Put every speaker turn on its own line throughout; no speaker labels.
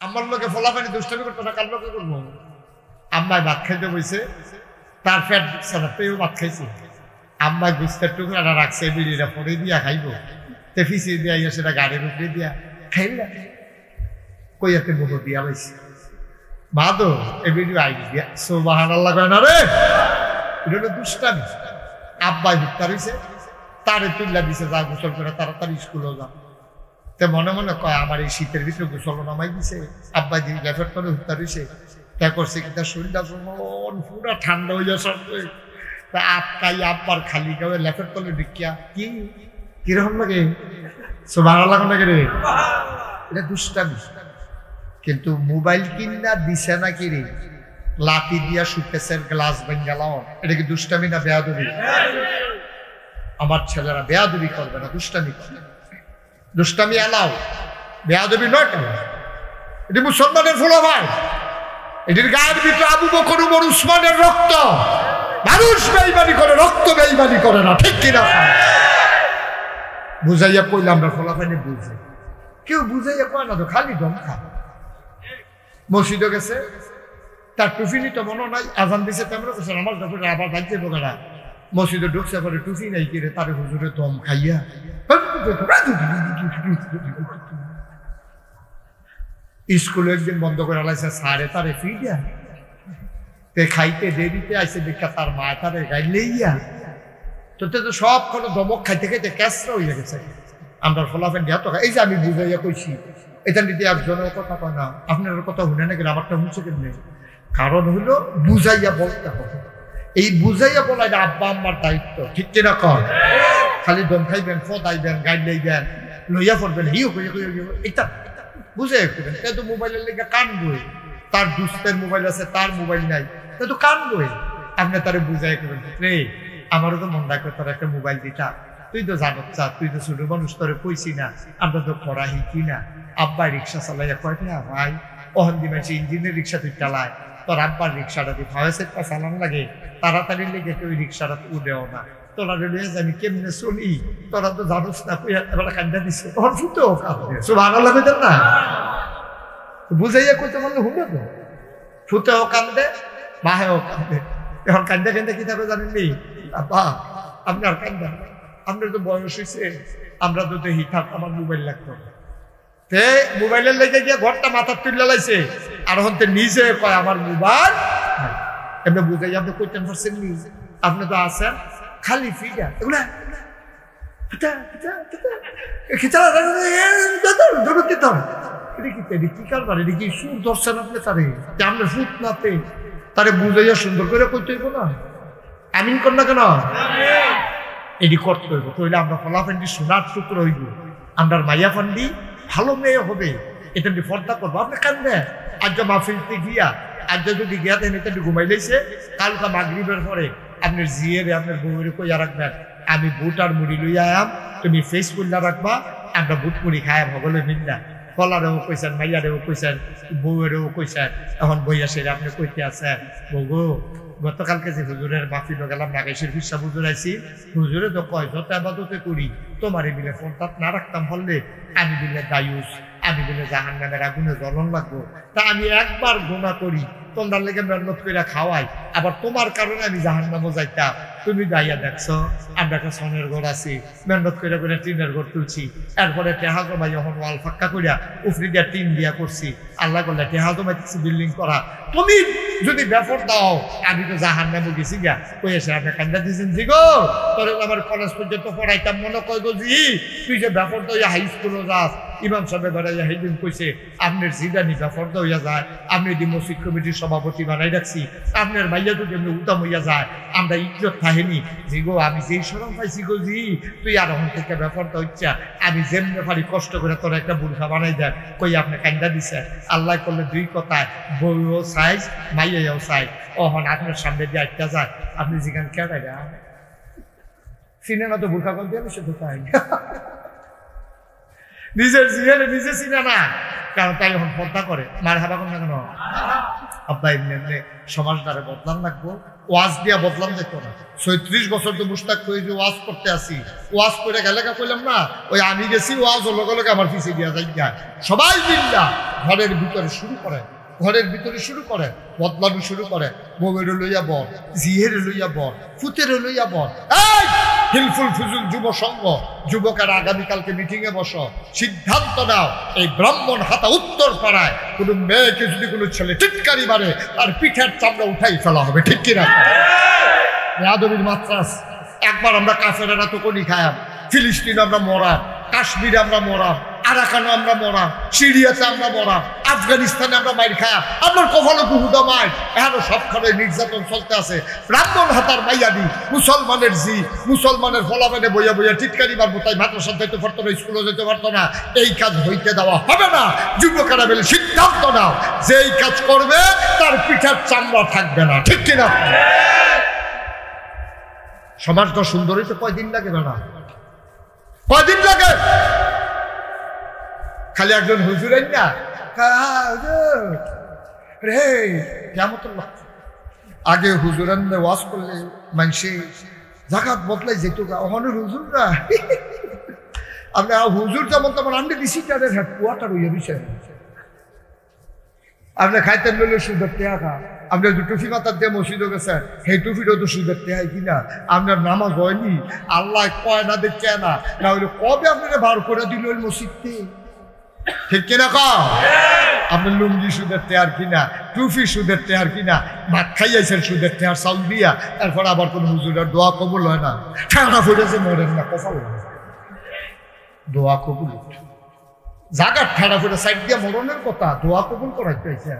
আমার লোকে ফলাফানি দুষ্টামি করতো না, কার লোকে করবো? আম্মায় ভাত খাইতে বইছে, তার ফ্যাট সাদাতেও ভাত খাইছে। আম্মায় গুস্তের টুকরাটা রাখছে, বিড়িটা পরে দিয়া খাইব, তে ফিসিয়ে দিয়া সেটা গাড়ির উপরে দিয়া খাইলা কইয়াতে মুখ দিয়া লাইছে। মা তো এ বিড়ি আই দিয়া সুবহানাল্লাহ কয় না রে, এটা হলো দুষ্টামি। আব্বাই হুত্তা রইছে, তারে তুল্লা দিছে, যা গোসল করে তাড়াতাড়ি স্কুলেও যা। তে মনে মনে কয় আমার এই শীতের ভিতরে গোসল নামাই দিছে, আব্বাই দিয়ে লেফেট করে হুত্তা রইছে। তা করছে কি তার শরীরটা মন পুরা ঠান্ডা হয়ে যাওয়ার সঙ্গে তা আটকাই আব্বার খালি গায়ে লেফেট করলে ঢুকিয়া কি কিরকম লাগে? সুবহানাল্লাহ লাগে রে, এটা দুষ্টামি। কিন্তু মোবাইল কিনা দিছে না কি রে, লাঠি দিয়া সুকেসের গ্লাস ভেঙ্গালাও, এটা কি দুষ্টামি না বেয়াদবি? আমার ছেলেরা বেয়াদবি করবে না, দুষ্টামি করবে। দুষ্টামি এলাও, বেয়াদবি নয় কেন? এটি মুসলমানের ফলাফল। এটির গায়ের ভিতরে আবু বকর উমর উসমানের রক্ত। মানুষ বেঈমানি করে, রক্ত বেঈমানি করে না, ঠিক কিনা? বুঝাইয়া কইলে আমরা ফলাফানি বুঝি, কেউ বুঝাইয়া কয় না তো, খালি দম খা। মসজিদে গেছে, তার টুফি নিতে মনে নাই, আজান দিছে তেমন গেছে, আমার যখন আবার বাজছে বোঝা, মসজিদে ঢুকছে পরে টুফি নাই কিরে, তার হুজুরে দম খাইয়া স্কুলে একদিন বন্ধ করে আলাইছে, সারে তারে ফিরিয়া তে খাইতে দেরিতে আইসে দেখা তার মা তারে গাইলেইয়া তো তো সব কোনো দমক খাইতে খাইতে ক্যাসরা হইয়া গেছে। আমরা ফলাফেন দিয়া তো এই যে আমি বুঝাইয়া কইছি, এটা নিতে একজনের কথা কয় না, আপনার কথা শুনে নাকি আমারটা শুনছে কেমনি? কারণ হইলো বুঝাইয়া বলতে হবে। এই বুঝাইয়া বলা এটা আব্বা আম্মার দায়িত্ব, ঠিক কিনা কর? খালি দম খাইবেন, ফদাইবেন, গাইলেইবেন, লইয়া পড়বেন, হিও এটা বুঝাই করবেন। তাই তো মোবাইলের লেগে কান বই, তার দুস্তের মোবাইল আছে, তার মোবাইল নাই, তাই তো কান বই। আপনি তারে বুঝাই করবেন, রে আমারও তো মন রাখবে তোর একটা মোবাইল দিতা, তুই তো জানো চা, তুই তো ছোট মানুষ, তোরে কইছি না, আমরা তো পড়া শিখি না। আব্বা রিক্সা চালাইয়া কয়টা ভাই অহন দি মাসে ইঞ্জিনের রিক্সা তুই চালায়, তোর আব্বার রিক্সাটা দিয়ে ফাওয়াসের পা চালান লাগে, তাড়াতাড়ি লেগে তুই রিক্সাটা উঠেও না, তোরা রেলিয়ে জানি কেমনে চলি, তোরা তো জানোস না, তুই এবার কান্দা দিচ্ছে, তোর ফুটেও কাঁদবে। সুবহানাল্লাহ কইতেন না? বুঝাইয়া কইতে বললে হুমে তো ফুটেও কান্দে, মাহেও কান্দে। এখন কান্দা কান্দা কি থাকবে জানেন নি? আব্বা আপনার কান্দা, আপনার তো বয়স হয়েছে, আমরা তো দেখি থাক আমার মোবাইল লাগতো, তে মোবাইলের লেগে গিয়ে ঘরটা মাথার তুলে লাইছে, আর হতে নিজে কয় আমার মোবাইল। এমনি বুঝাই আপনি কইতেন পারছেন নি? আপনি তো আছেন খালি ফিগা এগুলা কি কারবার, এটা কি সুর ধরছেন আপনি তারে? আমরা ফুট নাতে তারে বুঝাইয়া সুন্দর করে কইতে হইব না? আমিন কর না কেন? এটি করতে হইব, তাহলে আমরা ফলাফান্ডি সোনার টুকরো হইব, আমরা মাইয়া ফান্ডি ভালো মেয়ে হবে, এটা নিয়ে পর্দা করবো। আপনি কান্দে আজ মাহফিলতে গিয়া, আজ যদি গিয়া দেন এটা ঘুমাই লাইছে, কালকা মাগরিবের পরে আপনার জিয়ের আপনার বউয়ের কইয়া রাখবেন, আমি বুট আর মুড়ি লইয়া আম, তুমি ফেস করলা রাখবা, আমরা বুট মুড়ি খায় ভগলে মিল্লা। ফলারেও কইছেন, মাইয়ারেও কইছেন, বউয়েরও কইছেন, এখন বইয়া সেরে আপনি কইতে আছেন বউ গতকালকে যে হুজুরের মাহফিল গেলাম, নাগেশের বিশ্বাস হুজুর আইছি, হুজুরে তো কয় যত আবাদতে করি তোমার এই বিলে ফোনটা না রাখতাম বললে আমি বিলে দায়ুস, আমি বিলে জাহান্নামের আগুনে জ্বলন লাগবো। তা আমি একবার গুনাহ করি, তোমরা লেগে মেহনত করে খাওয়াই, আবার তোমার কারণে আমি জাহান্নামও যাইতাম। তুমি দাইয়া দেখছো আমরা একটা সোনের ঘর আছি, মেহনত করে করে টিনের ঘর তুলছি, এরপরে টেহা জমাই যখন ওয়াল ফাক্কা করিয়া উফরি দিয়া টিন দিয়া করছি, আল্লাহ করলে টেহা জমাইতেছি বিল্ডিং করা, তুমি যদি ব্যাপার দাও আমি তো জাহান্নামে গেছি গা। কই এসে আপনি কান্দা দিয়েছেন জি গো, তোর আমার কলেজ পর্যন্ত পড়াইতাম, মনে কয় গো জি তুই যে ব্যাপার দাও হাই স্কুলে যাস, ইমাম সাহেব বেড়াইয়া সেইদিন কইছে আপনার জিদানি ব্যাপার হইয়া যায়, আপনি দি মসজিদ কমিটির সভাপতি বানাই রাখছি, আপনার মাইয়া যদি এমনি উদাম হইয়া যায়, আমরা ইজ্জত থাহেনি জি গো, আমি যেই সরম পাইছি গো জি, তুই আর এখন থেকে ব্যাপারটা হচ্ছে আমি যেমনি পারি কষ্ট করে তোর একটা বুর্খা বানাই দেন। কই আপনি কান্দা দিছে, আল্লাহ করলে দুই কথায় বউও সাইজ মাইয়াও সাইজ, ওহন আপনার সামনে দিয়ে একটা যায়, আপনি যেখানে কেটে গা চিনে না তো বুর্খা কল দিয়ে আমি শুধু পাই নিজের জিয়ারে নিজে চিনে না, কারণ তাই এখন পর্দা করে মার হাবা কর না কেন? আব্বা এমনি এমনি সমাজ দ্বারা বদলান লাগবো, ওয়াজ দিয়া বদলাম যেত না। 36 বছর তো মুস্তাক হয়ে যে ওয়াজ করতে আসি, ওয়াজ করে গেলে কইলাম না, ওই আমি গেছি ওয়াজ লগে লগে আমার পিছিয়ে দিয়া যাই। সবাই মিল্লা ঘরের ভিতরে শুরু করে, ঘরের ভিতরে শুরু করে, বদলানো শুরু করে। বউয়ের লইয়া বর, জিহের লইয়া বর, ফুতের লইয়া বর। এই হিলফুল ফুজুল যুব সংঘ, যুবকেরা আগামীকালকে মিটিংয়ে বসো, সিদ্ধান্ত নাও এই ব্রাহ্মণ হাতা উত্তর পাড়ায় কোনো মেয়েকে যদি কোনো ছেলে টিটকারি মারে তার পিঠের চামড়া উঠাই ফেলা হবে, ঠিক কিনা? আদমির মাত্রাস। একবার আমরা কাফেরেরা তো কোনি খায়াম, ফিলিস্তিন আমরা মরাম, কাশ্মীরে আমরা মরাম, আরাকানে আমরা মরাম, সিরিয়াতে আমরা মরাম, আফগানিস্তানে আমরা মাইর খায়াম, আপনার কপালে কুহুদা মাইর। এখনো সবখানে নির্যাতন চলতে আছে। ব্রাহ্মণ হাতার মাইয়াদি মুসলমানের জি, মুসলমানের ফলাফেনে বইয়া বইয়া টিটকারি মারবো, তাই মাদ্রাসা যেতে পারতো না, স্কুলে যেতে পারতো না। এই কাজ হইতে দেওয়া হবে না। যুবকেরা বলে সিদ্ধান্ত নাও, যে এই কাজ করবে তার পিঠের চামড়া থাকবে না, ঠিক কিনা? সমাজটা সুন্দর হইতে কয়দিন লাগে না? কয়দিন লাগে? খালি একজন হুজুর না রে কেমন লাগছে। আগে হুজুর ওয়াজ করলে মানুষে জাকাত বদলাই যেত, অহনের হুজুর না আমরা হুজুর যেমন তেমন আমি ডিসিটারের হ্যাঁ কুয়াটা রইয়া বিষয়। আপনি খাইতেন লইলে সুদের টেয়া খা, আপনি টুফি মাথার দিয়ে মসজিদে গেছেন, সেই টুফিটাও তো সুদের টেয়াই কিনা। আপনার নামাজ হয়নি, আল্লাহ কয় না দেখে না, না হইলে কবে আপনারা বার করে দিল ওই মসজিদতে, ঠিক কিনা? আপনার লুঙ্গি সুদের টেয়ার কিনা, টুফি সুদের টেয়ার কিনা, ভাত খাইয়াছেন সুদের টেয়ার চাউল দিয়া, তারপর আবার কোন হুজুরের দোয়া কবুল হয় না। ঠান্ডা ফুটেছে মরেন না, কপাল দোয়া কবুল। জাগার ঠান্ডা ফুটে সাইড দিয়ে মরণের কথা, দোয়া কবুল করাই পাইছে,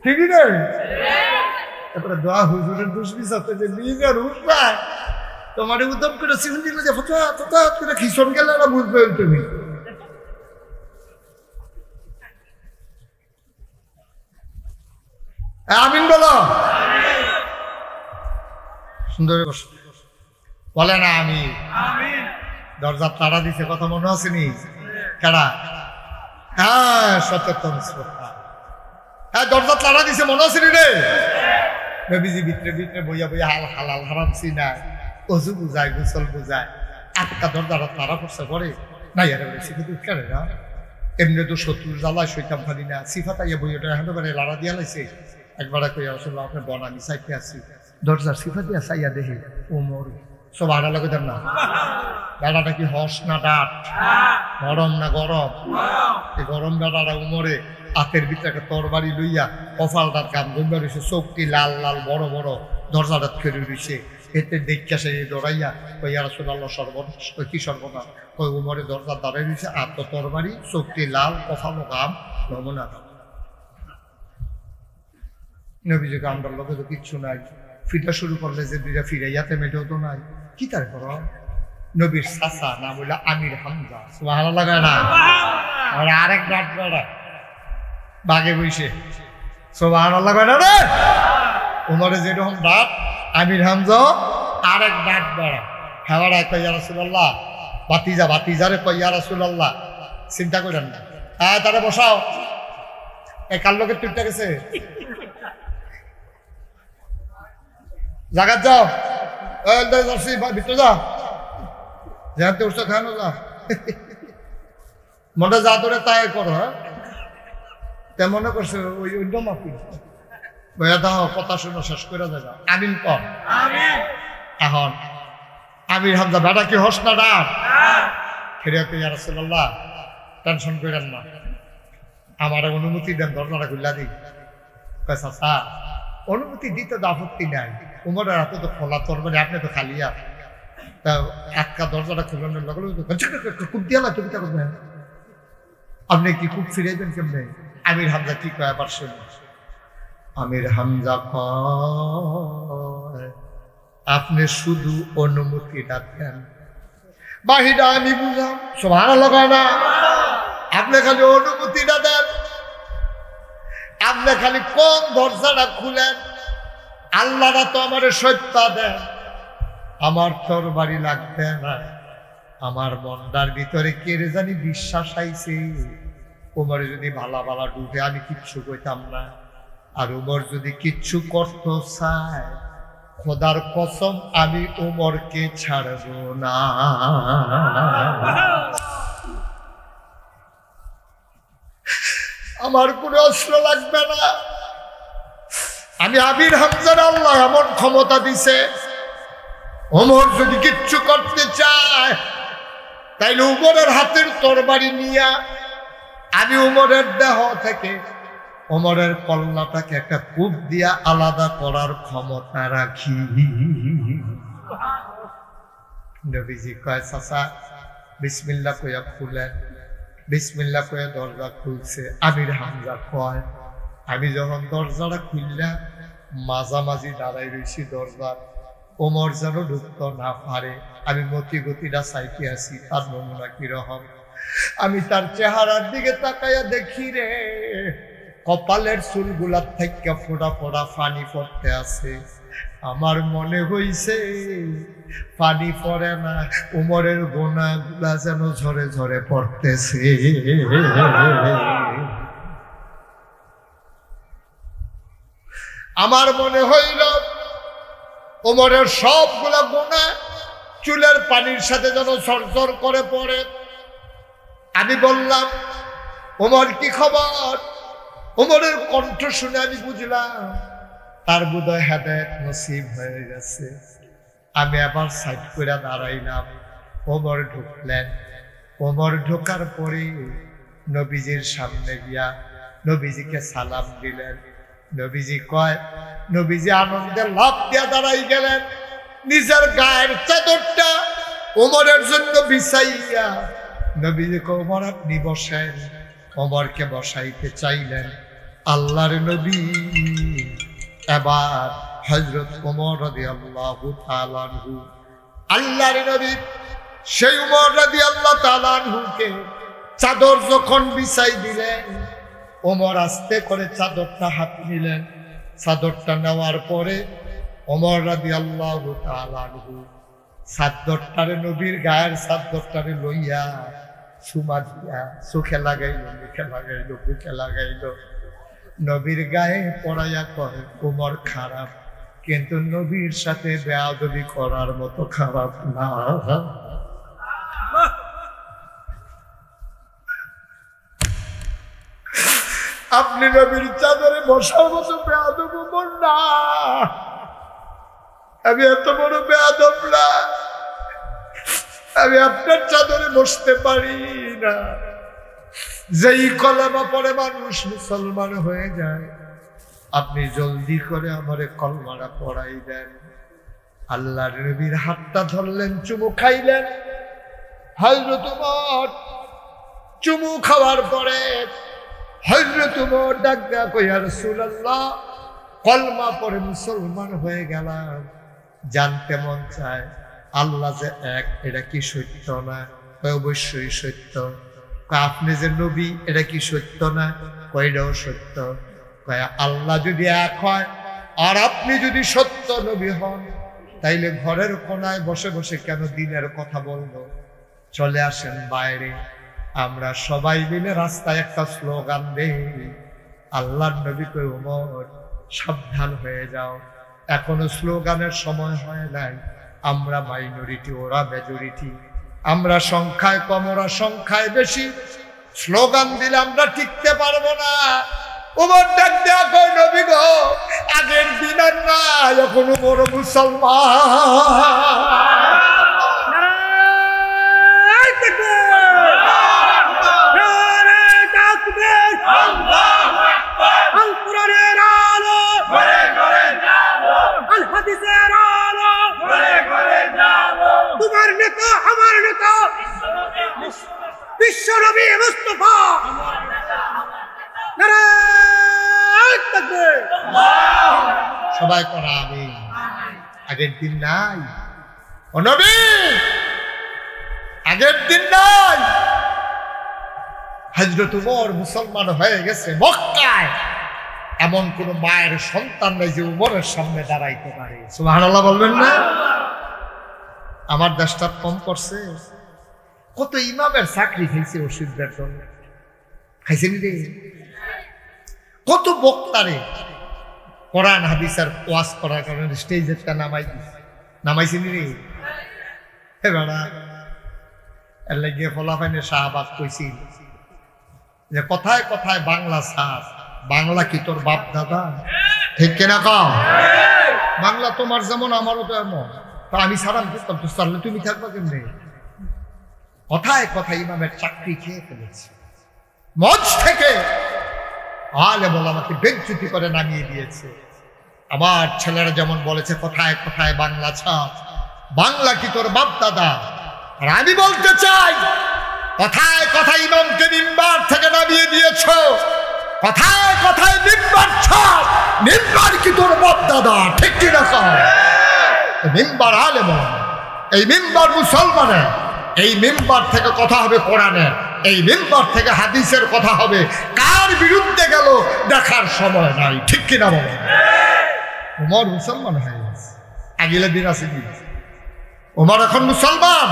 ঠিকই নেই? তারপরে দোয়া হুজুরের দুষ্মি সাথে যে নিজের উঠবা তোমার উদ্যম করে চিহ্ন দিল যে হঠাৎ করে খিসন গেলে না বুঝবে তুমি। আমিন বলো, সুন্দর বলে না আমি। দরজা তাড়া দিছে, কথা মনে আসেনি? কারা? হ্যাঁ, সচেতন শ্রোতা। হ্যাঁ, দরজা তাড়া দিছে, মনে আসেনি রে? নবীজি ভিতরে ভিতরে বইয়া বইয়া হালাল হারাম চিনায়, অজু বুঝায়, গোসল বুঝায়। আটকা দরজাটা তাড়া পড়ছে পরে নাই আরে বলে শিখে দুধ কেন না, এমনি তো শত্রুর জ্বালায় সইতাম পারি না। সিফাতাইয়া বইটা এখন মানে লাড়া দিয়া লাইছে। একবার কই আসলে আপনার বন আমি চাইতে আছি, দরজার সিফা দিয়া চাইয়া দেখি ও মর সব আড়া লাগে দেন না। বেড়াটা কি হস না ডাট, গরম না গরম? এই গরম বেড়াটা উমরে হাতের ভিতরে একটা তরবারি লইয়া কপালটার কাম গম্বা রয়েছে, চোখটি লাল লাল বড় বড়, দরজাটা ফেরে রয়েছে। এতে দেখা সে ডরাইয়া কই রাসূলুল্লাহ সর্বনাশ, কি সর্বনাশ? কই উমরে দরজা দাঁড়াই রয়েছে, আর তো তরবারি, চোখটি লাল, কপাল গাম নমুনা। নবীজি কামটার লোকে তো কিচ্ছু নাই, ফিটা শুরু করলে যে দুইটা ফিরাইয়াতে মেটেও তো নাই, কি তার কর? নবীর চাচা নাম হইল আমির হামজা, সুবহানাল্লাহ লাগায় না? আর আরেক ডাট বেড়া বাগে বইছে, সুবহানাল্লাহ লাগায় না রে? উমরে যেরকম ডাট, আমির হামজা আরেক ডাট বেড়া। হেওয়ারা কই ইয়া রাসূলুল্লাহ, বাতিজারে কই ইয়া রাসূলুল্লাহ, চিন্তা করেন না, হ্যাঁ তারে বসাও। এই কার লোকের টুটটা গেছে, জাগাত যাও, ভিতরে যা, যেতে উঠছে খানো যা, মনে যা তোরে তাই করো। হ্যাঁ, তে মনে করছে ওই অন্য মাপি ভাইয়া দাও, কথা শুনো শেষ করে দেবা। আমিন কর। এখন আমির হামজা বেটা কি হস না ডাক ফিরে ইয়া রাসূলুল্লাহ, টেনশন করেন না, আমার অনুমতি দেন, দরজাটা খুললা দিই। কয় চাচা অনুমতি দিতে তো আপত্তি নাই, উমরের হাতে তো খোলা তরবারি, আপনি তো খালিয়া, তা আটকা দরজাটা খুলানোর লগে খুব দিয়া না, তুমি তা করবেন, আপনি কি খুব ফিরাইবেন কেমনে? আমির হামজা কি কয় আবার শুনুন। আমির হামজা কয় আপনি শুধু অনুমতিটা দেন, বাহিরা আমি বুঝাম। সুবহানাল্লাহ কয় না? আপনি খালি অনুমতিটা দেন, আপনি খালি কোন দরজাটা খুলেন, আল্লাহরা তো আমার সত্য দেন, আমার তরবারি লাগবে না। আমার মনটার ভিতরে কে রে জানি বিশ্বাস আইছে, ওমরে যদি ভালা ভালা ডুবে আমি কিচ্ছু কইতাম না, আর উমর যদি কিচ্ছু করতে চায়, খোদার কসম আমি উমরকে ছাড়ব না। আমার কোনো অস্ত্র লাগবে না। আমি আমির হামজার আল্লাহ এমন ক্ষমতা দিছে, ওমর যদি কিচ্ছু করতে চায় তাইলে উমরের হাতের তরবারি নিয়ে আমি উমরের দেহ থেকে ওমরের কল্লাটাকে একটা কূপ দিয়া আলাদা করার ক্ষমতা রাখি। নবীজি কয় চাচা বিসমিল্লাহ কইয়া খুলেন। বিসমিল্লাহ কইয়া দরজা খুলছে। আমির হামজা কয় আমি যখন দরজাটা খুললাম মাঝামাঝি দাঁড়াই রয়েছি দরজা, ওমর যেন ঢুকতে না পারে। আমি মতি গতিটা চাইতে আছি তার নমুনা কিরকম। আমি তার চেহারার দিকে তাকাইয়া দেখি রে, কপালের চুলগুলার থেকে ফোটা ফোটা পানি পড়তে আছে। আমার মনে হইছে পানি পড়ে না, উমরের গোনাগুলা যেন ঝরে ঝরে পড়তেছে। আমার মনে হইল ওমরের সবগুলা গোনা চুলের পানির সাথে যেন ঝরঝর করে পড়ে। আমি বললাম ওমর কি খবর? ওমরের কণ্ঠ শুনে আমি বুঝলাম তার বোধহয় হেদায়েত নসিব হয়ে গেছে। আমি আবার সাইড করে দাঁড়াইলাম। ওমর ঢুকলেন। ওমর ঢোকার পরে নবীজির সামনে গিয়া নবীজিকে সালাম দিলেন। নবীজি কয়, নবীজি আনন্দে লাফ দিয়া দাঁড়াই গেলেন। নিজের গায়ের চাদরটা ওমরের জন্য বিছাইয়া নবীজি কয় ওমর আপনি বসেন। ওমরকে বসাইতে চাইলেন। আল্লাহর নবী এবার হযরত ওমর রাদিয়াল্লাহু তাআলা আনহু, আল্লাহর নবী সেই ওমর রাদিয়াল্লাহু তাআলা আনহুকে চাদর যখন বিছাই দিলেন, ওমর আস্তে করে চাদরটা হাতে নিলেন। চাদরটা নেওয়ার পরে ওমর রাদিয়াল্লাহু তাআলা আনহু চাদরটারে নবীর গায়ের চাদরটারে লইয়া সুমা দিয়া চোখে লাগাইল, মুখে লাগাইল, বুকে লাগাইল। নবীর গায়ে পড়াইয়া কয় ওমর খারাপ, কিন্তু নবীর সাথে বেয়াদবি করার মতো খারাপ না। আপনি নবীর চাদরে বসার মতো বেয়াদব ওমর না। আমি এত বড় বেয়াদব না, আমি আপনার চাদরে বসতে পারি না। যেই কলেমা পড়ে মানুষ মুসলমান হয়ে যায়, আপনি জলদি করে আমারে কলমাটা পড়াই দেন। আল্লাহর নবীর হাতটা ধরলেন, চুমু খাইলেন। হযরত ওমর চুমু খাওয়ার পরে হযরত ওমর ডাক দেয়া কই, ইয়া রাসূলুল্লাহ কলমা পড়ে মুসলমান হয়ে গেলাম, জানতে মন চায় আল্লাহ যে এক, এটা কি সত্য না? অবশ্যই সত্য। আপনি যে নবী, এটা কি সত্য না? কয়টাও সত্য। আল্লাহ যদি এক হয় আর আপনি যদি সত্য নবী হন, তাইলে ঘরের কোনায় বসে বসে কেন দিনের কথা বলবো? চলে আসেন বাইরে, আমরা সবাই মিলে রাস্তায় একটা স্লোগান দেই, আল্লাহর নবী কই ওমর সাবধান হয়ে যাও, এখনো স্লোগানের সময় হয় নাই। আমরা মাইনরিটি, ওরা মেজরিটি, আমরা সংখ্যায় কম, ওরা সংখ্যায় বেশি। স্লোগান দিলে আমরা টিকতে পারবো না। ওমর ডাক দেয়া কই, নবী গো আগের দিন আর না, এখনো বড় মুসলমান। তোমার নেতা, আমার নেতা, বিশ্ব নবী মুস্তাফা। সবাই করা আমিন। আগের দিন নাই ও নবী, আগের দিন নাই। হযরত ওমর মুসলমান হয়ে গেছে মক্কায়। এমন কোন মায়ের সন্তান নাই যে ওমরের সামনে দাঁড়াইতে পারে। সুবহানাল্লাহ বলবেন না? আমার দেশটা কম করছে। কত ইমামের চাকরি খাইছে ওষুধের জন্য, খাইছেন রে? কত বক্তারে কোরআন হাদিসের ওয়াজ করার কারণে স্টেজেরটা নামাইছি নি রে বেড়া এর লাগিয়ে ফলাফাইনে শাহবাগ কইছি যে কথায় কথায় বাংলা সার, বাংলা কি তোর বাপ দাদা? ঠিক কিনা কও? বাংলা তোমার যেমন আমারও তো এমন। তো আমি সারাম করতাম, তো সারলে তুমি থাকবা কেমনে? কথায় কথায় ইমামের চাকরি খেয়ে ফেলেছি। মঞ্চ থেকে আলে বল আমাকে বেজ্জতি করে নামিয়ে দিয়েছে। আমার ছেলেরা যেমন বলেছে কথায় কথায় বাংলা ছাপ, বাংলা কি তোর বাপ দাদা? আর আমি বলতে চাই কথায় কথায় ইমামকে মিম্বার থেকে নামিয়ে দিয়েছ, কথায় কথায় মিম্বার ছাপ, মিম্বার কি তোর বাপ দাদা? ঠিক কিনা কও? মিম্বার আলেম, এই মিম্বার মুসলমানের, এই মিম্বার থেকে কথা হবে কোরআনের, এই মিম্বার থেকে হাদিসের কথা হবে। কার বিরুদ্ধে গেল দেখার সময় নাই। ঠিক কিনা বলো? ওমর মুসলমান হয়ে গেছে, আগিলে দিন আছে কি? ওমর এখন মুসলমান।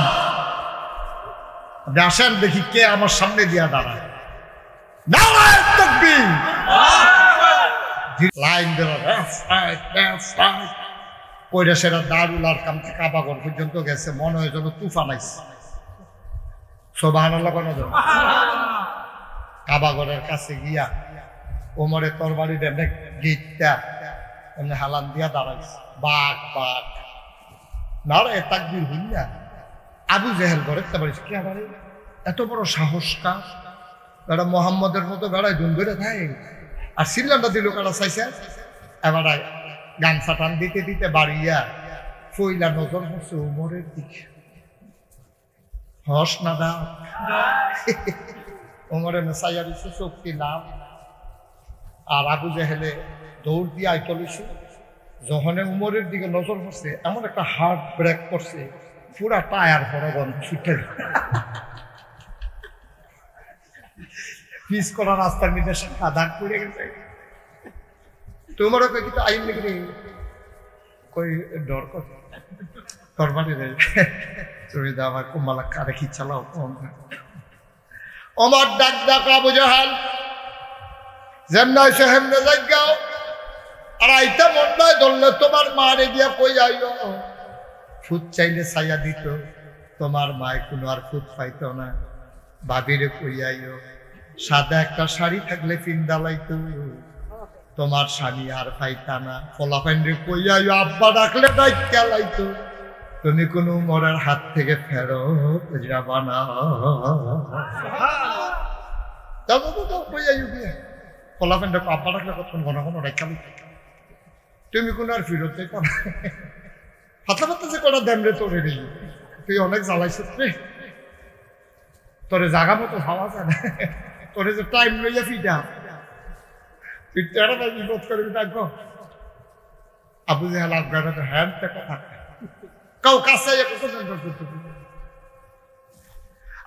আসেন দেখি কে আমার সামনে দিয়া দাঁড়ায়। নারায়ে তাকবীর, লাইন ধরে কইরা সেরা দারুল আরকাম থেকে কাবাগর পর্যন্ত গেছে, মনে হয় যেন তুফান আইছে। সুবহানাল্লাহ কোন জন? কাবাগরের কাছে গিয়া ওমরের তরবারি দেবে গিটটা এমনি হালান দিয়া দাঁড়াইছে। বাঘ বাঘ নারায়ে তাকবীর হইয়া আবু জেহেল ঘরে পারিস কে আবার এত বড় সাহস কার? বেড়া মোহাম্মদের মতো বেড়ায় দুন ধরে থাকে। আর সিল্লানটা দিল কারা চাইছে, এবার গামছা টান দিতে দিতে বাড়িয়া ফইলা নজর হচ্ছে ওমরের দিকে। হস না দা ওমরে মেসাইয়া দিচ্ছে শক্তি লাভ। আর আবু জেহেলে দৌড় দিয়ে আইতলিছে। যখন উমরের দিকে নজর পড়ছে, এমন একটা হার্ট ব্রেক করছে, পুরা টায়ার ফরগন ছুটে পিস করা রাস্তার নিচে দাগ পড়ে গেছে। তোমারও কই কিন্তু আইন নাকি রে? কই ডর কর তরবারি রে তুমি দা আমার কুমালা কারে কি চালাও। ওমর ডাক ডাক আবু জাহাল যেমন সেহেমনে জায়গাও আর আইতা মন্ডায় ধরলে তোমার মারে দিয়া কই আইও। ফুট চাইলে ছায়া দিত, তোমার মায় কোনো আর ফুট পাইত না। ভাবিরে কই আইও, সাদা একটা শাড়ি থাকলে পিন্দালাইতো, তোমার স্বামী আর পাইতা না। ফলাফাইন্ডে কই আইও, আব্বা ডাকলে ডাইকা লাইতো, তুমি কোনো মরার হাত থেকে ফেরত যাবা না। কই আইও কে ফলাফাইন্ডে আব্বা ডাকলে কতক্ষণ ঘন ঘন ডাইকা লাইতো, তুমি কোনো আর ফিরত যাইতা না। হাতে হাতে যে কটা দেন রে তোরে রে, তুই অনেক জ্বালাইছ রে, তোরে জাগা মতো ভাবা যায় না, তোরে যে টাইম লইয়া ফিটা তুই তেরো বাজি বোধ করবি দেখো। আবু জেহেল আফগান হ্যান কথা কাউ কাছে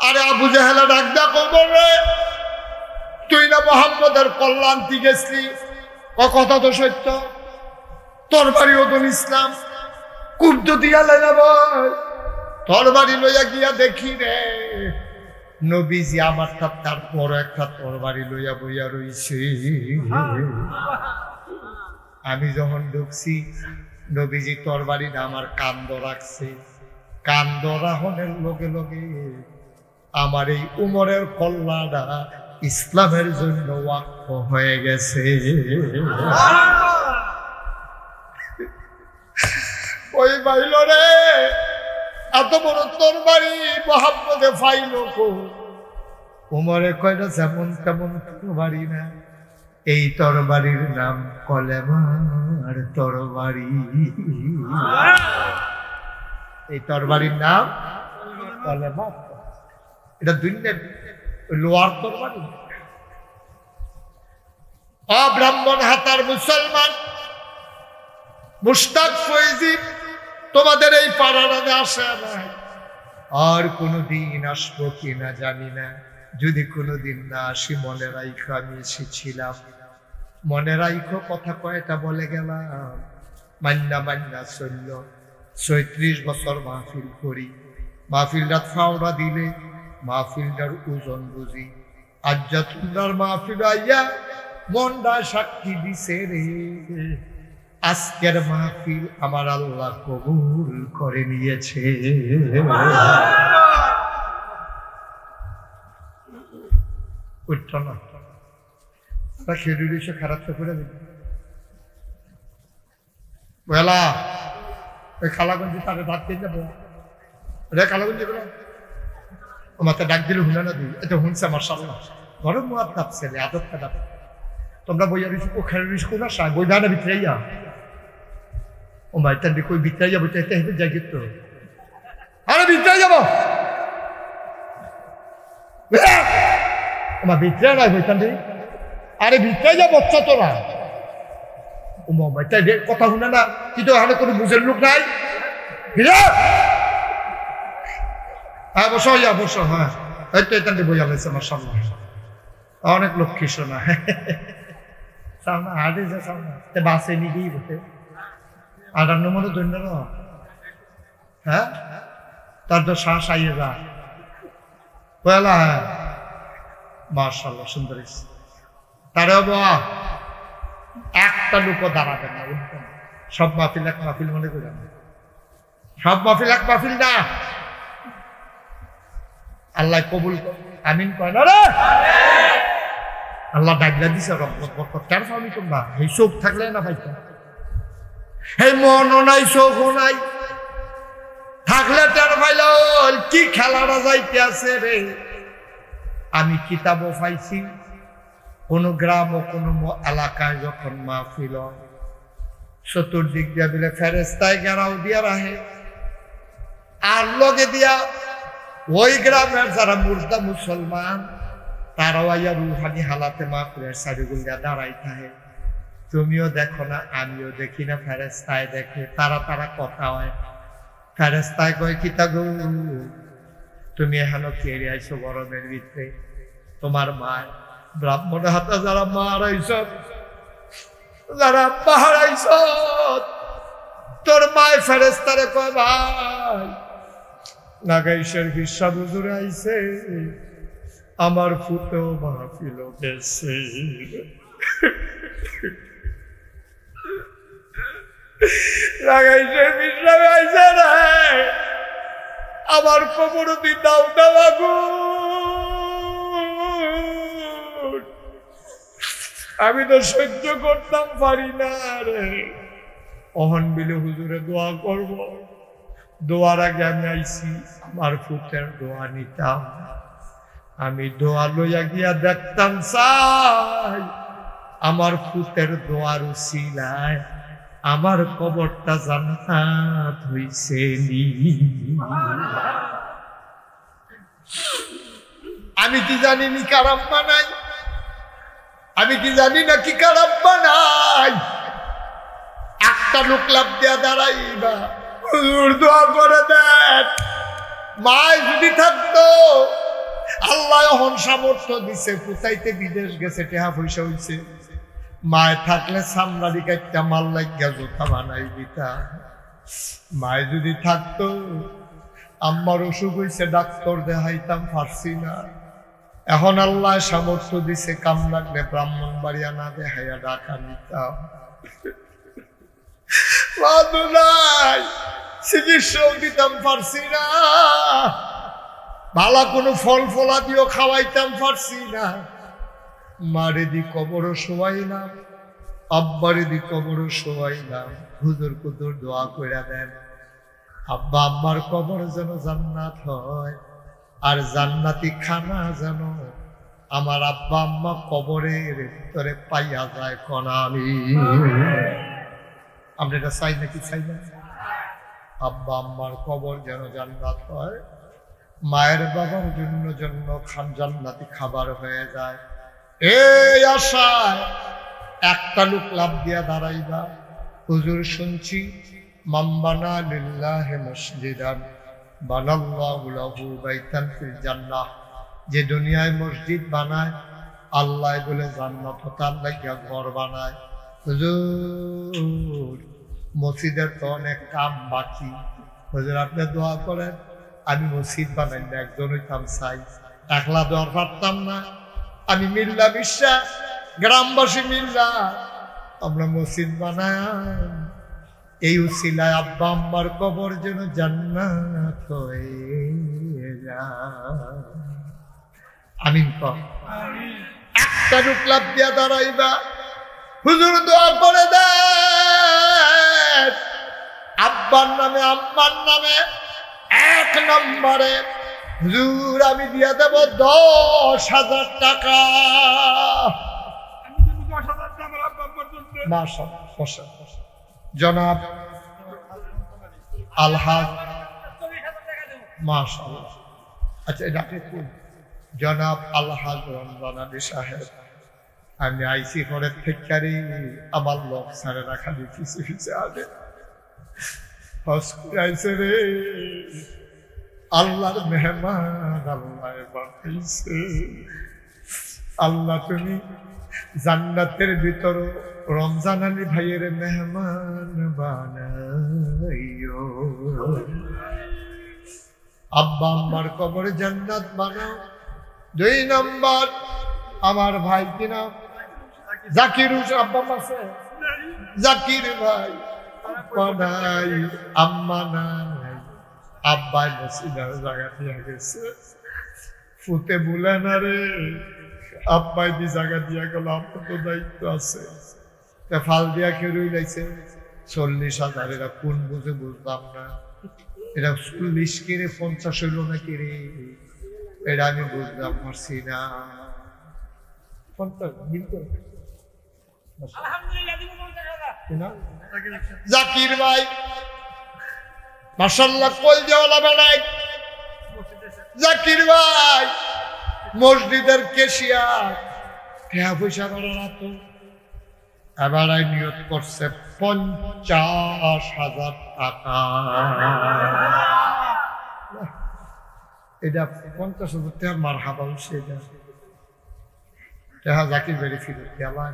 আরে আবু জেহেল ডাক দা কবর রে, তুই না মোহাম্মদের কল্যাণতি গেছলি, কথা তো সত্য, তোর বাড়িও তো ইসলাম কুব্দ দিয়া লাইলা ভাই, তোর বাড়ি লইয়া গিয়া দেখি রে নবীজি আমার তার বড় একটা তোর বাড়ি লইয়া বইয়া রইছে। আমি যখন ঢুকছি নবীজি তোর বাড়ি না আমার কান্দ রাখছে, কান্দ রাহনের লগে লগে আমার এই উমরের কল্যাণটা ইসলামের জন্য ওয়াকফ হয়ে গেছে। ওই বাইল রে এত বড় তোর বাড়ি মোহাম্মদে ফাইল কো, উমরে কয়টা যেমন তেমন তোর বাড়ি না, এই তোর বাড়ির নাম কলেমার তরবারি। এই তোর বাড়ির নাম কলেমা, এটা দুনিয়ার লোয়ার তোর বাড়ি। অব্রাহ্মণ হাতার মুসলমান মুশতাক ফৈজি তোমাদের এই পাড়াতে আসে না, আর কোনোদিন আসবো কিনা জানি না। যদি কোনোদিন না আসি মনে রাইখো আমি এসেছিলাম, মনে রাইখো কথা কয়টা বলে গেলাম। মান্না মান্না চলল ৩৬ বছর মাহফিল করি, মাহফিলটা ফাওড়া দিলে মাহফিলটার ওজন বুঝি। আজ্জা তোমরার মাহফিল আইয়া মনটা সাক্ষী দিছে রে, আজকের মাহফিল আমার আল্লাহ কবুল করে নিয়েছে। খারাপ তো করে দিল বেলা ওই খালাগঞ্জি তাকে ডাক দিয়ে যাবো রে খালাগঞ্জি বলে আমার ডাক দিলে হুনা না দিই এটা হুনছে আমার সামনে ঘরে মুয়াদ ডাক ছেলে আদতটা ডাক তোমরা বইয়া দিচ্ছি ও খেলে দিচ্ছি কোন আশায় বই না ভিতরে ইয়া ও ভাই তার কই ভিতরে যাবো চাইতে হেঁটে যাই তো আরে ভিতরে যাবো আমার ভিতরে নাই বইতাম দিই আরে ভিতরে যা বচ্চা তোরা ও ভাই তাই কথা শুনে না কিন্তু এখানে কোনো বুঝের লোক নাই হ্যাঁ বসো ইয়া বসো হ্যাঁ এই তো এখান থেকে বইয়া লাগছে আমার সামনে অনেক লক্ষ্মী শোনা সামনে হাটে যা সামনে বাসে নিয়েই বসে 58 নম্বর ধন্য হ্যাঁ তার তো শ্বাস আইয়ে যা পয়লা হ্যাঁ মাশাআল্লাহ সুন্দর তারে বাবা একটা লোকও দাঁড়াবে না সব মাহফিল এক মাহফিল মনে করে সব মাহফিল এক মাহফিল না আল্লাহ কবুল আমিন কয় না রে আল্লাহ ডাকলা দিছে রহমত বরকত কার ফামি তোমরা এই চোখ থাকলে না ভাইটা এই মনও নাই চোখও নাই থাকলে তার ভাইল কি খেলাটা যাইতে আছে রে আমি কিতাবও পাইছি কোন গ্রাম ও কোন এলাকায় যখন মাহফিল চতুর্দিক দিয়া বিলে ফেরেস্তায় গেরাও দিয়া রাহে আর লগে দিয়া ওই গ্রামের যারা মুর্দা মুসলমান তারাও আইয়া রুহানি হালাতে মাহফিলের সারিগুল দিয়া দাঁড়াই থাকে তুমিও দেখো না আমিও দেখি না ফেরেস্তায় দেখে তারা তারা কথা হয় ফেরেস্তায় কয় কিতা গো তুমি এখানে কেড়ে আইছো গরমের ভিতরে তোমার মা ব্রাহ্মণের হাতে যারা মারাইছ যারা পাহারাইছ তোর মায় ফেরেস্তারে কয় ভাই নাগাইশের হিসাব হুজুর আইছে আমার ফুটেও মাহফিল গেছে নাগাইশের হিসাব আইছে রে আমার কবর দিতাও দেওয়া গো আমি তো সহ্য করতাম পারি না রে অহন বিলে হুজুরে দোয়া করব দোয়ার আগে আমি আইছি আমার ফুটের দোয়া নিতাম আমি দোয়া লইয়া গিয়া দেখতাম চাই আমার ফুটের দোয়ার উসিলায় আমার কবরটা জান্নাত হইছে নি আমি কি জানি নি কারাম্মা নাই আমি কি জানি না কি কারাম্মা নাই একটা লোক লাভ দেয়া দাঁড়াইবা হুজুর দোয়া করে দেন মায় যদি থাকতো আল্লাহ হন সামর্থ্য দিছে কোথাইতে বিদেশ গেছে টেহা পয়সা হইছে মায় থাকলে সামনারি কাটটা মাল লাগিয়া জোতা বানাই দিতা মায় যদি থাকতো আম্মার অসুখ হইছে ডাক্তার দেখাইতাম পারছি না এখন আল্লাহ সামর্থ্য দিছে কাম লাগলে ব্রাহ্মণ বাড়িয়া না দেখাইয়া ডাকা নিতাম নাই চিকিৎসাও দিতাম পারছি না ভালো কোনো ফল ফলা দিয়েও খাওয়াইতাম পারছি না মারে দি কবরও শোয়াই না আব্বারে দি কবরও শোয়াই না হুজুর কুদুর দোয়া কইরা দেন আব্বা আম্মার কবর যেন জান্নাত হয় আর জান্নাতি খানা যেন আমার আব্বা আম্মা কবরের ভিতরে পাইয়া যায় কনামি আমরা এটা চাই নাকি চাই না আব্বা আম্মার কবর যেন জান্নাত হয় মায়ের বাবার জন্য খান জান্নাতি খাবার হয়ে যায় এই আশায় একটা লোক লাভ দিয়া দাঁড়াইবা হুজুর শুনছি মাম্বানা লিল্লাহি মসজিদান বানাল্লাহু লাহু বাইতান ফিল জান্নাহ যে দুনিয়ায় মসজিদ বানায় আল্লাহ বলে জান্নাত তার লাগিয়া ঘর বানায় হুজুর মসজিদের তো অনেক কাম বাকি হুজুর আপনি দোয়া করেন আমি মসজিদ বানাই না একজন হইতাম চাই একলা দোয়ার পারতাম না আমি মিল্লা বিশ্বাস গ্রামবাসী মিল্লা আমরা মসজিদ বানাই এই উসিলায় আব্বা আম্মার কবর যেন জান্নাত হয়ে যায়। আমিন কর। একটা রুকলাপ দিয়া দাঁড়াইবা, হুজুর দোয়া করে দেন আব্বার নামে আম্মার নামে 1 নম্বরে হুজুর আমি দিয়া দেব 10,000 টাকা। মাশাআল্লাহ। জনাব আলহাজ মাশাআল্লাহ। আচ্ছা এটা জনাব আলহাজ রমজান আলী সাহেব, আমি আইসি ঘরের থেকে আমার লোক সারে রাখা পিছিয়ে পিছিয়ে আনে আইসে রে, আল্লাহর মেহমান আল্লাহ বানাইছে। আল্লাহ তুমি জান্নাতের ভিতর রমজান আলী ভাইয়ের মেহমান বানাইও। আব্বা আম্মার কবরে জান্নাত বানাও। 2 নম্বর আমার ভাই কিনা জাকির হোসেন, আব্বা আছে জাকির ভাই, আব্বা নাই আম্মা নাই, আব্বাই মসজিদের জায়গা দিয়ে গেছে, ফুতে বলে না রে আব্বাই দি জায়গা দিয়া গেল, আপনার তো দায়িত্ব আছে। ফাল দিয়া কেউ লাইছে 40,000, এরা কোন বুঝে বুঝলাম না, এরা 40 কিনে 50 হইল না কিরে, এটা আমি বুঝলাম পারছি না। জাকির ভাই মাশাআল্লাহ কল দেওয়ালা বানাই। জাকির ভাই মসজিদের কেশিয়ার, টাকা পয়সা বাড়া তো এবার নিয়ত করছে 50,000 টাকা। এটা 50,000 টাকা মার হাবা হচ্ছে, এটা টাকা জাকির ভাই ফিরত দেওয়া।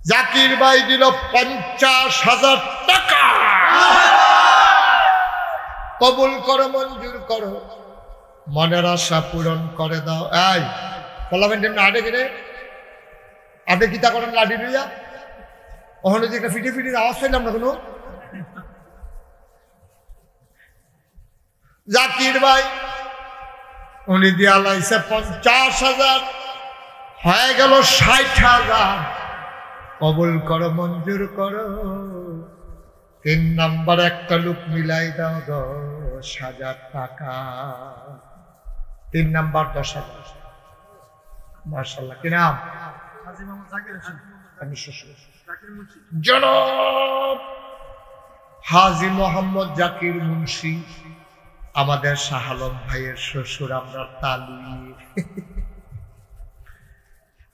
জাকির ভাই দিল 50,000 টাকা। কবুল করো, মঞ্জুর করো, মনের আশা পূরণ করে দাও। এই ফলাবেন আডে গেলে আডে গীতা করেন লাডি লইয়া, ওখানে যে একটা ফিটে ফিটির আওয়াজ পাইলাম না কোনো। জাকির ভাই উনি দিয়া লাইছে 50,000, হয়ে গেল 60,000। কবুল করো, মঞ্জুর করো। 3 নম্বর একটা লোক মিলাই দাও 10,000 টাকা। 3 নম্বর 10,000। মাশাআল্লাহ। কি নাম? জনাব হাজী মোহাম্মদ জাকির মুন্সি, আমাদের শাহ আলম ভাইয়ের শ্বশুর।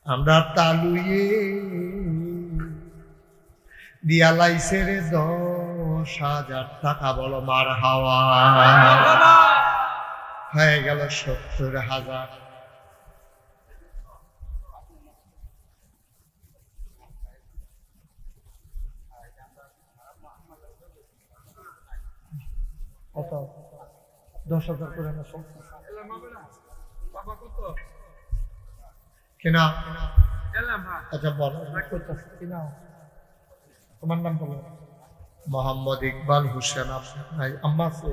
আমরা তালুয়ে দিয়া লাইছে রে 10,000 টাকা। বলো মার হাওয়া। হয়ে গেল 70,000। কত? 10,000 করে না কিনা? আচ্ছা বলো কিনা, তোমার নাম বলো। মোহাম্মদ ইকবাল হোসেন। আপনার আম্মা আছে?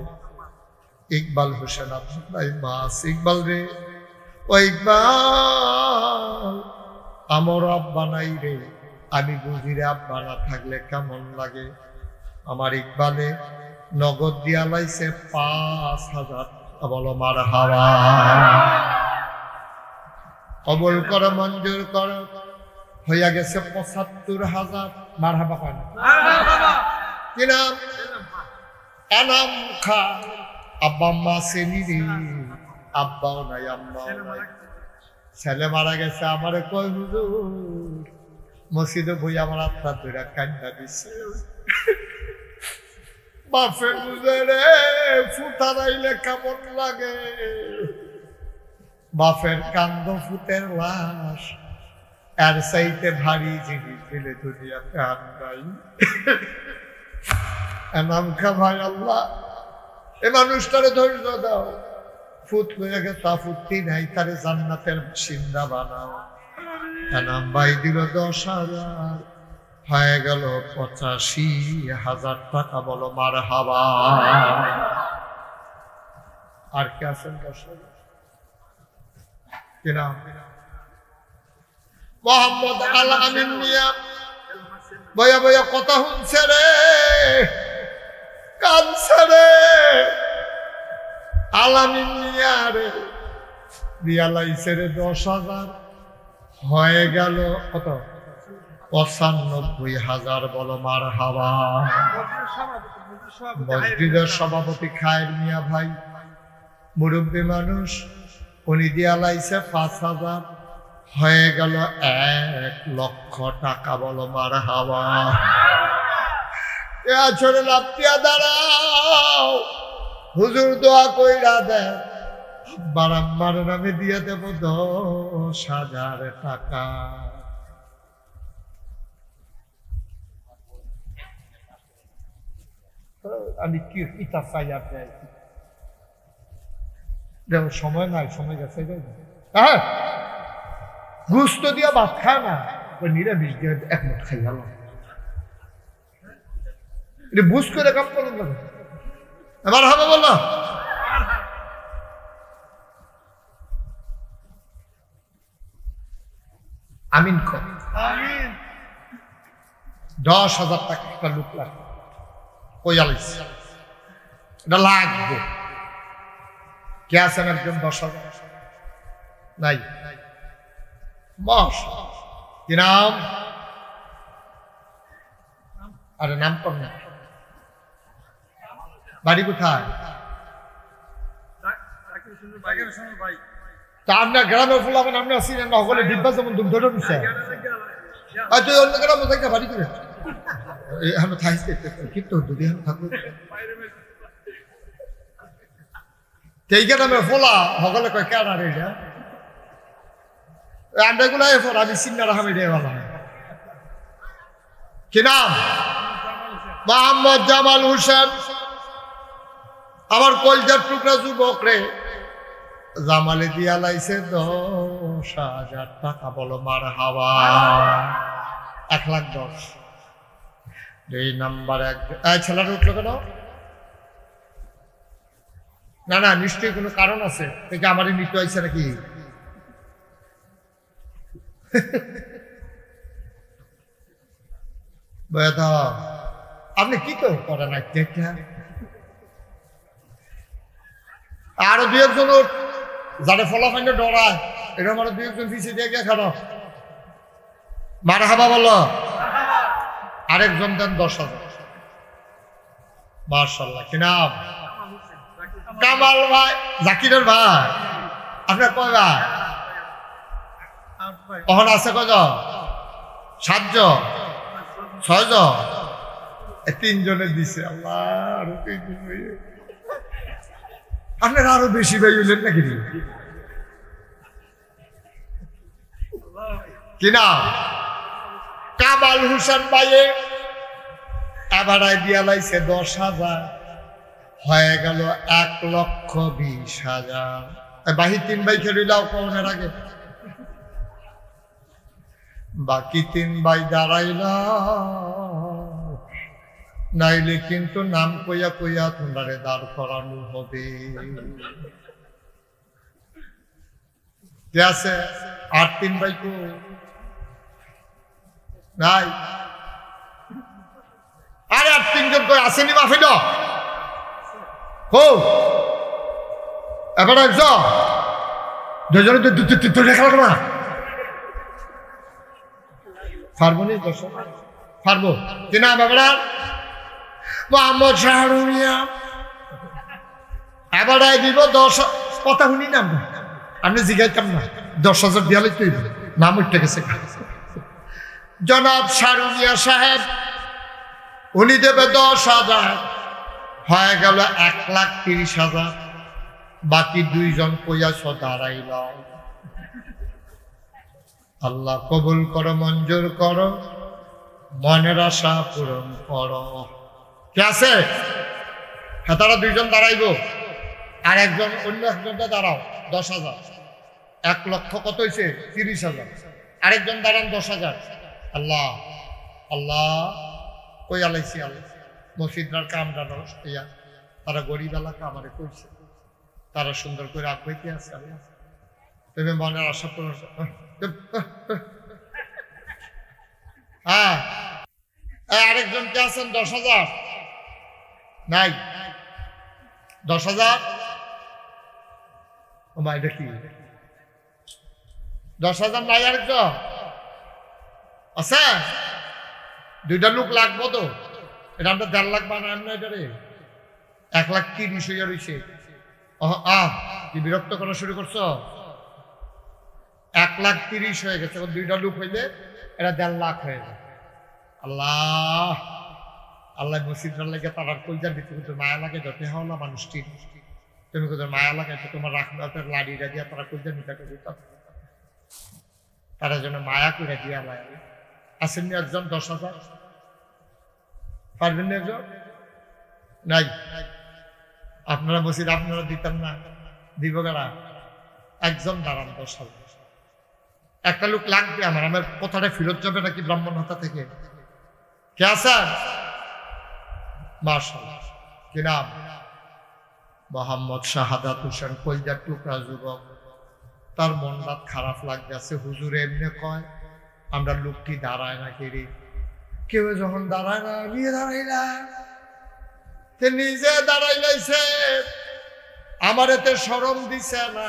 ইকবাল হোসেন আপনার মা আছে? ইকবাল রে, ও ইকবাল আমার আব্বা নাই রে, আমি বুঝি রে আব্বা না থাকলে কেমন লাগে। আমার ইকবালে নগদ দিয়া লাইছে 5,000। বলো মার হাওয়া। কবুল করো, মঞ্জুর করো। হইয়া গেছে 75,000। মার হাবা পান। কি নাম? এনাম খা। আব্বা আম্মা আসেনি রে, আব্বাও নাই আম্মাও নাই। ছেলে মারা গেছে, আমারে কই হুজুর মসজিদে বই আমার আত্মা ধরে কান্না দিচ্ছে। বাপের বুঝে রে ফুটা রাইলে কেমন লাগে। বাপের কান্দ ফুটের লাশ, এর চাইতে ভারী জিনিস দিলে দুনিয়াতে আর নাই। এনাম খা ভাই, আল্লাহ এ মানুষটারে ধৈর্য দাও। ফুট হয়ে গেছে, তা ফুটতি নাই, তারে জান্নাতের বাসিন্দা বানাও। এনাম ভাই দিল 10,000। হয়ে গেল 85,000 টাকা। বলো মারহাবা। আর কে আছেন? কি নাম? মোহাম্মদ আল আমিন মিয়া। বয়া বয়া কথা শুনছে রে, কানছে রে। আল আমিন মিয়া রে দিয়া লাইছে রে 10,000। হয়ে গেল কত? 95,000। বলো মারহাবা। মসজিদের সভাপতি খায়ের মিয়া ভাই, মুরব্বী মানুষ, উনি দিয়া লাইছে 5,000। হয়ে গেল 1,00,000 টাকা। বলো মারহাবা। এ আছরে লাফতিয়া দাঁড়াও, হুজুর দোয়া কইরা দেন, আব্বার আম্মার নামে দিয়ে দেব 10,000 টাকা। আমি কি ইটা চাই আপনি? দেখো সময় নাই, সময় গেছে। হ্যাঁ, গুস্ত দিয়া ভাত খায় না, ওই নিরামিষ দিয়ে 1 মুঠ খাই গেল। এটা বুঝ করে কাম করুন না। এবার হবে বলো। আমিন কর। 10,000 টাকা একটা লোক লাগবে। এটা লাগবে। কে আছেন একজন? 10,000 নাই। বস। কি নাম? আরে নাম কর না। বাড়ি কোথায়? তা আপনার গ্রামে ফুলাবেন, আপনি আসিলেন না হলে ডিব্বা যেমন দুধ ধরে নিচ্ছে। তুই অন্য গ্রামে থাকি বাড়ি করে এখন থাকতে কিন্তু যদি এখন থাকবে এই গ্রামে ফোলা সকলে কয় কেনা রে আন্ডাগুলো এরপর আমি সিন্নার হামি রে বলা। কি নাম? মোহাম্মদ জামাল হোসেন। আমার কলজার টুকরা যুবক রে, জামালে দিয়া লাইছে 10,000 টাকা। বলো মারহাবা। 1,10,000। এই নাম্বার এক ছেলেটা উঠলো কেন? না না, নিশ্চয়ই কোনো কারণ আছে। থেকে আমারই নিতে হয়েছে নাকি? আপনি কি তো করেন? আরো 2-1 যারা ফলাফাইনে ডরায়, এরকম আরো 2-1 পিছিয়ে দিয়ে গিয়ে খারাপ মারহাবা বলো। আরেকজন দেন 10,000। মাশাআল্লাহ। কি নাম? কামাল ভাই। জাকিরের ভাই। আপনার কয় ভাই? কখন আছে কয়জন? 7 জন, 6 জন, 3 জনে দিছে। আল্লাহ, আরো 3 জন। আপনারা আরো বেশি ভাই হইলেন নাকি? কি নাম? কামাল হোসেন ভাইয়ে এবার দিয়া লাইছে 10,000। হয়ে গেল 1,20,000। বাহি 3 ভাই খেলিলাও কনের আগে, বাকি 3 ভাই দাঁড়াইল। নাইলে কিন্তু নাম কইয়া কইয়া তোমরা দাঁড় করানো হবে। কে আছে? আর 3 ভাই কো নাই। আরে আর 3 জন কই আসেনি? মাফিল হো এবার একজন 2 জনে তো খেলা না পারবো নি? পারবো কি না? বাবা মোহাম্মদ শাহরুমিয়া এবার দিব 10। কথা শুনি না আপনি জিগাইতাম না। 10,000 দিয়ালে তুই নাম উঠতে গেছে। জনাব শাহরুমিয়া সাহেব, উনি দেবে 10,000। হয়ে গেল 1,30,000। বাকি 2 জন কইয়াছ দাঁড়াইল। আল্লাহ কবুল করো, মঞ্জুর করো, মনের আশা পূরণ করো। কে আছে? হ্যাঁ, তারা 2 জন দাঁড়াইব। আর একজন অন্য একজনটা দাঁড়াও। 10,000। 1,00,000 কত হয়েছে? 30,000। আরেকজন দাঁড়ান 10,000। আল্লাহ আল্লাহ কই আলাইছি আল্লাহ মসজিদরার কামরা নষ্ট হইয়া তারা গরিব এলাকা আমারে কইছে তারা সুন্দর করে আগাইতে আছে আল্লাহ তুমি মনের আশা পূরণ হ্যাঁ আরেকজন কে আছেন 10,000 নাই 10,000 ও মা এটা কি 10,000 নাই আরেকজন আছে দুইটা লোক লাগবো তো এটা আমরা 1.5 লাখ বানাম না এটারে 1,30,000 হইয়া রয়েছে কি বিরক্ত করা শুরু করছো 1,30,000 হয়ে গেছে দুইটা লোক হইলে এটা 1.5 লাখ হয়ে যায় আল্লাহ আল্লাহ মসজিদটার লাগে তার কলজার ভিতরে মায়া লাগে যত হওয়া মানুষটি তুমি কোথাও মায়া লাগাই তো তোমার রাখনাথের লাড়িটা দিয়া তারা কলজার নিতাকে দিতাম তারা যেন মায়া করে দিয়া লাগে আসেননি একজন 10,000 পারবেন না একজন নাই আপনারা মসজিদ আপনারা দিতাম না দিব গাড়া একজন দাঁড়ান 10,000 একটা লোক লাগবে আমার কথাটা ফেরত যাবে নাকি ব্রাহ্মণ হাতা থেকে কে আছেন মাশাআল্লাহ কি নাম মোহাম্মদ শাহাদাত হোসেন কলজার টুকরা যুবক তার মন রাত খারাপ লাগতেছে হুজুর এমনি কয় আমরা লোকটি দাঁড়ায় না কেড়ে কেউ যখন দাঁড়ায় না নিয়ে দাঁড়াই না নিজে দাঁড়াই লাইছে আমার এতে শরম দিছে না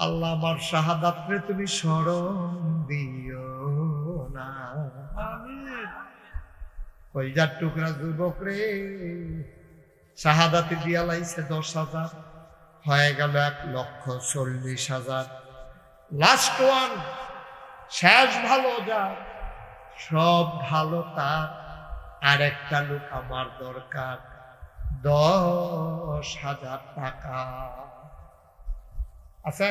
আল্লাহ আমার শাহাদাত রে তুমি শরম দিও না কলজার টুকরা যুবক রে শাহাদাতে দিয়া লাইছে 10,000 হয়ে গেল 1,40,000 লাস্ট ওয়ান শেষ ভালো যা সব ভালো তার আর একটা লোক আমার দরকার 10,000 টাকা আছে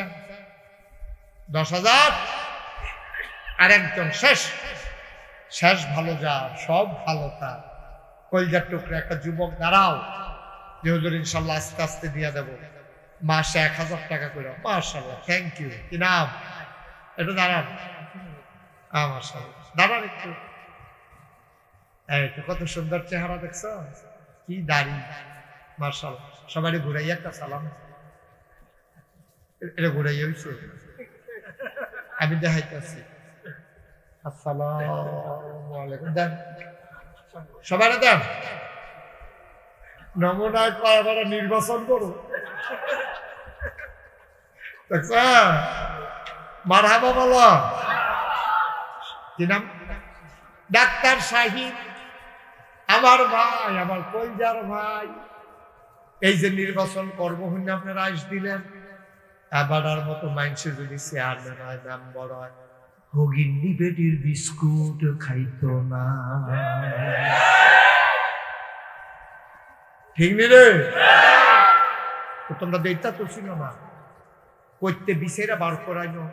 10,000 আর একজন শেষ শেষ ভালো যা সব ভালো তার কলজার টুকরা একটা যুবক দাঁড়াও যে হুজুর ইনশাল্লাহ আস্তে আস্তে দিয়ে দেবো মাসে 1,000 টাকা করে মাশাআল্লাহ থ্যাংক ইউ কি নাম একটু দাঁড়ান মাশাআল্লাহ দাঁড়ান একটু এই তো কত সুন্দর চেহারা দেখছো কি দাড়ি মাশাআল্লাহ সবাই ঘুরাইয়া একটা সালাম এটা ঘুরাইয়া হইছে আমি দেখাইতেছি আসসালামু আলাইকুম দেন সবাই দেন নমুনায় কয়েকবার নির্বাচন করো দেখছা মারহাবা বলো কি নাম ডাক্তার শাহিদ আমার ভাই আমার কলজার ভাই এই যে নির্বাচন করবো হইনি আপনারা আইস দিলেন এবারের মতো মানুষের যদি চেয়ারম্যান হয় মেম্বার হয় হগিন্নি বেটির বিস্কুট খাইতো না ঠিক নেই রে তোমরা দেখতা তো ছিল না করতে বিষেরা বার করাইনো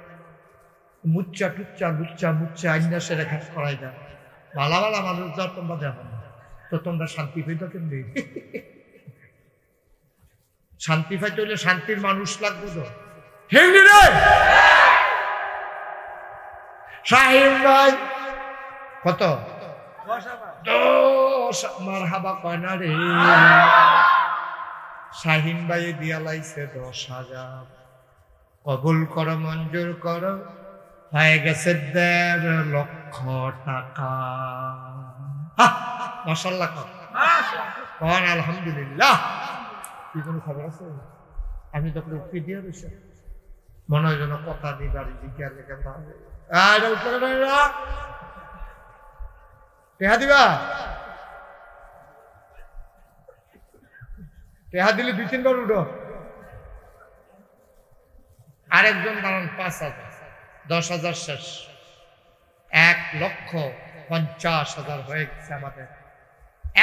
মুচ্চা টুচ্চা লুচ্চা মুচ্চা আইনা সেরা খাট করাই দেন ভালা ভালা মানুষ যা তোমরা দেখো না তো তোমরা শান্তি পাইতো কেমনি শান্তি পাইতে হইলে শান্তির মানুষ লাগবে তো ঠিক নেই রে শাহিন ভাই কত 10 মারহাবা কয় না রে শাহিন ভাই দিয়া লাইছে 10,000 কবুল করো মঞ্জুর করো হয়ে গেছে 1.5 লক্ষ টাকা মাশাআল্লাহ কন আলহামদুলিল্লাহ কি কোনো খবর আছে আমি তো উঠে দিয়ে রয়েছে মনে হয় যেন কথা দিবার জিজ্ঞাসা লেখা টেহা দিবা টেহা দিলে 2-3 বার উঠো আরেকজন দাঁড়ান 5,000 10,000 শেষ 1,50,000 হয়ে গেছে আমাদের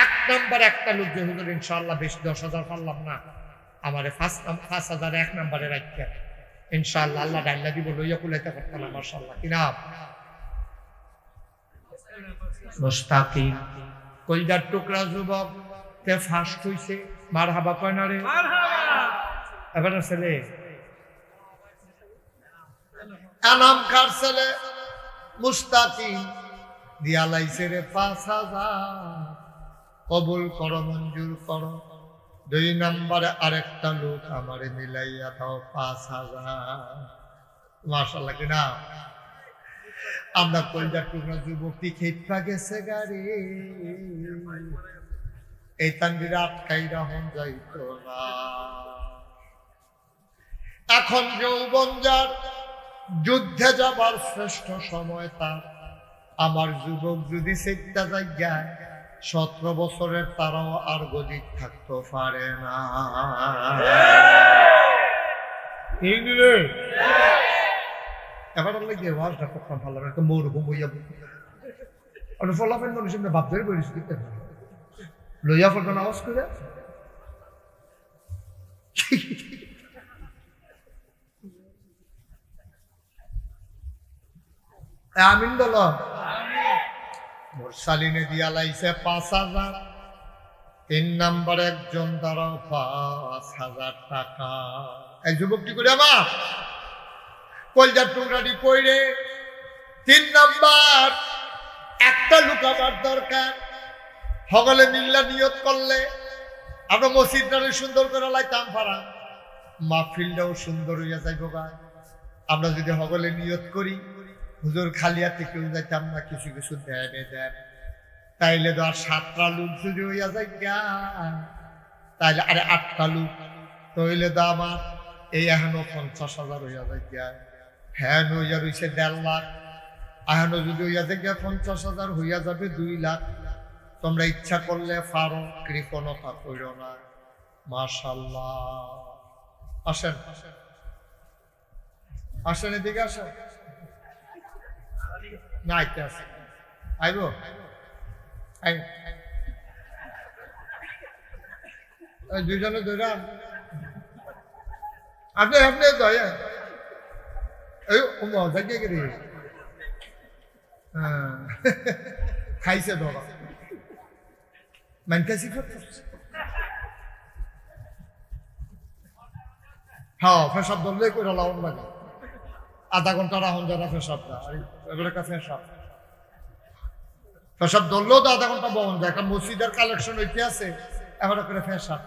1 নম্বর একটা লোক যে হুজুর ইনশাআল্লাহ বেশ 10,000 পারলাম না আমারে 5,000 1 নম্বরে রাখতে ইনশাআল্লাহ আল্লাহ ডাল্লা দিব লইয়া কুলাইতে পারতাম মাশাআল্লাহ কি নাম মুস্তাকিম কলজার টুকরা যুবক তে ফার্স্ট হইছে মারহাবা কয় না রে মারহাবা এবার ছেলে আনাম কার ছেলে মুস্তাকিম দিয়া লাইছে রে 5,000, কবুল করো, মঞ্জুর করো। 2 নম্বরে আরেকটা লোক আমারে মিলাইয়া দাও 5,000। মাশাআল্লাহ কিনা? আমরা কলজার টুকরা যুবকটি খেপা গেছে গাড়ি, এই তানবির আটকাইরা হন যাইতো না। এখন যৌবন যার, যুদ্ধে যাবার শ্রেষ্ঠ সময় তার। আমার যুবক যদি সেটা জায়গায় 17 বছরের তারাও আর গদিক থাকতে পারে না। এবার গিয়ে ওয়াজটা করতাম ভালো, একটা মরহুম হইয়া ফলাফেন মানুষ ভাব ধরে বলিস লইয়া ফলটা আওয়াজ করে আমিন বল। মোরসালিনে দিয়া লাইছে 5,000। 3 নম্বর একজন দ্বারা 5,000 টাকা। এই যুবকটি করে আমার কলজার টুকরাটি কইরে 3 নম্বর একটা লোক আমার দরকার। সকলে মিল্লা নিয়ত করলে আমরা মসজিদটারে সুন্দর করে লাইতাম পারা, মাহফিলটাও সুন্দর হইয়া যাইব। আমরা যদি সকলে নিয়ত করি হুজুর খালিয়াতে কেউ যাইতাম না, কিছু কিছু দেন দেন, তাইলে তো আর 7টা লোক যদি হইয়া যায় তাইলে আরে 8টা লোক, তাইলে তো আমার এই এখনো 50,000 হইয়া যায়। হ্যাঁ হইয়া রয়েছে 1.5 লাখ, এখনো যদি হইয়া যায় 50,000 হইয়া যাবে 2 লাখ। তোমরা ইচ্ছা করলে পারো, কৃপণতা করো না। মাশাআল্লাহ। আসেন আসেন, এদিকে আসেন। না আইতে আসেন, আইব দুইজনে ধরা আপনি আপনি দয়া মজা কে রে খাইছে ধরা মানকাছি হ্যাঁ ফেসাব ধরলে করে লাউন লাগে। 1/2 ঘন্টা রাহুন যারা ফেসাবটা এগুলো ফেসাব ধরলেও তো 1/2 ঘন্টা বহন যায়। একটা মসজিদের কালেকশন হইতে আছে, এবার করে ফেসাব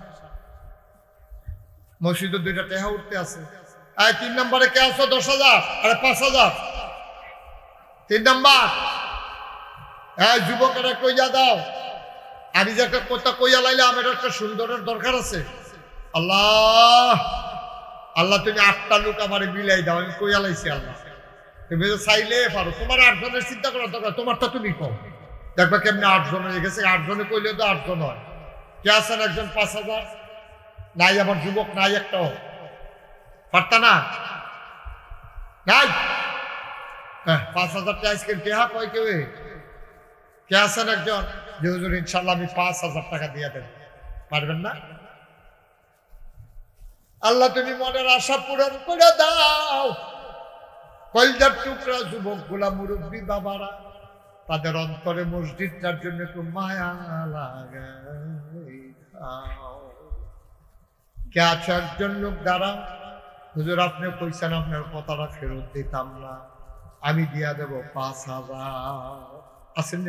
মসজিদের 2টা টেহা উঠতে আছে। 3 নম্বরে কে আছো? 10,000 আরে 5,000। 3 নম্বর যুবকেরা কইয়া দাও, আমি যে একটা কথা কইয়া লাইলে আমার একটা সুন্দরের দরকার আছে। আল্লাহ আল্লাহ তুমি 8টা লোক আমার মিলাই দাও, আমি কইয়া লাইছি। আল্লাহ তুমি চাইলে পারো, তোমার 8 জনের চিন্তা করার দরকার, তোমারটা তুমি কও। দেখবা কেমনি 8 জন হয়ে গেছে। 8 জনে কইলে তো 8 জন হয়। কে আছেন একজন 5,000? নাই, আমার যুবক নাই একটাও, পারতা না নাই। 5,000 টাকা আজকে টেহা কয় কেউ? কে আছেন একজন? যে হুজুর ইনশাল্লাহ আমি 5,000 টাকা দিয়ে দেব, পারবেন না? আল্লাহ তুমি মনের আশা পূরণ করে দাও। কলজার টুকরা যুবক গুলা, মুরব্বী বাবারা, তাদের অন্তরে মসজিদটার জন্য একটু মায়া লাগে। কে আছে একজন লোক দাঁড়াও, হুজুর আপনি কইছেন আপনার কথাটা ফেরত দিতাম না, আমি দিয়া দেব 5,000। আসেন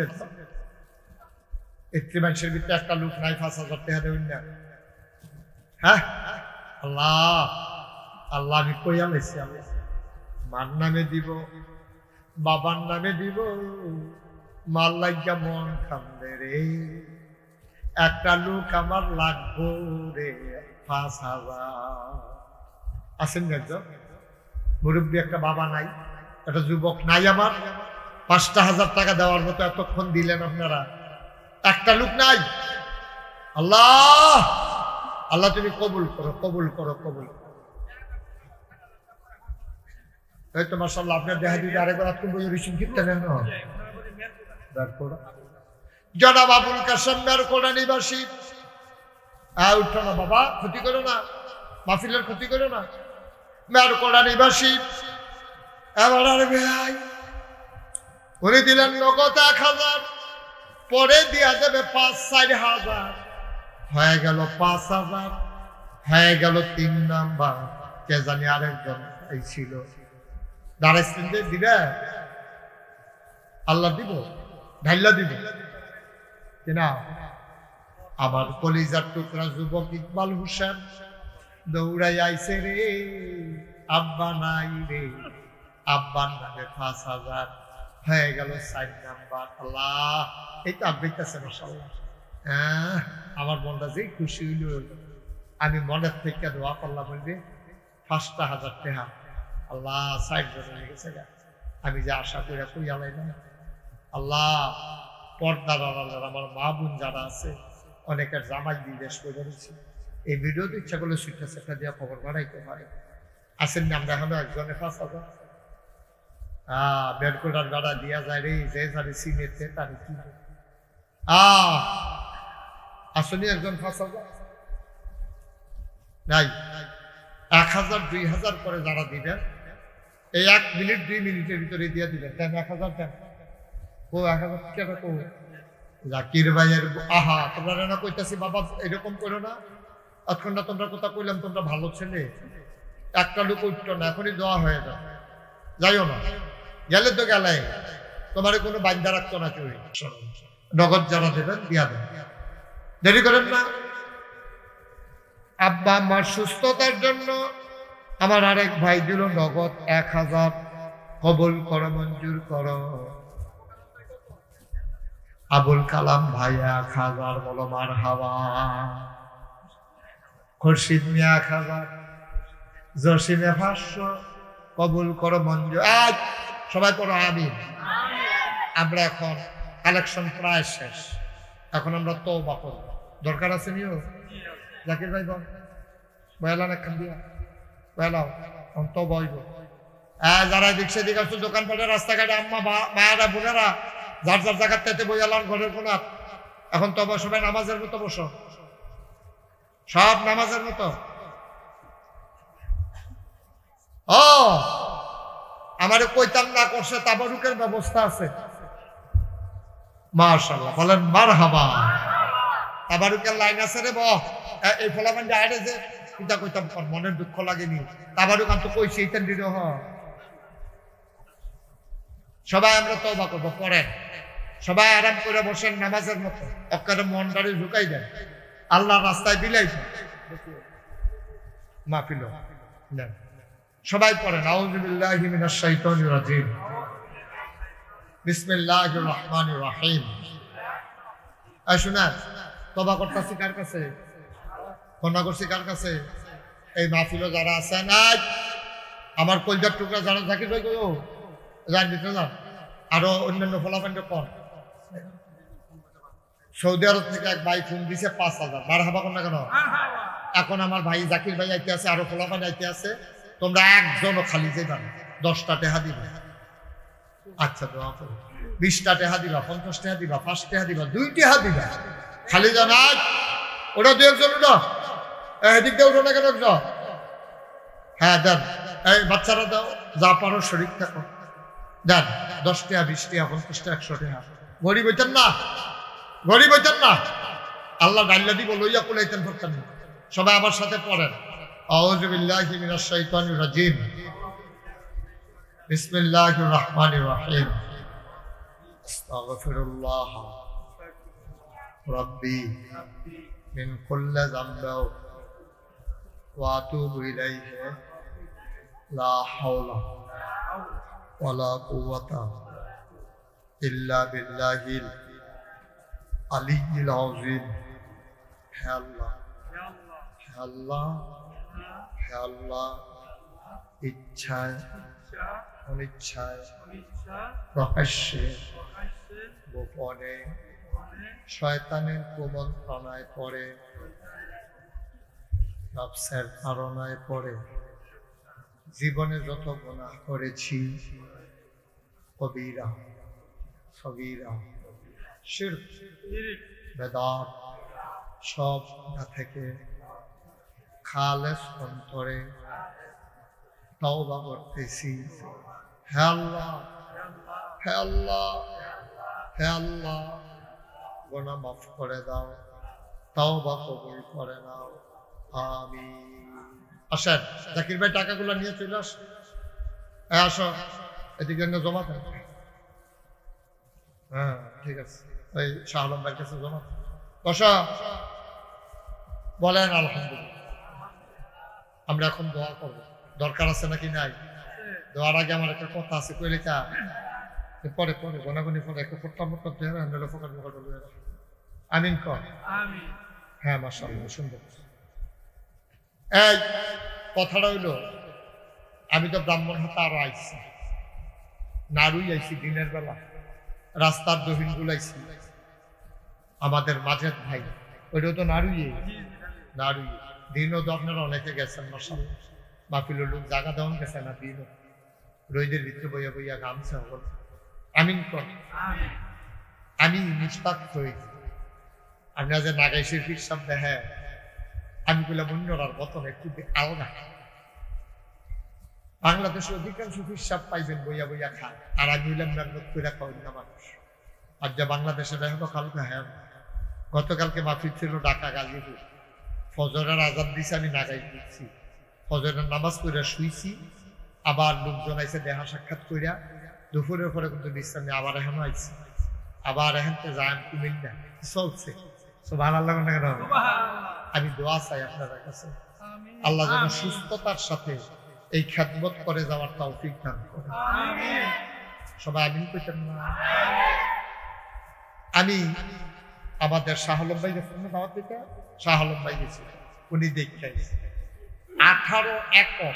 একটি মানুষের ভিতরে একটা লোক নাই 5,000 টাকা দেবেন না? হ্যাঁ আল্লাহ আল্লাহ আমি কইয়া লাইছি, আল্লাহ মার নামে দিব, বাবার নামে দিব, মার লাগিয়া মন কান্দে রে, একটা লোক আমার লাগবো রে 5,000। আসেন একজন মুরব্বী, একটা বাবা নাই, একটা যুবক নাই, আমার 5,000 টাকা দেওয়ার মতো এতক্ষণ দিলেন আপনারা, একটা লোক নাই। আল্লাহ আল্লাহ তুমি কবুল করো, কবুল করো, কবুল করো। এই তো মাশাআল্লাহ, আপনার দেখা দিদি আরেকবার আপনি বই রিসিভ করতে নেন। জনাব আবুল কাসেম মেরকোড়া নিবাসী, উঠো না বাবা, ক্ষতি করো না, মাহফিলের ক্ষতি করো না। মেরকোড়া নিবাসী এবার আর ভাই উনি দিলেন নগদ 1,000, পরে দিয়া দেবে 5-4,000, হয়ে গেল 5,000, হয়ে গেল 3 নাম্বার। কে জানি আরেকজন এই ছিল দাঁড়াইছেন যে দিবে, আল্লাহ দিব ঢাইলা দিবে কিনা? আমার কলিজার টুকরা যুবক ইকবাল হোসেন দৌড়াই আইছে রে, আব্বা নাই রে, আব্বার নামে ৫,০০০ হয়ে গেল ৪ নাম্বার। আল্লাহ, এই তো আব্বাইতেছে মাশাআল্লাহ। হ্যাঁ, আমার মনটা যে খুশি হইল, আমি মনের থেকে দোয়া করলাম, বলবে ৫,০০০ টাকা আল্লাহ ৬০ জন হয়ে গেছে। আমি যে আশা করে কই আলাইলাম। আল্লাহ, পর্দার আড়ালের আমার মা বোন যারা আছে, অনেকের জামাই বিদেশ করে ধরেছি, এই ভিডিওতে ইচ্ছা করলে সুইটা সেটা দিয়ে খবর বাড়াইতে পারে। আসেন না, আমরা এখনো একজনে ৫,০০০ বের করার গাড়া দিয়া যায় রে, যে যারে সিনেতে তারে কি আসলে একজন ৫,০০০ নাই, ১,০০০ ২,০০০ করে যারা দিবেন, এই ১ মিনিট ২ মিনিটের ভিতরে দিয়ে দিবেন। দেন ১,০০০ দেন। ও ১,০০০ টাকা কো জাকির ভাইয়ের। আহা, তোমরা না কইতাছি বাবা এরকম করো না, এতক্ষণ তোমরা কথা কইলাম তোমরা ভালো ছেলে, একটা লোক উঠতো না, এখনই দোয়া হয়ে যাও, যাইও না, গেলে তো গেলে, তোমার কোনো বান্ধা রাখতো না কেউ। নগদ যারা দেবেন দিয়া দেন, দেরি করেন না। আব্বা আমার সুস্থতার জন্য আমার আরেক ভাই দিল নগদ ১,০০০, কবুল করো, মঞ্জুর করো। আবুল কালাম ভাই ১,০০০, বলো মারহাবা। খুরশিদ মিয়া ১,০০০, জসিমে ৫০০, কবুল করো, মঞ্জুর। আজ সবাই পড়ো আমিন। আমরা এখন কালেকশন প্রায় শেষ, এখন আমরা তওবা করব। দরকার আছে নিও জাকির ভাই বয়ালান একখান দিয়া বয়ালাও, তওবা হইব। যারা দিক সেদিক আসছো, দোকানপাটে, রাস্তাঘাটে, আম্মা মায়েরা বোনেরা, যার যার জায়গার তাতে বইয়ালান ঘরের কোনাত, এখন তওবা সবাই নামাজের মতো বসো, সব নামাজের মতো। ও আমারে কইতাম না করছে, তাবারুকের ব্যবস্থা আছে, মাশাআল্লাহ, বলেন মারহাবা। তাবারুকের লাইন আছে রে, এই ফলাফল আইরে যে চিন্তা কইতাম, মনের দুঃখ লাগেনি। তাবারুক আমি তো কইছি এইটান দিও। সবাই আমরা তওবা করবো, পড়েন, সবাই আরাম করে বসেন নামাজের মতো, অক্কারে মনটারে ঝুঁকাই দেন, আল্লাহ রাস্তায় বিলাই মাহফিল দেন। সবাই পড়েন, আউযু বিল্লাহি মিনাশ শাইতানির রাজিম, বিসমিল্লাহির রহমানির রহিম। শোনা, তওবা করতেছি কার কাছে? কন্যা করছি কার কাছে? এই মাহফিলে যারা আছেন, আজ আমার কলজার টুকরা যারা থাকি জান দিতে যান, আরো অন্যান্য ফলাফল কন। সৌদি আরব থেকে এক ভাই ফোন দিছে ৫,০০০, মারহাবা কন্যা কেন? এখন আমার ভাই জাকির ভাই আইতে আছে, আরো ফলাফল আইতে আছে, তোমরা একজনও খালি যাইবা না, ১০টা টাকা দিবা। আচ্ছা, দোয়া করো, ২০টা টাকা দিবা, ৫০ টাকা দিবা, ৫ টাকা দিবা, ২ টাকা দিবা, খালি যান। আজ ওরা ২-১জন উঠো, এদিক দিয়ে উঠো না কেন? একজন, হ্যাঁ দেন, এই বাচ্চারা দাও, যা পারো শরীর থাকো, দেন ১০ টাকা, ২০ টাকা, ৫০ টাকা, ১০০ টাকা। গরিব হইতেন না, গরিব হইতেন না, আল্লাহ ডাইল্লা দিব, লইয়া কুলাইতেন করতেন না। সবাই আমার সাথে পড়েন, আউযু বিল্লাহি মিনাশ শাইতানির রাজিম, বিসমিল্লাহির রহমানির রহিম, আস্তাগফিরুল্লাহ রাব্বি মিন কুল্লি যামবিন ওয়া আতুবু ইলাইহি, লা হাওলা ওয়ালা কুওয়াতা ইল্লা বিল্লাহিল আলিয়্যিল আযীম। হে আল্লাহ, হে আল্লাহ, হে আল্লাহ, ইচ্ছায় অনিচ্ছায়, প্রকাশ্যে গোপনে, শয়তানের কুমন্ত্রণায় পড়ে, নফসের তাড়নায় পড়ে জীবনে যত গুনাহ করেছি, কবিরা, সগীরা, শিরক, বেদাত, সব গুনাহ থেকে খালেস অন্তরে তওবা করতেছি। হে আল্লাহ, হে আল্লাহ, হে আল্লাহ, গুনাহ মাফ করে দাও, তওবা কবুল করে নাও, আমিন। আসেন, জাকির ভাই টাকাগুলো নিয়ে চলে আসো, আসো, এদিকে জমা দেন। হ্যাঁ ঠিক আছে, ওই শাহ আলম ভাইয়ের কাছে জমা বসা বলেন আলহামদুলিল্লাহ। আমরা এখন দোয়া করবো, দরকার আছে নাকি নাই? দোয়ার আগে আমার একটা কথা আছে, কইলে তা পরে পরে গোনাগুনি পরে একটা ফোট্টা মোট্টা দেওয়া আমরা ফোকার মোকার আমিন কর। হ্যাঁ মাশাআল্লাহ সুন্দর। এই কথাটা হইল, আমি তো ব্রাহ্মণ হাতে আরো আইছি, নাড়ুই আইছি দিনের বেলা, রাস্তার দহিন গুলাইছি। আমাদের মাঝের ভাই ওইটাও তো নাড়ুইয়ে নাড়ুই দিনও তো আপনারা অনেকে গেছেন মাশাআল্লাহ, বাপিল লোক জায়গা দেওয়ান গেছে না, দিনও রোদের ভিতরে বইয়া বইয়া গামছে হল। আমিন কর। আমি মুস্তাক হয়েছি, আপনারা যে নাগাইশের পিসাব দেখে, আমি বললাম অন্যরার মতন একটু আলাদা। বাংলাদেশের অধিকাংশ পিসাব পাইবেন বইয়া বইয়া খান, আর আমি হইলাম মেহনত করে খাওয়াই না মানুষ। আর যা বাংলাদেশে দেখো তো কালকে হ্যাঁ, গতকালকে মাহফিল ছিল ঢাকা গাজীপুর, ফজরের আজান দিছে, আমি নাগাই দিচ্ছি, ফজরের নামাজ পড়ে শুইছি, আবার লোকজন আইসে দেখা সাক্ষাৎ করিয়া দুপুরের পরে কিন্তু বিশ্রামে আবার এখনো আইছি, আবার এখানতে যাই কুমিল্লা চলছে। সুবহানাল্লাহ না কেন? আমি দোয়া চাই আপনাদের কাছে, আল্লাহ যেন সুস্থতার সাথে এই খেদমত করে যাওয়ার তৌফিক দান করে। সবাই আমিন কইতেন না? আমি আমাদের শাহ আলম ভাই গেছেন না দাওয়াত দিতে, শাহ আলম ভাই গেছি, উনি দেখতে 18 একর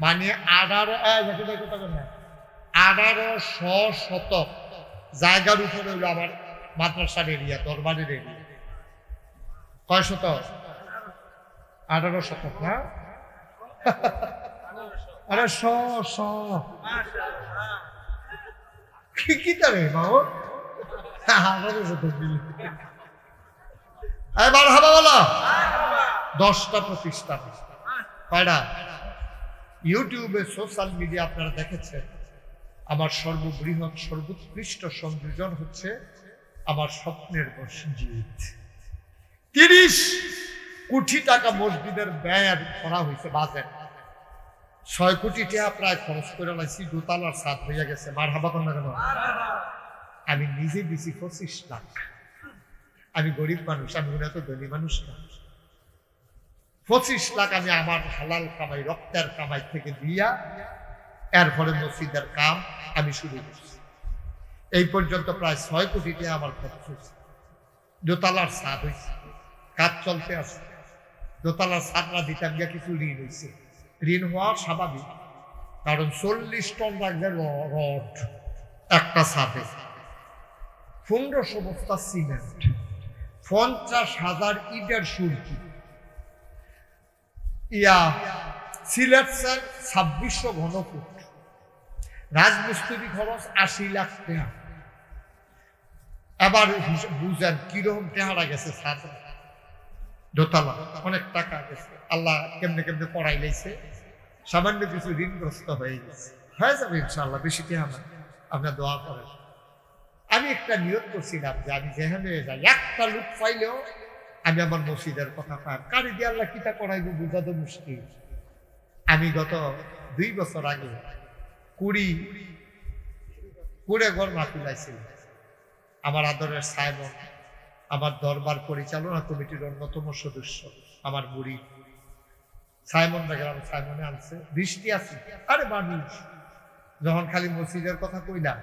মানে 1800 শতক জায়গার উপরে হলো আমার মাদ্রাসার এরিয়া, দরবারের এরিয়া। কয় শতক? 18 শতক না? আরে কি তারে বাবু 18 শতক দিল। এবার হাবা বলো 10টা প্রতিষ্ঠান। কয়টা? ইউটিউবে সোশ্যাল মিডিয়া আপনারা দেখেছেন, আমার সর্ববৃহৎ সর্বোৎকৃষ্ট সংযোজন হচ্ছে আমার স্বপ্নের মসজিদ। 30 কোটি টাকা মসজিদের ব্যয় করা হয়েছে, বাজেট 6 কোটি টাকা প্রায় খরচ করে লাইছি, দোতলার ছাদ হইয়া গেছে। মারহাবা কর না কেন? আমি নিজে দিছি 25 লাখ। আমি গরিব মানুষ, আমি মনে তো ধনী মানুষ না। 25 লাখ আমি আমার হালাল কামাই, রক্তের কামাই থেকে দিয়া এরপরে মসজিদের কাম আমি শুরু করছি। এই পর্যন্ত প্রায় 6 কোটি টাকা আমার খরচ হয়েছে। দোতলার ছাদ হয়েছে, কাজ চলতে আছে। দোতলার ছাদরা দিতাম গিয়া কিছু ঋণ হয়েছে, ঋণ হওয়া স্বাভাবিক, কারণ 40 টন রাখবে রড একটা ছাদে, 1500 বস্তা সিমেন্ট, 50,000 ইটের সুরকি, সিলেট স্যার 2600 ঘনফুট, রাজমিস্ত্রি খরচ 80 লাখ টাকা। এবার বুঝেন কিরকম টাকা গেছে ছাদে, দোতলা অনেক টাকা গেছে। আল্লাহ কেমনে কেমনে পড়াই লাইছে, সামান্য কিছু ঋণগ্রস্ত হয়ে গেছে, হয়ে যাবে ইনশাআল্লাহ, বেশি টাকা না। আপনার দোয়া করেন। আমি একটা নিয়ত করছিলাম যে আমি যেখানে যাই একটা লোক পাইলেও আমি আমার মসজিদের কথা পাই, কারি দিয়ে আল্লাহ কিতা করাইব বুঝা তো মুশকিল। আমি গত 2 বছর আগে কুড়ে ঘর মাহফিল আইছিল। আমার আদরের সাইমন, আমার দরবার পরিচালনা কমিটির অন্যতম সদস্য, আমার বুড়ি সাইমন দেখলাম, সাইমনে আনছে, বৃষ্টি আছে, আরে মানুষ যখন খালি মসজিদের কথা কইলাম,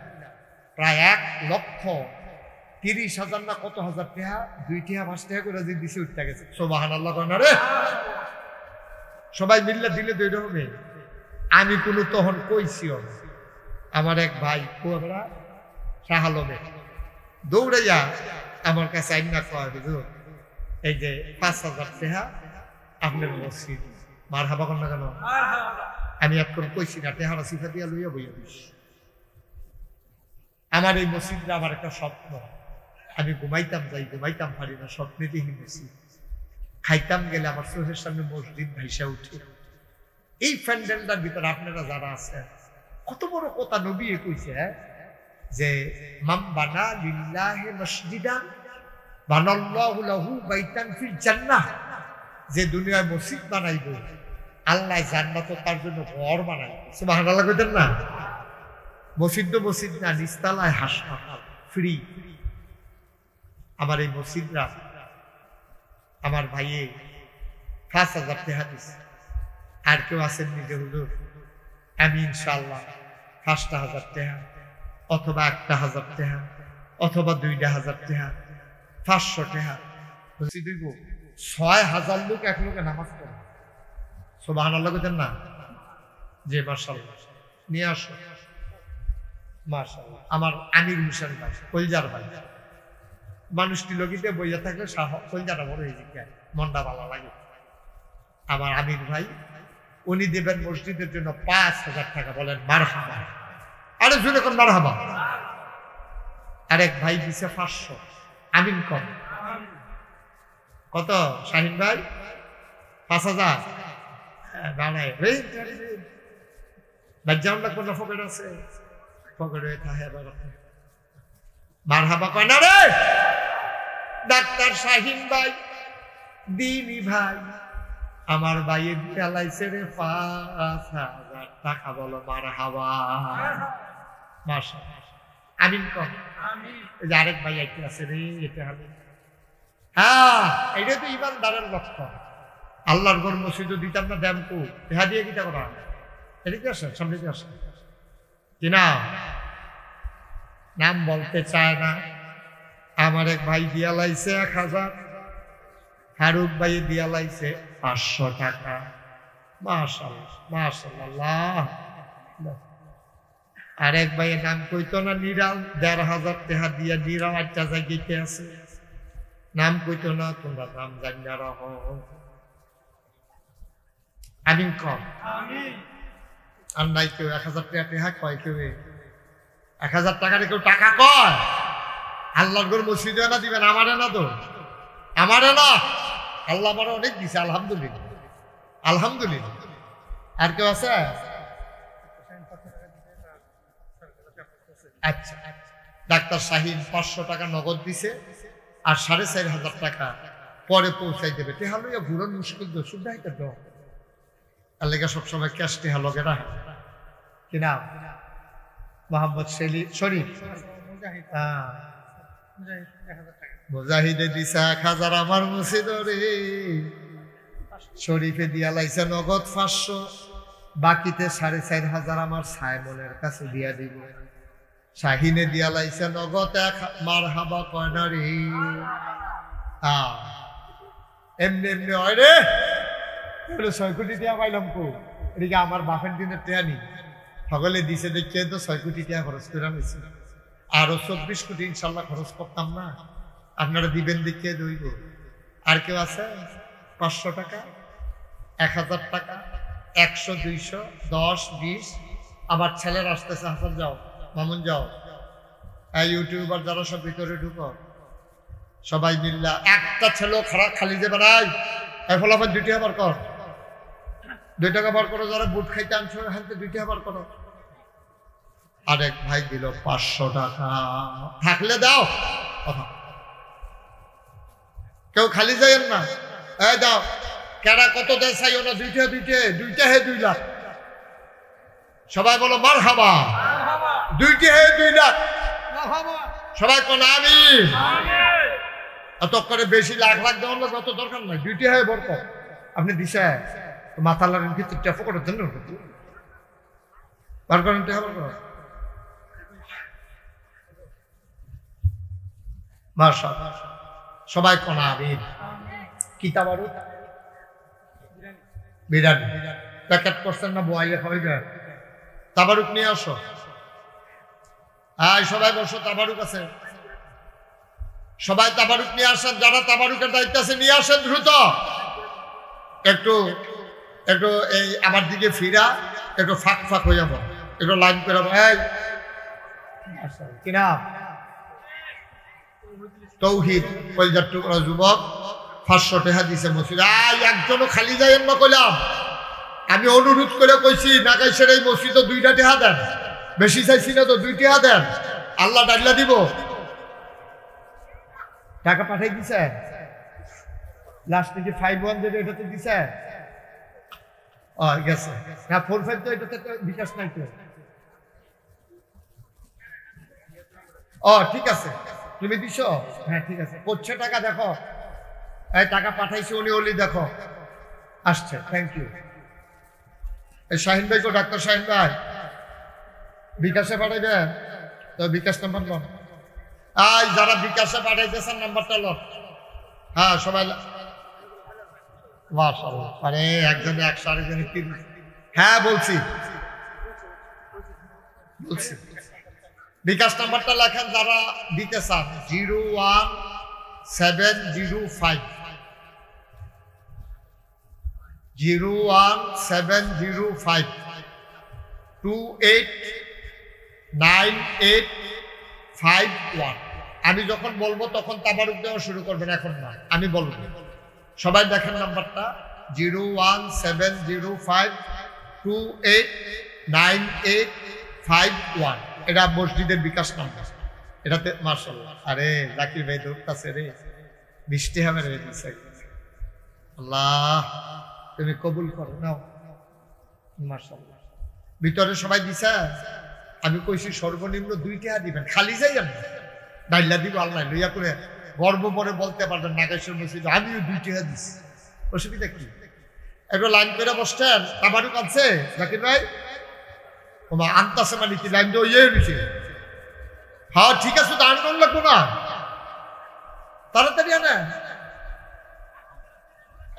প্রায় 1,30,000 না কত হাজার টাকা, 2 টাকা 5 টাকা করে দিছে, উঠতে গেছে। সুবহানাল্লাহ কন রে, সবাই মিললে দিলে 2 রকমে। আমি কোনো তখন কইছিও না। আমার এক ভাই কোরা শাহ আলমে দৌড়াইয়া আমার কাছে আইনা কয়, হুজুর এই যে 5,000 টাকা আপনার মসজিদ। মারহাবা কর না কেন? আমি এখন কইছি না, টেহারা সিফা দিয়া লইয়া বইয়া দিস। আমার এই মসজিদটা আমার একটা স্বপ্ন। আমি ঘুমাইতাম যাই, ঘুমাইতাম পারি না, স্বপ্নে দেখি মসজিদ। খাইতাম গেলে আমার চোখের সামনে মসজিদ ভাইসা উঠে। এই প্যান্ডেলটার ভিতরে আপনারা যারা আছেন, কত বড় কথা নবী কইছে যে মান বানা লিল্লাহি মসজিদান বানাল্লাহু লাহু বাইতান ফিল জান্নাহ, যে দুনিয়ায় মসজিদ বানাইব আল্লাহ জান্নাতে তার জন্য ঘর বানাইবে। সুবহানাল্লাহ কইতেন না? মসজিদ না, নিস্তালায় হাসপাতাল, ফ্রি। আমার এই মসজিদরা আমার ভাইয়ে 5,000 টাকা দিছে। আর কেউ আছেন নিজে হুজুর আমি ইনশাআল্লাহ 5,000 টাকা অথবা 1,000 টাকা অথবা 2,000 টাকা 500 টাকা মসজিদ দিব। 6,000 লোক এক লোকে নামাজ পড়ে। সুবহানাল্লাহ বলেন না? যে মাশাআল্লাহ নিয়ে আসো। মাশাআল্লাহ আমার আমির হোসেন ভাই কলজার ভাই মানুষটি লগিতে বইয়া থাকলে কলজাটা বড় হয়ে যায়, মনটা ভালো লাগে। আমার আমির ভাই উনি দেবেন মসজিদের জন্য 5,000 টাকা। বলেন মারহাবা। আরে জোরে কোন মারহাবা। আরেক ভাই দিছে 500। আমিন কম কত? শাহিন ভাই 5,000 বানায় বাজ্জাউল্লাহ কোন ফকেট আছে? ফকেট হয়ে থাকে মারহাবা কয় না রে। ডাক্তার শাহিন ভাই দিনী ভাই আমার ভাইয়ের চালাইছে রে 5,000 টাকা। বলো মারহাবা। মাশাআল্লাহ আমিন কম। এই যে আরেক ভাই আইতে আছে রে এটা হবে। হ্যাঁ এটা তো ইমানদারের লক্ষণ। আল্লাহর ঘর মসজিদও দিতাম না দেমকু দেহা দিয়ে কিটা করা। এদিকে আসেন সামনে দিয়ে আসেন। কি না নাম বলতে চায় না। আমার এক ভাই দিয়া লাইছে 1,000। ফারুক ভাই দিয়া লাইছে 500 টাকা। মাশাআল্লাহ মাশাআল্লাহ। আরেক ভাইয়ের নাম কইতো না নিরাল 1,500 টাকা দিয়া নিরাল একটা জায়গাতে আছে। নাম কইতো না, তোমরা নাম জানিয়া রাখো। আমিন কম। আর নাই কেউ 1,000 টাকা কয় কেউ 1,000 টাকার কেউ টাকা কয়। আল্লাহর ঘর মসজিদে না দিবেন আমারে না তো আমারে না। আল্লাহ আমার অনেক দিছে আলহামদুলিল্লাহ আলহামদুলিল্লাহ। আর কেউ আছে? আচ্ছা ডাক্তার শাহিন 500 টাকা নগদ দিছে আর 4,500 টাকা পরে পৌঁছাই দেবে। টেহা লইয়া ঘুরন মুশকিল তো শুদ্ধাইতে তো আল্লাহ সবসময় ক্যাশ টেহা লগে রাখে কিনা। মোহাম্মদ শরীফ মুজাহিদে দিছে 1,000 আমার মসজিদরে। শরীফে দিয়া লাইছে নগদ 500, বাকিতে 4,500 আমার সাইমনের কাছে দিয়া দিব। শাহিনে দিয়া লাইছে নগদ 1। মারহাবা কয় না রে। এমনি এমনি হয় রে। 6 কোটি টাকা পাইলাম কো। এদিকে আমার বাপের দিনের টেয়া নি সকলে দিছে দেখে তো 6 কোটি টাকা খরচ করে নিছি। আরো 24 কোটি ইনশাল্লাহ খরচ করতাম না। আপনারা দিবেন দেখে দইব। আর কেউ আছে? 500 টাকা 1,000 টাকা 100 200 10 20। আমার ছেলের আসতেছে হাসান যাও মামুন যাও। ইউটিউবার যারা সব ভিতরে ঢুকো সবাই মিল্লা একটা ছেলেও খারাপ খালি যাবে নাই। ফলাফল 2 টাকা বার কর। 2 টাকা বার করো। যারা বুট খাইতে আনছো হাতে 2 টাকা বার করো। আরেক ভাই দিল 500 টাকা। থাকলে দাও কথা। কেউ খালি যাইয়েন না। এই দাও কেডা কত দেয় চাইও না। 2 টাকা হে 2 লাখ। সবাই বলো মারহাবা। 2 টাকা হে 2 লাখ। সবাই কোন আমিন। এত করে বেশি লাখ লাখ দেওয়ার লোক অত দরকার নাই। 2 টাকা হে বরকত। আপনি দিছে মাথা লাগেন কিন্তু টেফো করার জন্য বার করেন টেহা বার করেন। মাশাআল্লাহ সবাই কোন আমিন। কি তাবারুক? বিরিয়ানি প্যাকেট করছেন না বয়াইলে খাওয়াইবে। তাবারুক নিয়ে আসো। সবাই বসো। তাবারুক আছে। সবাই তাবারুক নিয়ে আসেন। যারা তাবারুকের দায়িত্ব আছে নিয়ে আসেন দ্রুত। একটু একটু এই আমার দিকে ফিরা একটু ফাঁক ফাঁক হয়ে যাবো। একটু লাইন করে কিনা। তৌহিদ কলজার টুকরা যুবক 500 টাকা দিছে মসজিদ। একজনও খালি যাইয়েন না কইলাম। আমি অনুরোধ করে কইছি নাকাইশের এই মসজিদে 2টা টাকা দেন। বেশি চাইছি না তো 2 টাকা দেন। আল্লাহ ডাল্লা দিব। টাকা পাঠাই দিছে। লাস্ট যে 5-1 দেবে এটাতে দিছে। গেছে না 4-5 তো এটাতে বিকাশ নাই তো। ও ঠিক আছে, তুমি দিছো? হ্যাঁ ঠিক আছে, করছে টাকা দেখো, এই টাকা পাঠাইছে উনি, ওলি দেখো আসছে, থ্যাংক ইউ। এই শাহিন ভাই কো, ডাক্তার শাহিন ভাই বিকাশে পাঠাইবেন তো, বিকাশ নাম্বার লন। আই যারা বিকাশে পাঠাইতেছেন নাম্বারটা লন। হ্যাঁ সবাই, মাশাআল্লাহ, আরে একজনে 100, আরেকজনে 30। হ্যাঁ বলছি বলছি, বিকাশ নাম্বারটা লেখেন যারা দিতে চান, 01705 289851। আমি যখন বলবো তখন তাবারুক দেওয়া শুরু করবেন, এখন না, আমি বলবো। সবাই দেখেন নাম্বারটা 01705289851। এটা মসজিদের বিকাশ নাম্বার। এটাতে মাশাআল্লাহ, আরে জাকির ভাই দৌড়তাছে রে, বৃষ্টি হবে রে। আল্লাহ তুমি কবুল করো, নাও মাশাআল্লাহ। ভিতরে সবাই দিছে, আমি কইছি সর্বনিম্ন 2 টাকা দিবেন, খালি যাইয়েন না, ডাইলা দিব আল্লাহ লইয়া করে গর্ব পরে বলতে পারবেন নাগেশ্বর মসজিদ আমিও 2 টাকা দিছি, অসুবিধা কি? একটু লাইন করে বসছেন, তাবারুক আছে জাকির ভাই? ওমা আনতাছে মানে কি লাইন দিয়ে ইয়ে হইছে? হ্যাঁ ঠিক আছে, তো আনন্দ লাগবো না, তাড়াতাড়ি আনে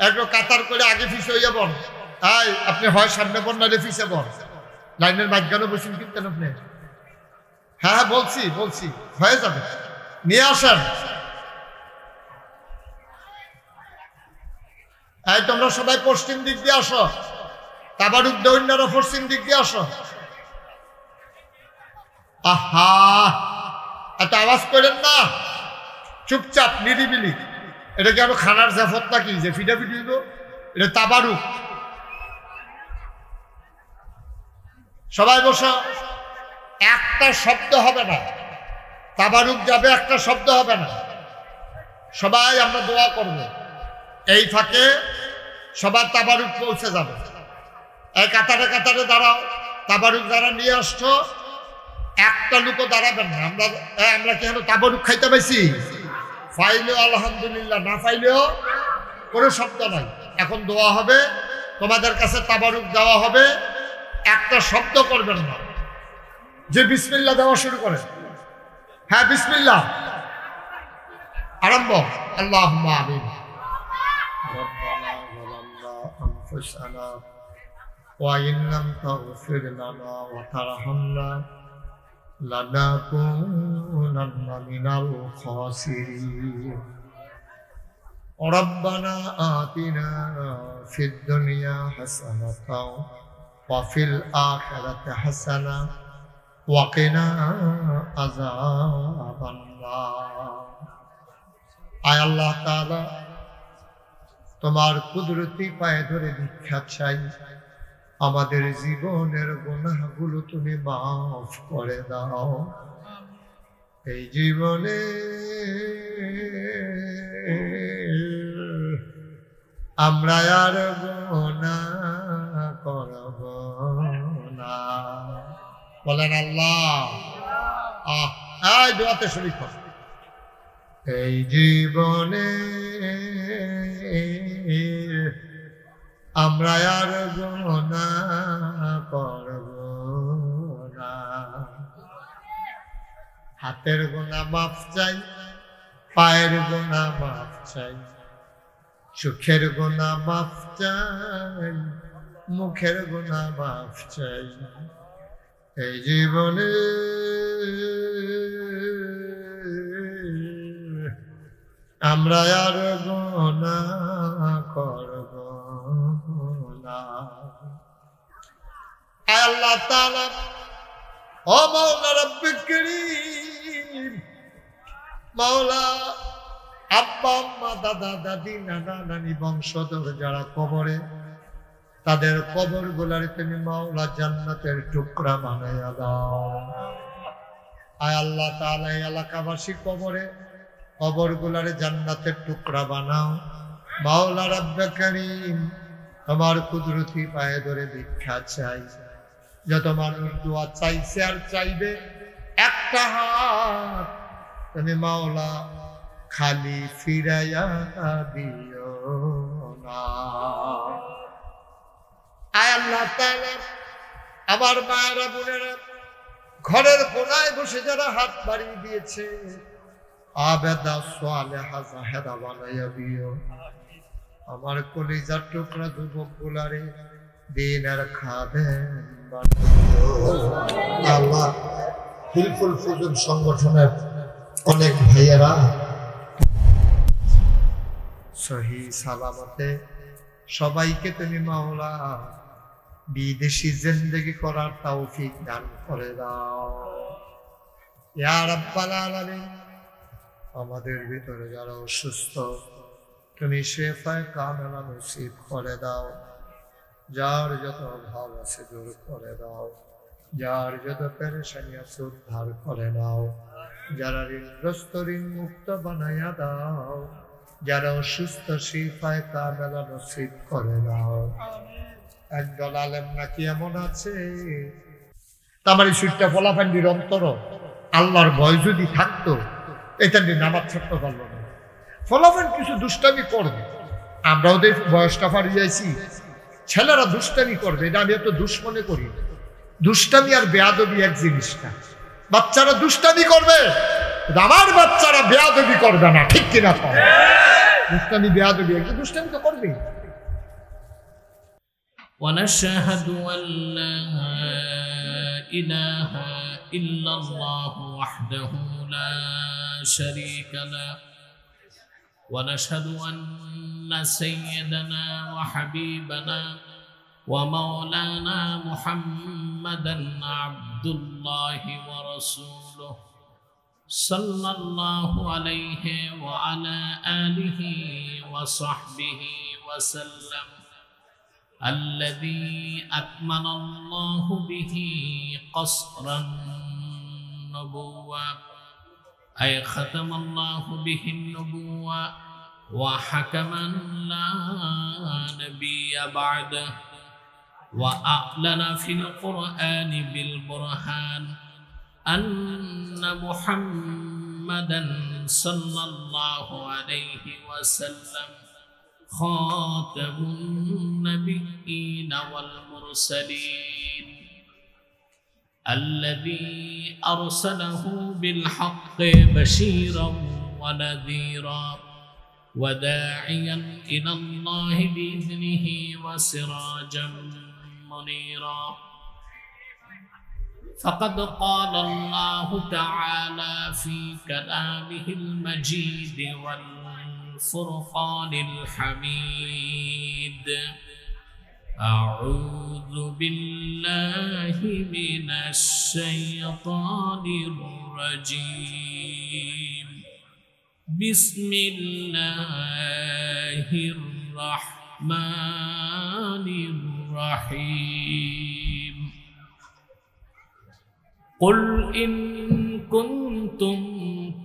একটু কাতার করে আগে ফিস হইয়া বন। তাই আপনি হয় সামনে বন, নাহলে ফিসে বন, লাইনের মাঝখানে বসেন কিন্তু আপনি। হ্যাঁ হ্যাঁ বলছি বলছি, হয়ে যাবে, নিয়ে আসেন। এই তোমরা সবাই পশ্চিম দিক দিয়ে আসো, তাবারুক দৈন্যরা পশ্চিম দিক দিয়ে আসো। আহা এত আওয়াজ করেন না, চুপচাপ নিরিবিলি। এটা কি আরো খানার জাফত নাকি যে ফিডাফিডি হইব? এটা তাবারুক। সবাই বসো, একটা শব্দ হবে না, তাবারুক যাবে, একটা শব্দ হবে না। সবাই আমরা দোয়া করব, এই ফাঁকে সবার তাবারুক পৌঁছে যাবে। এই কাতারে কাতারে দাঁড়াও, তাবারুক যারা নিয়ে আসছো একটা লোকও দাঁড়াবেন না। আমরা কি তাবারুক খাইতে পাইছি? পাইলেও আলহামদুলিল্লাহ, না পাইলেও কোনো শব্দ নাই। এখন দোয়া হবে, তোমাদের কাছে তাবারুক দেওয়া হবে, একটা শব্দ করবেন না। যে বিসমিল্লাহ দেওয়া শুরু করে, হ্যাঁ বিসমিল্লাহ আরম্ভ। আল্লাহুম্মা আমিন। রব্বানা যালামনা আনফুসানা ওয়া ইন লাম তাগফির লানা ওয়া তারহামনা লানাকুনান্না মিনাল খাসিরিন। রব্বানা আতিনা ফিদ দুনিয়া হাসানাতাও ওয়া ফিল আখিরাতি হাসানা ওয়া কিনা আযাবান নার। আয় আল্লাহ তাআলা, তোমার কুদরতি পায়ে ধরে ভিক্ষা চাই, আমাদের জীবনের গুনাহগুলো তুমি মাফ করে দাও। এই জীবনে আমরা আর গুনাহ করব না, বলেন আল্লাহ। এই দোয়াতে শরীক হও। এই জীবনে আমরা আর গুনাহ করব না। হাতের গুনাহ মাফ চাই, পায়ের গুনাহ মাফ চাই, চোখের গুনাহ মাফ চাই, মুখের গুনাহ মাফ চাই। এই জীবনে আমরা আর গুনাহ করব না। আল্লাহ তাআলা, ও মাওলা রব্বুল কারীম, মাওলা আব্বা আম্মা দাদা দাদি নানা নানি বংশধর যারা কবরে, তাদের কবর গুলার তুমি মাওলা জান্নাতের টুকরা বানাইয়া দাও। আয় আল্লাহ তাআলা, এই এলাকাবাসী কবরে কবর গুলারে জান্নাতের টুকরা বানাও। মাওলা রব্বুল কারীম, তোমার কুদরতি পায়ে ধরে ভিক্ষা চাই। যত মানুষ দোয়া চাইছে আর চাইবে, একটা হাত তুমি মাওলা খালি ফিরাইয়া দিও না। আয় আল্লাহ তাআলা, আমার মায়েরা বোনেরা ঘরের কোনায় বসে যারা হাত বাড়িয়ে দিয়েছে, আবেদা সালেহা জাহেদা বানাইয়া দিও। আমার কলিজার টুকরা যুবক গুলারে দিনের খাদেম বানাইও। আল্লাহ হিলফুল ফুজুল সংগঠনের অনেক ভাইয়েরা সহি সালামতে সবাইকে তুমি মাওলা বিদেশি জিন্দেগি করার তৌফিক দান করে দাও ইয়া রাব্বাল আলামিন। আমাদের ভিতরে যারা অসুস্থ তুমি শেফায়ে কামেলা নসিব করে দাও। যার যত অভাব আছে দূর করে দাও, যার যত পেরেশানি আছে উদ্ধার করে নাও, যারা ঋণগ্রস্ত ঋণ মুক্ত বানাইয়া দাও, যারা অসুস্থ শেফায়ে কামেলা নসিব করে দাও। একদল আলেম নাকি এমন আছে, আমার এই সুইটটা ফলাফান্ডির অন্তর আল্লাহর ভয় যদি থাকতো এটা নিয়ে নামাজ ছাড়তে পারলো না। ফলাফান কিছু দুষ্টামি করবে, আমরা ওদের বয়সটা পাড়িয়ে যাইছি, ছেলেরা দুষ্টামি করবে, এটা আমি এত দুশ্মনে করি। দুষ্টামি আর বেয়াদবি এক জিনিস না। বাচ্চারা দুষ্টামি করবে, আমার বাচ্চারা বেয়াদবি করবে না, ঠিক কিনা? দুষ্টামি বেয়াদবি, একটু দুষ্টামি তো করবে।
ونشهد أن لا إله إلا الله وحده لا شريك له ونشهد أن سيدنا وحبيبنا ومولانا محمدا عبد الله ورسوله صلى الله عليه وعلى آله وصحبه وسلم الذي أكمل الله به قصر النبوة، أي ختم الله به النبوة وحكما لا نبي بعده، وأعلن في القرآن بالبرهان أن محمدا صلى الله عليه وسلم خاتم النبيين والمرسلين، الذي أرسله بالحق بشيرا ونذيرا وداعيا إلى الله بإذنه وسراجا منيرا. فقد قال الله تعالى في كلامه المجيد والفرقان الحميد: أعوذ بالله من الشيطان الرجيم، بسم الله الرحمن الرحيم. قل إن كنتم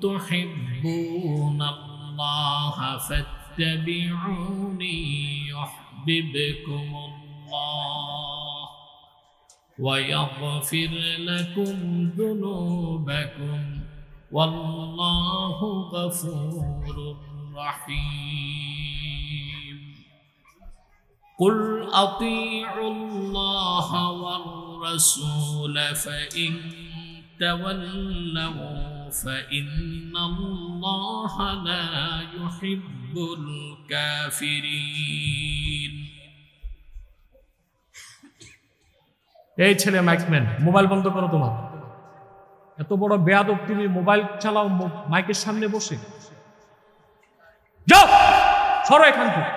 تحبون الله فاتبعوني يحببكم الله ويغفر لكم ذنوبكم والله غفور رحيم. قل أطيعوا الله والرسول فإن تولوا فإن الله لا يحب الكافرين.
এই ছেলে মাইকম্যান, মোবাইল বন্ধ করো তোমার। এত বড় বেয়াদব, তুমি মোবাইল চালাও মাইকের সামনে বসে। যাও, সরো এখান থেকে।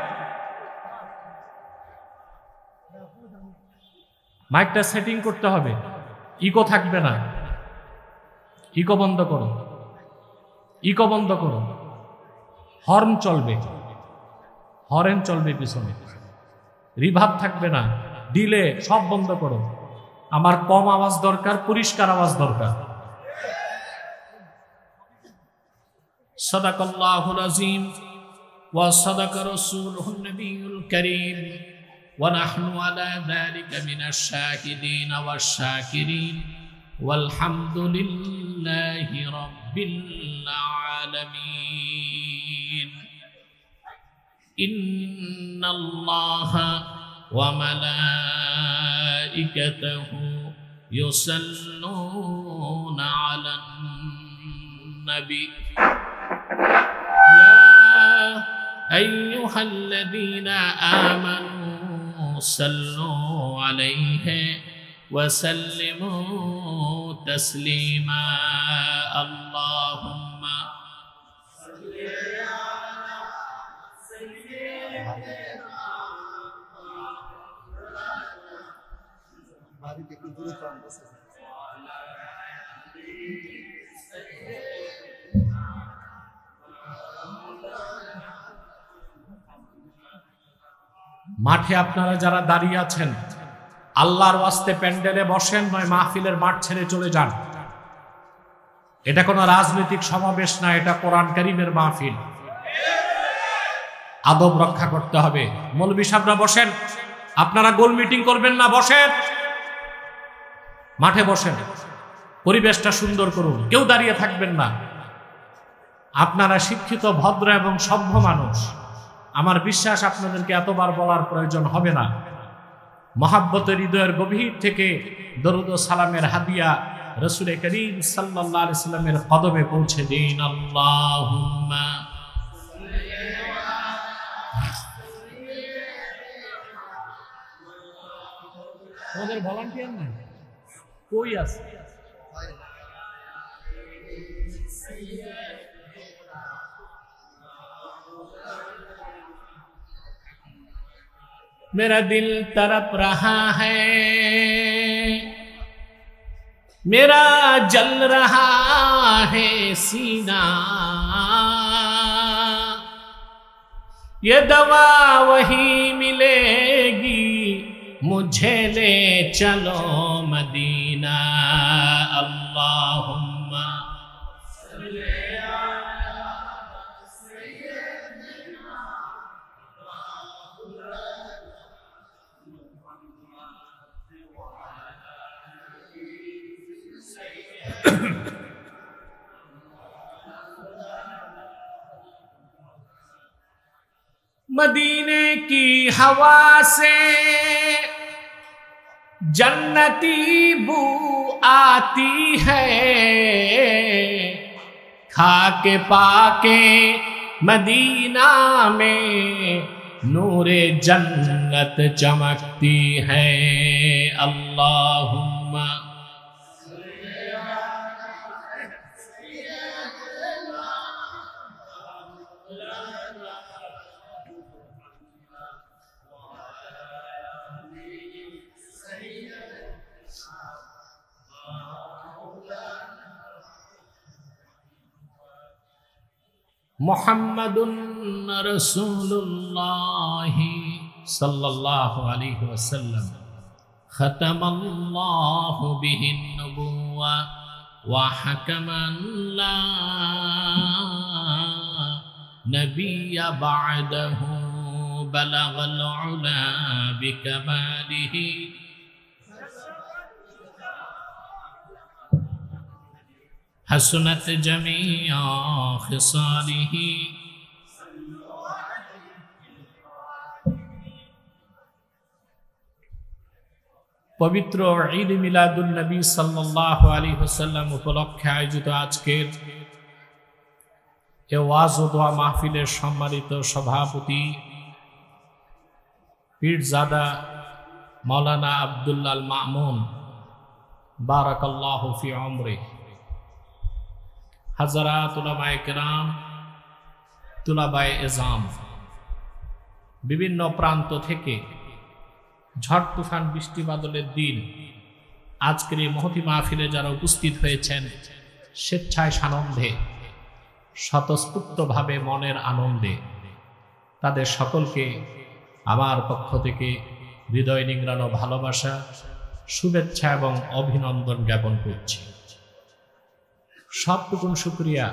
মাইকটা সেটিং করতে হবে, ইকো থাকবে না। ইকো বন্ধ করো, ইকো বন্ধ করো। হর্ন চলবে, হর্ন চলবে পিছনে, রিভার্ব থাকবে না, ডিলে সব বন্ধ করো। আমার কম আওয়াজ দরকার, পরিষ্কার আওয়াজ দরকার।
সাদাকাল্লাহুল আযীম ওয়া সাদাকা রাসূলুহুন নবিয়্যুল কারীম ওয়া নাহনু আলা যালিকা মিনাশ শাহিদিন ওয়াশ শাকিরিন ওয়ালহামদুলিল্লাহ لله رب العالمين إن الله وملائكته يصلون على النبي يا أيها الذين آمنوا صلوا عليه وسلموا تسليما اللهم
মাঠে আপনারা যারা দাঁড়িয়ে আছেন আল্লাহর ওয়াস্তে প্যান্ডেলে বসেন, নয় মাহফিলের মাঠ ছেড়ে চলে যান। এটা কোনো রাজনৈতিক সমাবেশ না, এটা কোরআন কারীমের মাহফিল। আদব রক্ষা করতে হবে। মৌলভী সাহেবরা বসেন, আপনারা গোল মিটিং করবেন না, বসেন, মাঠে বসেন, পরিবেশটা সুন্দর করুন, কেউ দাঁড়িয়ে থাকবেন না। আপনারা শিক্ষিত, ভদ্র এবং সভ্য মানুষ। আমার বিশ্বাস আপনাদেরকে এতবার বলার প্রয়োজন হবে না। মহাব্বতের হৃদয়ের গভীর থেকে দরুদ ও সালামের হাদিয়া রাসূল করিম সাল্লাল্লাহু আলাইহি সাল্লামের কদমে পৌঁছে দিন। আল্লাহুম্মা আমাদের ভলান্টিয়ার নাই, কই আছে?
मेरा दिल तड़प रहा है, मेरा जल रहा है सीना, ये दवा वही मिलेगी, मुझे ले चलो मदीना। अल्लाहुम्मा मदीने की हवा से जन्नती बू आती है, खाके पाके मदीना में नूरे जन्नत चमकती है। अल्लाहुम्मा मुहम्मदुन रसूलुल्लाह सल्लल्लाहु अलैहि वसल्लम खतमल्लाहु बिहिन नबुव्वा व हकमन ला नबिय्य बअदहु बलगल उला बिकमालिही हसनत जमीआ खिसालिही। पवित्र ईद मिलादुन नबी सल्लल्लाहु अलैहि वसल्लम उपलक्षे आयोजित आजकेर ए ওয়াজ ও দোয়া মাহফিলের সম্মানিত সভাপতি পীরজাদা মাওলানা আব্দুল্লাহ আল মামুন বারাকাল্লাহু ফি উমরিহি, हज़रात उलमाए किराम, तुलाबाए इज़ाम, विभिन्न प्रांत থেকে ঝড় তুফান বৃষ্টি বাদলের দিন আজকের এই মহতি মাহফিলে যারা উপস্থিত হয়েছেন স্বেচ্ছায় সানন্দে স্বতঃস্ফূর্তভাবে মনের আনন্দে, তাদের সকলকে আমার পক্ষ থেকে হৃদয় নিংড়ানো ভালোবাসা, শুভেচ্ছা এবং অভিনন্দন জ্ঞাপন করছি। সবটুকুন শুকরিয়া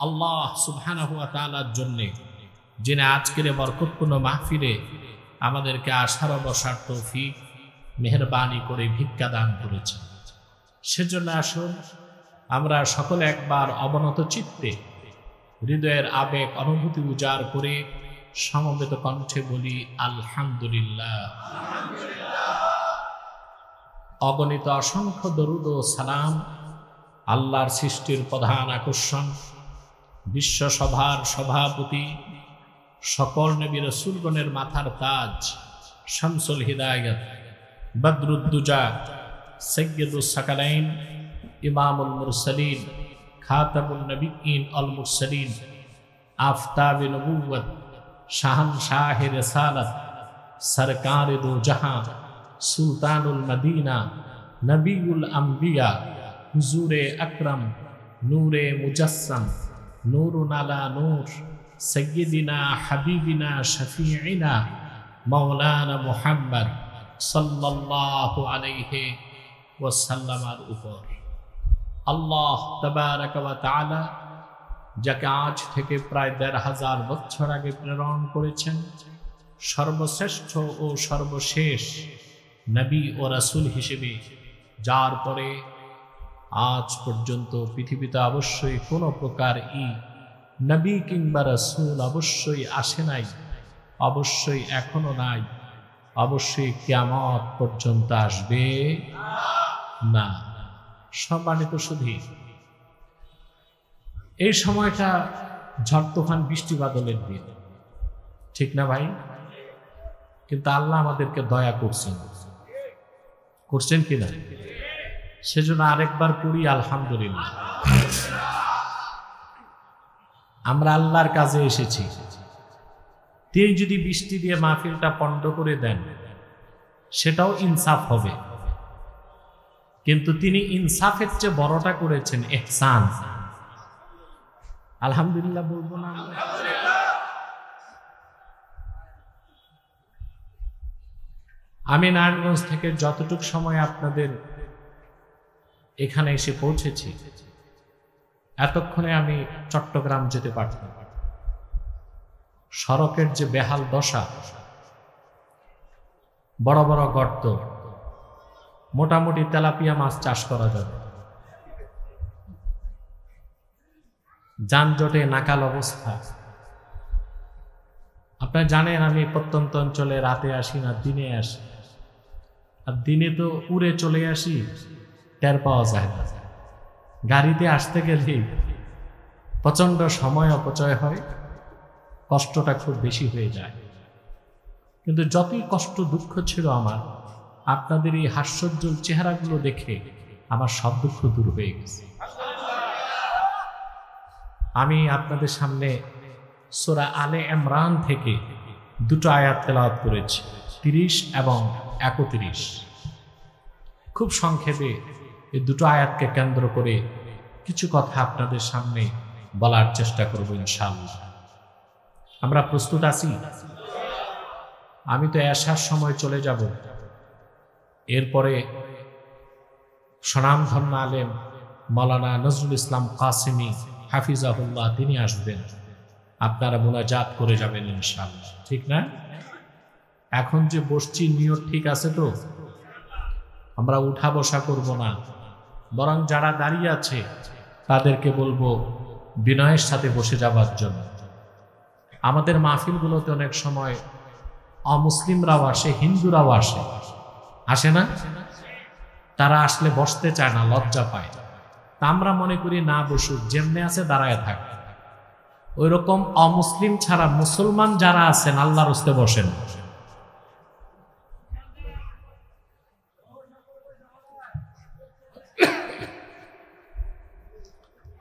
আল্লাহ সুবহানাহু ওয়া তাআলার জন্যে, যিনি আজকের বরকতপূর্ণ মাহফিলে আমাদেরকে আসার বসার তৌফিক মেহেরবানি করে ভিক্ষা দান করেছেন। সেজন্য আসুন আমরা সকলে একবার অবনত চিত্তে হৃদয়ের আবেগ অনুভূতি উজাড় করে সমবেত কণ্ঠে বলি আলহামদুলিল্লাহ। অগণিত অসংখ্য দরুদ ও সালাম আল্লাহর সৃষ্টির প্রধান আকর্ষণ, বিশ্বসভার সভাপতি, সকল নবী রাসূলগণের মাথার তাজ, শামসুল হিদায়াত, বদরুদ্দুজা, সাইয়্যিদুস সাকালাইন, ইমামুল মুরসালিন, খাতামুন নবিয়্যিন আল মুরসালিন, আফতাবে নবুওয়াত, শাহনশাহে রিসালাত, সরকারে দো জাহান, সুলতানুল মদিনা, নবিউল আম্বিয়া, হুজুরে আকরম, নূরে মুজাসসাম, নূরুন আলা নূর, সাইয়্যিদিনা হাবিবিনা শফিঈনা মাওলানা মুহাম্মদ সাল্লাল্লাহু আলাইহি ওয়াসাল্লামের উপর আল্লাহ তাবারাকা ওয়া তাআলা যাকে আজ থেকে প্রায় ১৫০০ বছর আগে প্রেরণ করেছেন, সর্বশ্রেষ্ঠ ও সর্বশেষ নবী ও রাসূল হিসেবে, যার পরে আজ পর্যন্ত পৃথিবীতে অবশ্যই কোনো প্রকার নবী কিংবা রাসূল অবশ্যই আসে নাই, অবশ্যই এখনো নাই, অবশ্যই কিয়ামত পর্যন্ত আসবে না। সম্মানিত সুধী, এই সময়টা ঝড় তুফান বৃষ্টি বাদলের দিন, ঠিক না ভাই? কিন্তু আল্লাহ আমাদেরকে দয়া করছেন কিনা? সেজন্য আরেকবার পড়ি আলহামদুলিল্লাহ। আমরা আল্লাহর কাজে এসেছি, তিনি যদি বৃষ্টি দিয়ে মাহফিলটা পণ্ড করে দেন সেটাও ইনসাফ হবে, কিন্তু তিনি ইনসাফের চেয়ে বড়টা করেছেন ইহসান। আলহামদুলিল্লাহ বলবো না? আমি নারায়ণগঞ্জ থেকে যতটুক সময় আপনাদের এখানে এসে পৌঁছেছি, এতক্ষণে আমি চট্টগ্রাম যেতে পারতাম। সড়কের যে বেহাল দশা, বড় বড় গর্ত, মোটামুটি তেলাপিয়া মাছ চাষ করা যাবে, যানজটে নাকাল অবস্থা। আপনারা জানেন আমি প্রত্যন্ত অঞ্চলে রাতে আসি না, দিনে আসি, আর দিনে তো উড়ে চলে আসি, টের পাওয়া যায় না। গাড়িতে আসতে গেলে প্রচন্ড সময় অপচয় হয়, কষ্টটা খুব বেশি হয়ে যায়। কিন্তু যতই কষ্ট দুঃখ ছিল আমার, আপনাদের এই হাস্যোজ্জ্বল চেহারাগুলো দেখে আমার সব দুঃখ দূর হয়ে গেছে। আমি আপনাদের সামনে সূরা আলে ইমরান থেকে দুটো আয়াত তেলাওয়াত করেছি, 30 এবং 31। খুব সংক্ষেপে এই দুটো আয়াতকে কেন্দ্র করে কিছু কথা আপনাদের সামনে বলার চেষ্টা করব ইনশাআল্লাহ। আমরা প্রস্তুত আছি? আমি তো এশার সময় চলে যাব, এরপরে স্বনামধন্য আলেম মাওলানা নজরুল ইসলাম কাসেমি হাফিজাহুল্লাহ তিনি আসবেন, আপনারা মুনাজাত করে যাবেন ইনশাআল্লাহ, ঠিক না? এখন যে বসছি নিয়ত ঠিক আছে তো? আমরা উঠা বসা করব না, বরং যারা দাঁড়িয়ে আছে তাদেরকে বলবো বিনয়ের সাথে বসে যাবার জন্য। আমাদের মাহফিলগুলোতে অনেক সময় অমুসলিমরাও আসে, হিন্দুরাও আসে না? তারা আসলে বসতে চায় না, লজ্জা পায়। তা আমরা মনে করি না বসুক, যেমনে আছে দাঁড়ায় থাক। ওই রকম অমুসলিম ছাড়া মুসলমান যারা আছেন আল্লাহর হস্তে বসেন।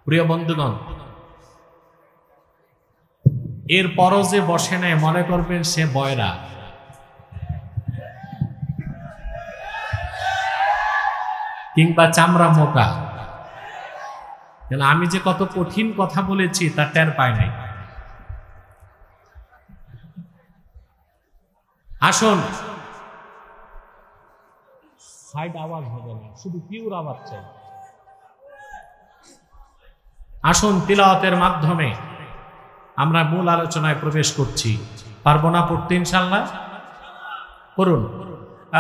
প্রিয় বন্ধুগণ, এরপরও যে বসে নেয় মনে করবেন সে বয়রা। কিংবা চামড়া মোটা। আমি যে কত কঠিন কথা বলেছি তা টের পায় নাই। আসুন, সাইড আওয়াজ হবে না, শুধু পিওর আওয়াজ চাই। আসুন, তিলাওয়াতের মাধ্যমে আমরা মূল আলোচনায় প্রবেশ করছি। পারবো না পড়তে ইনশাআল্লাহ? করুন।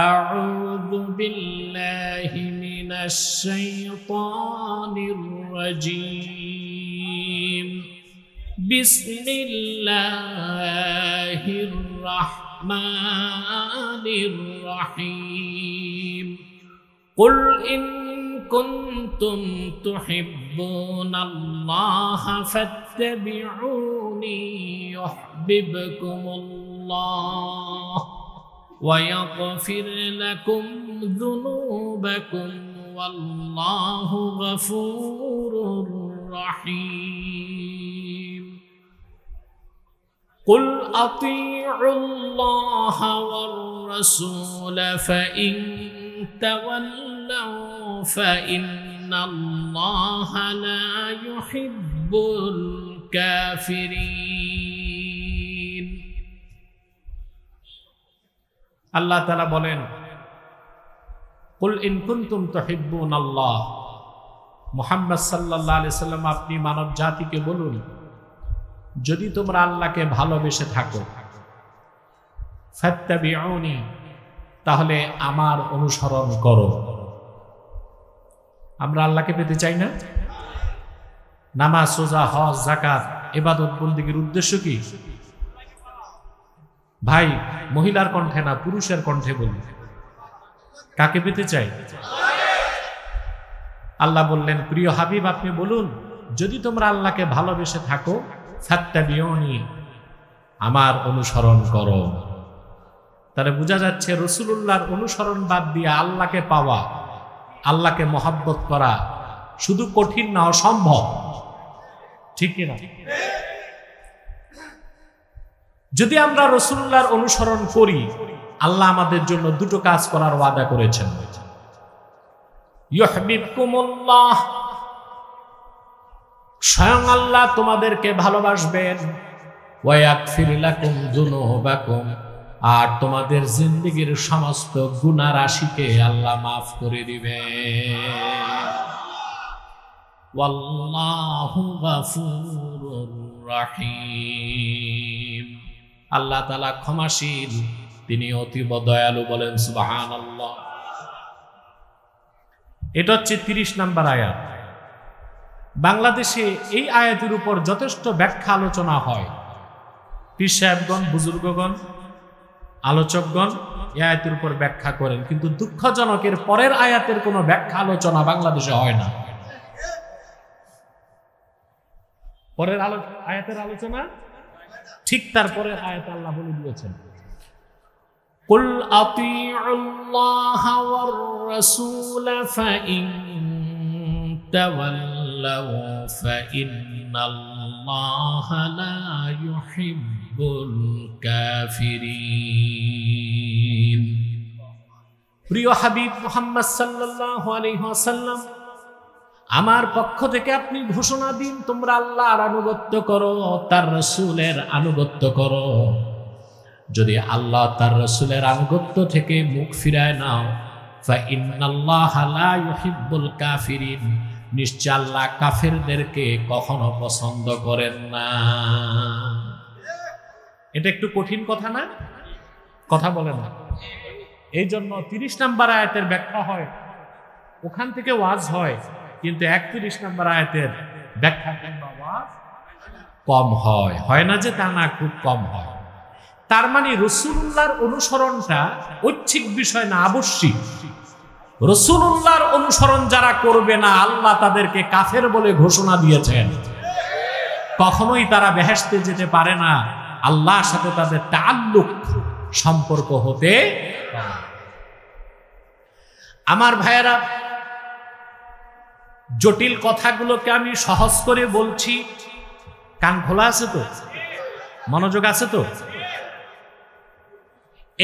আউযু বিল্লাহি মিন মিনাশ শাইতানির রাজীম। বিসমিল্লাহির রাহমানির রহিম। কুল ইন কুনতুম তুহিব্বুনাল্লাহা ফাত্তাবিউনি ইউহিব্বুকুমুল্লাহ ওয়া ইয়াগফির লাকুম যুনুবাকুম ওয়াল্লাহু গফুরুর রহিম। কুল আতিউল্লাহা ওয়ার রাসূল ফাইন তাওয়াল্লাউ ফাইন্নাল্লাহা লা ইউহিব্বুল কাফিরিন। আল্লাহ তাআলা বলেন, কুল ইন কুনতুম তুহিব্বুনাল্লাহ, মুহাম্মদ সাল্লাল্লাহু আলাইহি সাল্লাম আপনি মানব জাতিকে বলুন, যদি তোমরা আল্লাহকে ভালোবেসে থাকো, ফাত্তাবিউনি, তাহলে আমার অনুসরণ করো। আমরা আল্লাহকে পেতে চাই না? নামাজ, রোজা, হজ, যাকাত, ইবাদত বন্দেগীর উদ্দেশ্য কি? ভাই, মহিলার কণ্ঠে না, পুরুষের কণ্ঠে বলি, কাকে পেতে চাই? আল্লাহ বললেন, প্রিয় হাবিব আপনি বলুন, যদি তোমরা আল্লাহকে ভালোবেসে থাকো, ফাত্তাবিউনি, আমার অনুসরণ করো। তাহলে বোঝা যাচ্ছে রাসূলুল্লাহর অনুসরণ বাদ দিয়ে আল্লাহকে পাওয়া, আল্লাহকে মহব্বত করা শুধু কঠিন না, অসম্ভব। ঠিক কিনা? যদি আমরা রাসূলুল্লাহর অনুসরণ করি, আল্লাহ আমাদের জন্য দুটো কাজ করার ওয়াদা করেছেন। ইউহিব্বুকুমুল্লাহ, স্বয়ং আল্লাহ তোমাদেরকে ভালোবাসবেন। ওয়া ইয়াগফির লাকুম যুনুবাকুম, আর তোমাদের জিন্দেগীর সমস্ত গুনাহ রাশিকে আল্লাহ মাফ করে দিবেন। ওয়াল্লাহু গফুরুর রহিম, আল্লাহ তাআলা ক্ষমাশীল, তিনি অতীব দয়ালু। বলেন সুবহানাল্লাহ। এটা হচ্ছে 30 নম্বর আয়াত। বাংলাদেশে এই আয়াতের উপর যথেষ্ট ব্যাখ্যা আলোচনা হয়। পীর সাহেবগণ, বুজুর্গগণ, আলোচকগণ এই আয়াতের উপর ব্যাখ্যা করেন, কিন্তু দুঃখজনকের পরের আয়াতের কোনো ব্যাখ্যা আলোচনা বাংলাদেশে হয় না। পরের আয়াতের আলোচনা ঠিক তারপরে আয়াত আল্লাহ বলে দিয়েছেন, কুল আতিউল্লাহা ওয়ার রাসূল ফাইন তাওয়াল্লাউ ফাইন্নাল্লাহা লা ইউহিব্বুল কাফিরিন। প্রিয় হাবিব মুহাম্মদ সাল্লাল্লাহু আলাইহি ওয়াসাল্লাম, আমার পক্ষ থেকে আপনি ঘোষণা দিন, তোমরা আল্লাহর আনুগত্য করো, তার রাসূলের আনুগত্য করো। যদি আল্লাহ তার রাসূলের আনুগত্য থেকে মুখ ফিরায় নাও, ফাইন্নাল্লাহা লা ইউহিব্বুল কাফিরিন, নিশ্চয় আল্লাহ কাফেরদেরকে কখনো পছন্দ করেন না। এটা একটু কঠিন কথা না? কথা বলেন না। এই জন্য 30 নম্বর আয়াতের ব্যাখ্যা হয়, ওখান থেকে ওয়াজ হয়, কিন্তু 31 নম্বর আয়াতের ব্যাখ্যা কিংবা ওয়াজ কম হয়। হয় না যে তা না, খুব কম হয়। তার মানে রাসূলুল্লাহর অনুসরণটা ঐচ্ছিক বিষয় না, আবশ্যিক। রাসূলুল্লাহর অনুসরণ যারা করবে না, আল্লাহ তাদেরকে কাফের বলে ঘোষণা দিয়েছেন। কখনোই তারা বেহেশতে যেতে পারে না, আল্লাহর সাথে তাদের তাআল্লুক, সম্পর্ক হতে পারে। আমার ভাইয়েরা, জটিল কথাগুলোকে আমি সহজ করে বলছি, কান খোলা আছে তো? মনোযোগ আছে তো?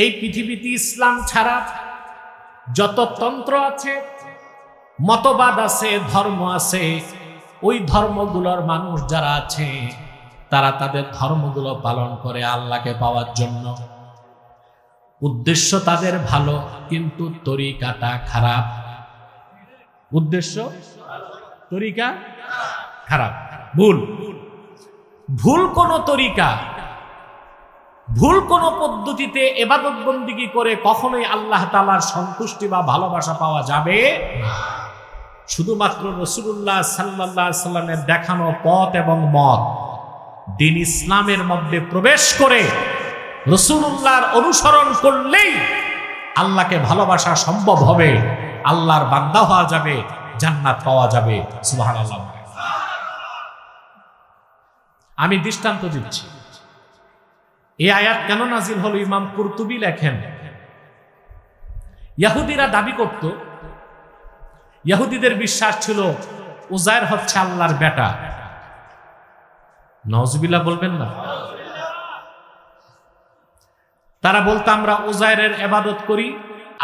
এই পৃথিবীতে ইসলাম ছাড়া যত তন্ত্র আছে, মতবাদ আছে, ধর্ম আছে, ওই ধর্মগুলোর মানুষ যারা আছে, তারা তাদের ধর্মগুলো পালন করে আল্লাহকে পাওয়ার জন্য। উদ্দেশ্য তাদের ভালো, কিন্তু তরিকাটা খারাপ। উদ্দেশ্য, তরিকা খারাপ, ভুল। ভুল কোন তরিকা ভুল কোনো পদ্ধতিতে ইবাদত বন্দেগী করে কখনোই আল্লাহ তাআলার সন্তুষ্টি বা ভালোবাসা পাওয়া যাবে না। শুধুমাত্র রাসূলুল্লাহ সাল্লাল্লাহু আলাইহি সাল্লামের দেখানো পথ এবং মত দ্বীন ইসলামের মধ্যে প্রবেশ করে রাসূলুল্লাহর অনুসরণ করলেই আল্লাহকে ভালোবাসা সম্ভব হবে, আল্লাহর বান্দা হওয়া যাবে, জান্নাত পাওয়া যাবে। সুবহানাল্লাহ। আমি দৃষ্টান্ত দিচ্ছি। এই আয়াত কেন নাজিল হলো ইমাম কুরতুবী লেখেন, ইহুদিরা দাবি করত, ইহুদিদের বিশ্বাস ছিল উজাইর হচ্ছে আল্লাহর বেটা। নাউজুবিল্লাহ বলবেন না? তারা বলতো আমরা উজাইরের ইবাদত করি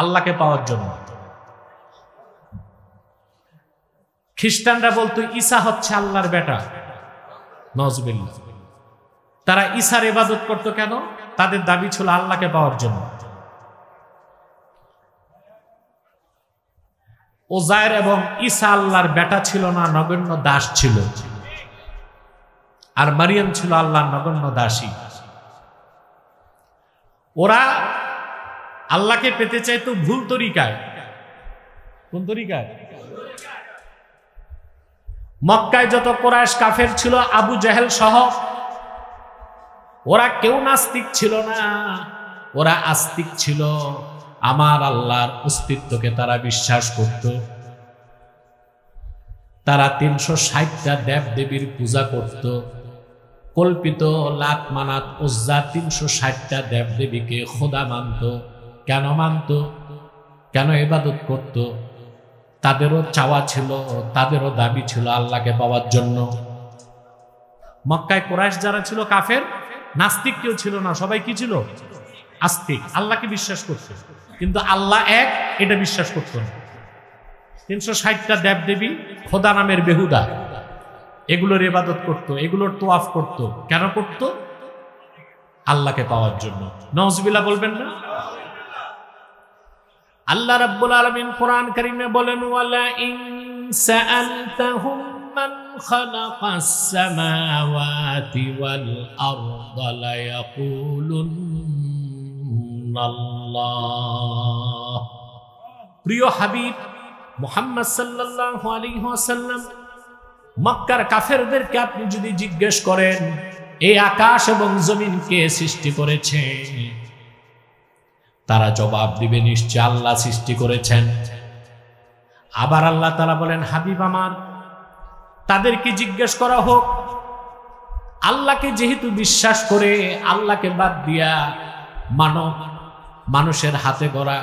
আল্লাহকে পাওয়ার জন্য। খ্রিস্টানরা বলতো ঈসা হচ্ছে আল্লাহর বেটা। নাউজুবিল্লাহ। তারা ঈসার ইবাদত করত কেন? তাদের দাবি ছিল আল্লাহকে পাওয়ার জন্য। উজাইর এবং ঈসা আল্লাহর বেটা ছিল না, নগণ্য দাস ছিল। আর মারিয়াম ছিল আল্লাহর নগণ্য দাসী। ওরা আল্লাহকে পেতে চাইতো ভুল তরিকায়। কোন তরিকায়? মক্কায় যত কুরাইশ কাফের ছিল, আবু জেহেল সহ, ওরা কেউ নাস্তিক ছিল না, ওরা আস্তিক ছিল। আমার আল্লাহর অস্তিত্বকে তারা বিশ্বাস করত। তারা ৩৬০টা দেব দেবীর পূজা করত। কল্পিত লাত মানাত উজ্জা ৩৬০টা দেব দেবীকে খোদা মানত। কেন মানত? কেন ইবাদত করত? তাদেরও চাওয়া ছিল, তাদেরও দাবি ছিল আল্লাহকে পাওয়ার জন্য। মক্কায় কুরাইশ যারা ছিল কাফের, নাস্তিক কেউ ছিল না, সবাই কি ছিল? আস্তিক। আল্লাহকে বিশ্বাস করত, কিন্তু আল্লাহ এক এটা বিশ্বাস করত না। ৩৬০টা দেব দেবী খোদা নামের বেহুদা, এগুলোর ইবাদত করত, এগুলোর তোয়াফ করত। কেন করত? আল্লাহকে পাওয়ার জন্য। নাউজুবিল্লাহ বলবেন না? আল্লাহ রাব্বুল আলামিন কোরআন কারীমে বলেন, ওয়ালা ইন সাআলতাহুম মান খালাকাস সামাওয়াতি ওয়াল আরদা লায়াকুলুন্নাল্লাহ। প্রিয় হাবিব মুহাম্মদ সাল্লাল্লাহু আলাইহি ওয়াসাল্লাম, মক্কার কাফেরদেরকে আপনি যদি জিজ্ঞেস করেন এই আকাশ এবং জমিন কে সৃষ্টি করেছে, তারা জবাব দিবে নিশ্চয় আল্লাহ সৃষ্টি করেছেন। আবার আল্লাহ তাআলা বলেন, হাবিব আমার, তাদেরকে জিজ্ঞেস করা হোক, আল্লাহকে যেহেতু বিশ্বাস করে আল্লাহকে বাদ দিয়া মানুষের হাতে গড়া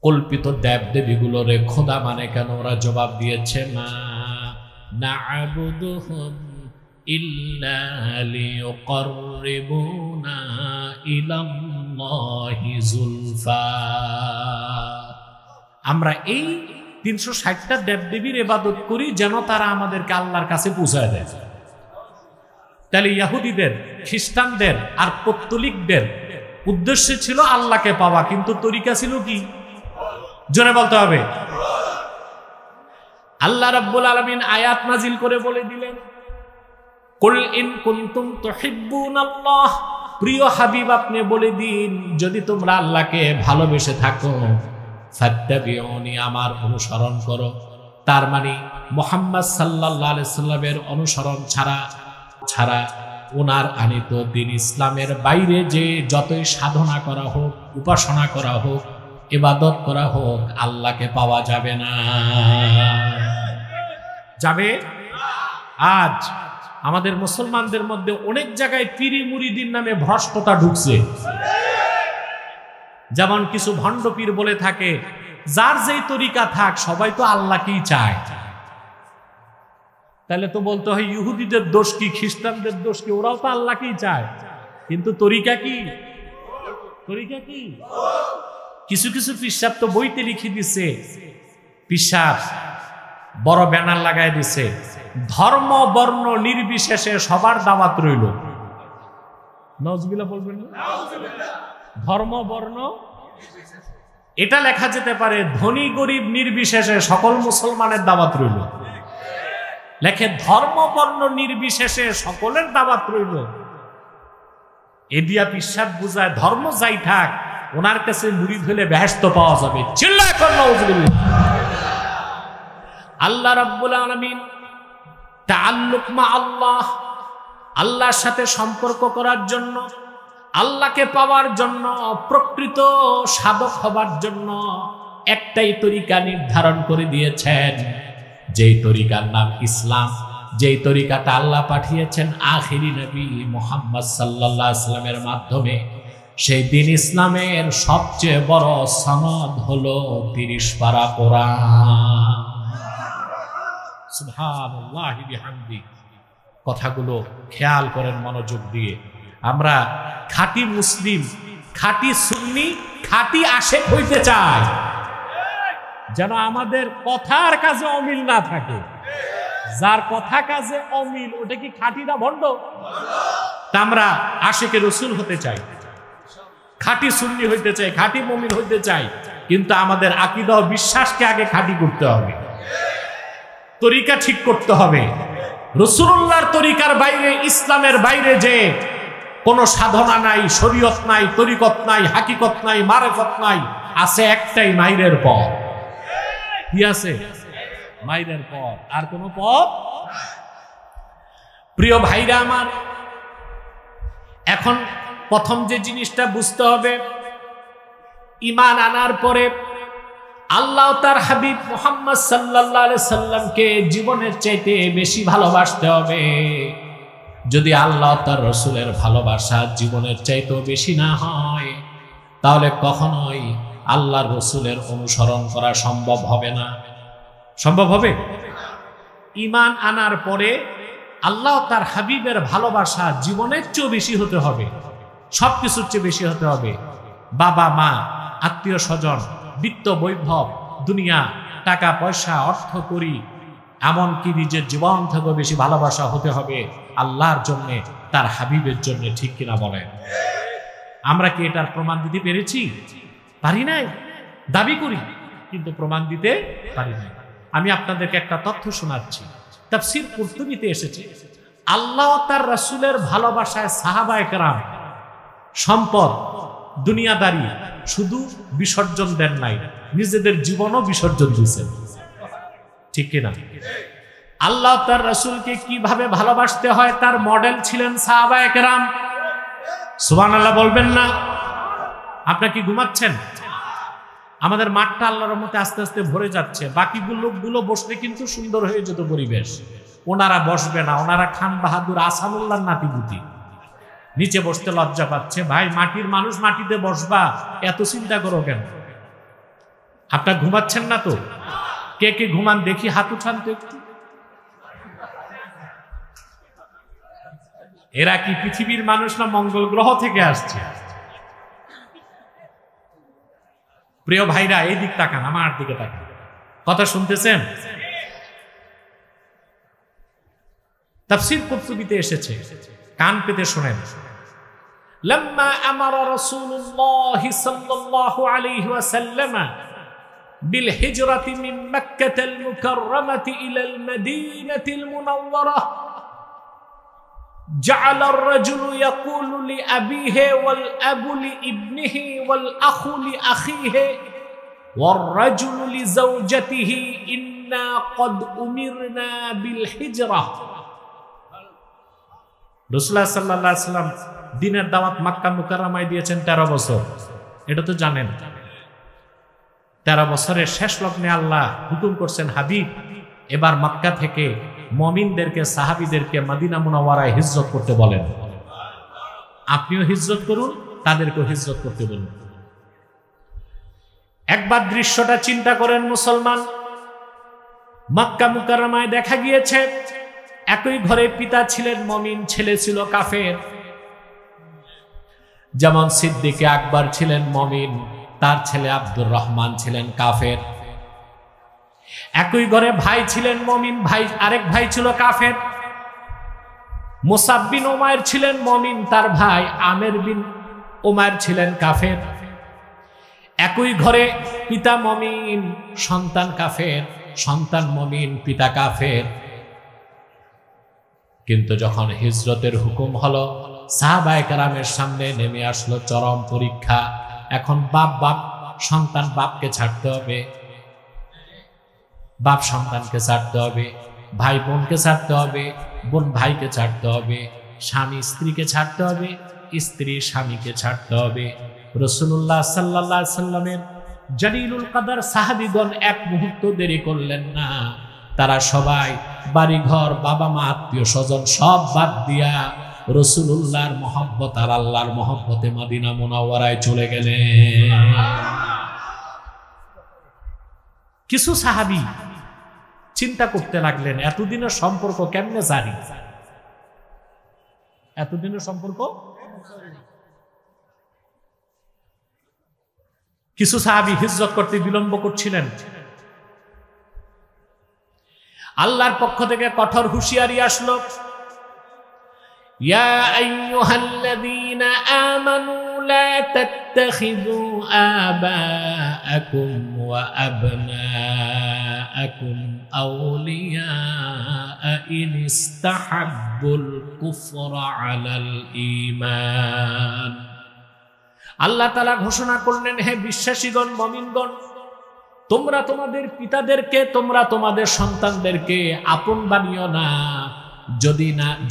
কল্পিত দেব দেবীগুলোরে খোদা মানে কেন? ওরা জবাব দিয়েছে, মা না'বুদুহুম ইল্লা লিয়ুকাররিবুনা ইলাল্লাহি যুলফা। আমরা এই ৩৬০টা দেবদেবীর ইবাদত করি যেন তারা আমাদেরকে আল্লাহর কাছে পৌঁছায় দেয়। তাহলে ইহুদিদের, খ্রিস্টানদের আর পৌত্তলিকদের উদ্দেশ্য ছিল আল্লাহকে পাওয়া, কিন্তু তরিকা ছিল কি? জোরে বলতে হবে। আল্লাহ রাব্বুল আলামিন আয়াত নাজিল করে বলে দিলেন, কুল ইন কুনতুম তুহিব্বুনাল্লাহ, প্রিয় হাবিব আপনি বলে দিন, যদি তোমরা আল্লাহকে ভালোবেসে থাকো, ফাত্তাবিউনি, আমার অনুসরণ করো। তার মানে মুহাম্মদ সাল্লাল্লাহু আলাইহি সাল্লামের অনুসরণ ছাড়া ওনার আনিত দ্বীন ইসলামের বাইরে যে যতই সাধনা করা হোক, উপাসনা করা হোক, ইবাদত করা হোক, আল্লাহকে পাওয়া যাবে না। যাবে? আজ আমাদের মুসলমানদের মধ্যে অনেক জায়গায় পীরি মুরিদির নামে ভ্রষ্টতা ঢুকছে। যেমন কিছু ভণ্ড পীর বলে থাকে, যার যেই তরিকা থাক সবাই তো আল্লাহকেই চায়। তাহলে তো বলতে হয় ইহুদিদের দোষ কি, খ্রিস্টানদের দোষ কি? ওরাও তো আল্লাহকেই চায়, কিন্তু তরিকা কি? তরিকা কি? কিছু কিছু পিসাব তো বইতে লিখে দিছে, পিসাব বড় ব্যানার লাগাই দিছে, ধর্ম বর্ণ নির্বিশেষে সবার দাওয়াত রইল। নাউজুবিল্লাহ বলবেন না? ধর্ম বর্ণ এটা লেখা যেতে পারে, ধনী গরিব নির্বিশেষে সকল মুসলমানের দাওয়াত রইল। লেখে ধর্ম বর্ণ নির্বিশেষে সকলের দাওয়াত রইল। এদিয়া পিসাব বুঝায় ধর্ম যাই থাক, ওনার কাছে মুরিদ হলে বেহেশত পাওয়া যাবে। চিল্লায় কর নাউযুবিল্লাহ। আল্লাহ রাব্বুল আলামিন তাআল্লুক মা আল্লাহ, আল্লাহর সাথে সম্পর্ক করার জন্য, আল্লাহকে পাওয়ার জন্য, প্রকৃত সাধক হবার জন্য একটাই তরিকা নির্ধারণ করে দিয়েছেন, যেই তরিকার নাম ইসলাম, যেই তরিকাটা আল্লাহ পাঠিয়েছেন আখিরি নবী মুহাম্মদ সাল্লাল্লাহু আলাইহি ওয়াসাল্লামের মাধ্যমে। সেই দিন ইসলামের সবচেয়ে বড় সনদ হলো 30 পারা কোরআন। সুবহানাল্লাহি বিহামদি। কথাগুলো খেয়াল করেন মনোযোগ দিয়ে। আমরা খাঁটি মুসলিম, খাঁটি সুন্নি, খাঁটি আশেক হইতে চাই, যেন আমাদের কথার কাজে অমিল না থাকে। যার কথা কাজে অমিল, ওটা কি খাঁটি না ভণ্ড? তা আমরা আশেকে রসুল হতে চাই, খাঁটি সুন্নি হইতে চাই, খাঁটি মুমিন হইতে চাই, কিন্তু আমাদের আকীদা ও বিশ্বাসকে আগে খাঁটি করতে হবে, তরিকা ঠিক করতে হবে। রাসূলুল্লাহর তরিকার বাইরে, ইসলামের বাইরে যে কোনো সাধনা নাই, শরীয়ত নাই, তরিকত নাই, হাকিকত নাই, মারেফত নাই, আছে একটাই মাইরের পথ। কি আছে? মাইরের পথ, আর কোনো পথ। প্রিয় ভাইরা আমার, এখন প্রথম যে জিনিসটা বুঝতে হবে, ঈমান আনার পরে আল্লাহ তার হাবিব মুহাম্মদ সাল্লাল্লাহু আলাইহি সাল্লামকে জীবনের চাইতে বেশি ভালোবাসতে হবে। যদি আল্লাহ তার রসুলের ভালোবাসা জীবনের চাইতেও বেশি না হয়, তাহলে কখনোই আল্লাহর রসুলের অনুসরণ করা সম্ভব হবে না। সম্ভব হবে? ঈমান আনার পরে আল্লাহ তার হাবিবের ভালোবাসা জীবনের চেয়েও বেশি হতে হবে, সবকিছুর চেয়ে বেশি হতে হবে। বাবা মা, আত্মীয় স্বজন, বিত্ত বৈভব, দুনিয়া, টাকা পয়সা, অর্থ করি, এমনকি নিজের জীবন থেকেও বেশি ভালোবাসা হতে হবে আল্লাহর জন্য, তার হাবিবের জন্য। ঠিক কিনা বলেন? আমরা কি এটার প্রমাণ দিতে পেরেছি? পারি নাই। দাবি করি কিন্তু প্রমাণ দিতে পারি নাই। আমি আপনাদেরকে একটা তথ্য শোনাচ্ছি, তাফসীর কুরতুবীতে এসেছে, আল্লাহ তার রাসূলের ভালোবাসায় সাহাবায়ে কেরাম সম্পদ, দুনিয়াদারি শুধু বিসর্জন দেন নাই, নিজেদের জীবনও বিসর্জন দিয়েছেন। ঠিক কিনা? আল্লাহ তার রাসূলকে কিভাবে ভালোবাসতে হয় তার মডেল ছিলেন সাহাবায়ে কেরাম। সুবহানাল্লাহ বলবেন না? আপনারা কি ঘুমাচ্ছেন? আমাদের মাঠটা আল্লাহর রহমতে আস্তে আস্তে ভরে যাচ্ছে। বাকি লোকগুলো বসলে কিন্তু সুন্দর হয়ে যেত পরিবেশ। ওনারা বসবে না, ওনারা খান বাহাদুর আসানুল্লাহর নাতিপুতি, নিচে বসতে লজ্জা পাচ্ছে। ভাই, মাটির মানুষ, মাটিতে বসবা, এত চিন্তা করো কেন? আপনারা ঘুমাচ্ছেন না তো? কে কে ঘুমান দেখি, হাত উঠান তো একটু। এরা কি পৃথিবীর মানুষ না মঙ্গল গ্রহ থেকে আসছে? প্রিয় ভাইরা, এই দিক তাকান, আমার দিকে তাকান, কথা শুনতেছেন? তাফসীর কুরতুবীতে এসেছে, কান পেতে শুনেন। লাম্মা আমারা রাসূলুল্লাহ সাল্লাল্লাহু আলাইহি ওয়াসাল্লাম বিল হিজরাতি মিন মক্কাতিল মুকাররামাতি ইলাল মাদিনাতিল মুনাওয়ারাহ جعل الرجل يقول لأبيه والأب لابنه والأخ لأخيه والرجل لزوجته إنا قد أمرنا بالحجرة। রাসূলুল্লাহ সাল্লাল্লাহু আলাইহি ওয়াসাল্লাম দ্বীনের দাওয়াত মক্কা মুকাররমায় দিয়েছেন 13 বছর। এটা তো জানেন। 13 বছরের শেষ লগ্নে আল্লাহ হুকুম করছেন, হাবিব এবার মক্কা থেকে মুমিনদেরকে, সাহাবীদেরকে মদিনা মুনাওয়ারায় হিজরত করতে বলেন। আপনিও হিজরত করুন, তাদেরকেও হিজরত করতে বলুন। একবার দৃশ্যটা চিন্তা করেন মুসলমান। মক্কা মুকাররমায় দেখা গিয়েছে একই ঘরে পিতা ছিলেন মুমিন, ছেলে ছিল কাফের। যেমন সিদ্দিকে আকবর ছিলেন মুমিন, তার ছেলে আব্দুর রহমান ছিলেন কাফের। একই ঘরে ভাই ছিলেন মুমিন, আরেক ভাই ছিল কাফের। মুসাব বিন উমাইর ছিলেন মুমিন, তার ভাই আমের বিন উমাইর ছিলেন কাফের। একই ঘরে পিতা মুমিন, সন্তান কাফের, সন্তান মুমিন, পিতা কাফের। কিন্তু যখন হিজরতের হুকুম হলো, সাহাবায়ে কেরামের সামনে নেমে আসলো চরম পরীক্ষা। এখন বাপ সন্তান বাপকে ছাড়তে হবে, বাপ সন্তানকে ছাড়তে হবে, ভাই বোনকে ছাড়তে হবে, বোন ভাইকে ছাড়তে হবে, স্বামী স্ত্রীকে ছাড়তে হবে, স্ত্রী স্বামীকে ছাড়তে হবে। রাসূলুল্লাহ সাল্লাল্লাহু আলাইহি সাল্লামের জলিলুল কদর সাহাবীগণ এক মুহূর্ত দেরি করলেন না। তারা সবাই বাড়িঘর, বাবা মা, আত্মীয় স্বজন সব বাদ দিয়া রাসূলুল্লাহর মহব্বত আর আল্লাহর মহব্বতে মদিনা মুনাওয়ারায় চলে গেলেন। কিছু সাহাবী চিন্তা করতে লাগলেন, এতদিনের সম্পর্ক কেমনে জারি, এতদিনের সম্পর্ক। কিছু সাহাবী হিজরত করতে বিলম্ব করছিলেন। আল্লাহর পক্ষ থেকে কঠোর হুঁশিয়ারি আসলো, ইয়া আইয়ুহাল্লাযীনা আমানু লা তাত্তাখিযু আবাআকুম ওয়া আবনাআকুম আউলিয়া ইন ইসতাহাব্বুল কুফরা আলাল ঈমান। আল্লাহ তাআলা ঘোষণা করলেন, হে বিশ্বাসীগণ, মুমিনগণ, তোমরা তোমাদের পিতাদেরকে, তোমরা তোমাদের সন্তানদেরকে আপন বানিও না,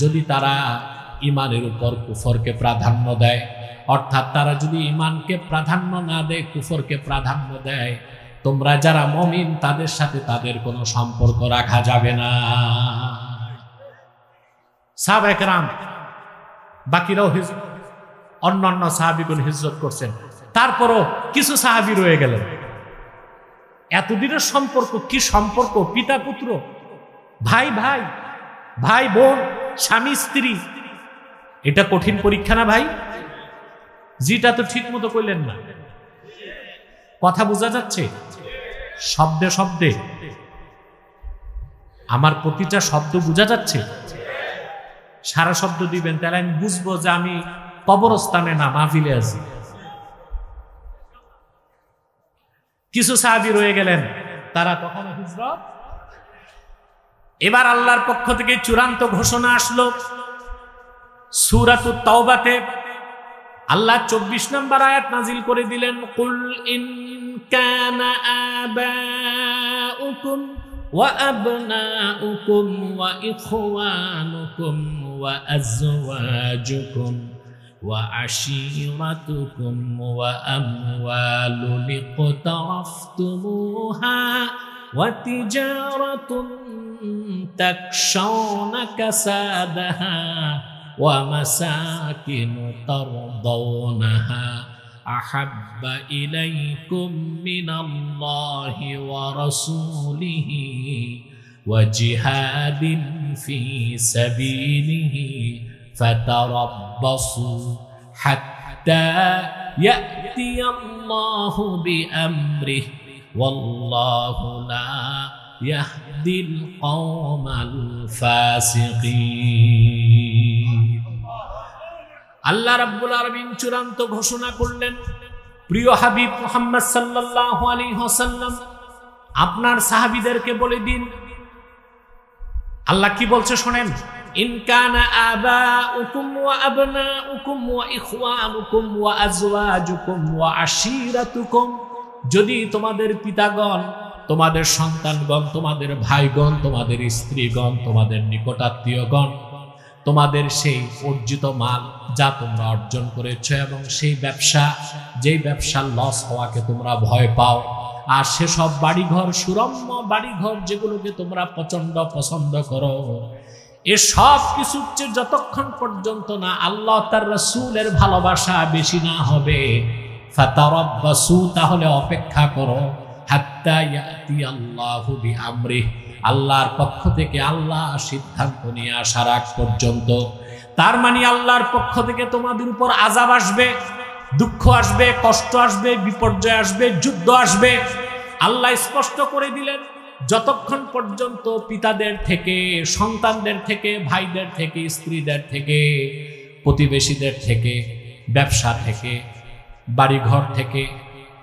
যদি তারা ঈমানের উপর কুফরকে প্রাধান্য দেয়। অর্থাৎ তারা যদি ঈমানকে প্রাধান্য না দেয়, কুফরকে প্রাধান্য দেয়, তোমরা যারা মুমিন তাদের সাথে তাদের কোনো সম্পর্ক রাখা যাবে না। সাহাবায়ে কেরাম বাকিরাও অন্যান্য সাহাবীগণ হিজরত করছেন, তারপরও কিছু সাহাবী রয়ে গেলেন। এতদিনের সম্পর্ক কি সম্পর্ক, পিতা পুত্র, ভাই ভাই, ভাই বোন, স্বামী স্ত্রী, এটা কঠিন পরীক্ষা না ভাই? যেটা তো ঠিক মতো কইলেন না। কথা বোঝা যাচ্ছে? শব্দে শব্দে আমার প্রতিটা শব্দ বোঝা যাচ্ছে? সারা শব্দ দিবেন, তাহলে আমি বুঝবো যে আমি কবরস্থানে না মাহফিলে আছি। কিছু সাহাবী রয়ে গেলেন, তারা তখন হিজরত। এবার আল্লাহর পক্ষ থেকে চূড়ান্ত ঘোষণা আসলো। সূরাতুত তাওবাতে আল্লাহ 24 নম্বর আয়াত নাজিল করে দিলেন, কুল ইন কানা আবাউকুম ওয়া আবনাউকুম ওয়া ইখওয়ানুকুম ওয়া আজওয়াজুকুম وعشيرتكم وأموال اقترفتموها وتجارة تخشون كسادها ومساكن ترضونها أحب إليكم من الله ورسوله وجهاد في سبيله فتربصوا حتى يأتي الله بأمره والله لا يهدي القوم الفاسقين। আল্লাহ রাব্বুল আলামিন চূড়ান্ত ঘোষণা করলেন, প্রিয় হাবিব মুহাম্মদ সাল্লাল্লাহু আলাইহি ওয়াসাল্লাম, আপনার সাহাবীদেরকে বলে দিন। আল্লাহ কি বলছে শোনেন, ইন কানা আবাউকুম ওয়া আবনাউকুম ওয়া ইখওয়ানুকুম ওয়া আজওয়াজুকুম ওয়া আশিরাতুকুম, যদি তোমাদের পিতাগণ, তোমাদের সন্তানগণ, তোমাদের ভাইগণ, তোমাদের স্ত্রীগণ, তোমাদের নিকটাত্মীয়গণ, তোমাদের সেই অর্জিত মাল যা তোমরা অর্জন করেছ এবং সেই ব্যবসা, যেই ব্যবসার লস হওয়াকে তোমরা ভয় পাও, আর সেসব বাড়িঘর, সুরম্য বাড়িঘর যেগুলোকে তোমরা প্রচন্ড পছন্দ করো, এসব কিছুর চেয়ে যতক্ষণ পর্যন্ত না আল্লাহ তার রাসূলের ভালোবাসা বেশি না হবে, ফাতারাব্বাসু, তাহলে অপেক্ষা করো, হাত্তা ইয়াতি আল্লাহু বিআমরিহি, আল্লাহর পক্ষ থেকে আল্লাহ সিদ্ধান্ত নিয়ে আসার আগ পর্যন্ত। তার মানে আল্লাহর পক্ষ থেকে তোমাদের উপর আযাব আসবে, দুঃখ আসবে, কষ্ট আসবে, বিপর্যয় আসবে, যুদ্ধ আসবে। আল্লাহ স্পষ্ট করে দিলেন, যতক্ষণ পর্যন্ত পিতাদের থেকে, সন্তানদের থেকে, ভাইদের থেকে, স্ত্রীদের থেকে, প্রতিবেশীদের থেকে, ব্যবসা থেকে, বাড়িঘর থেকে,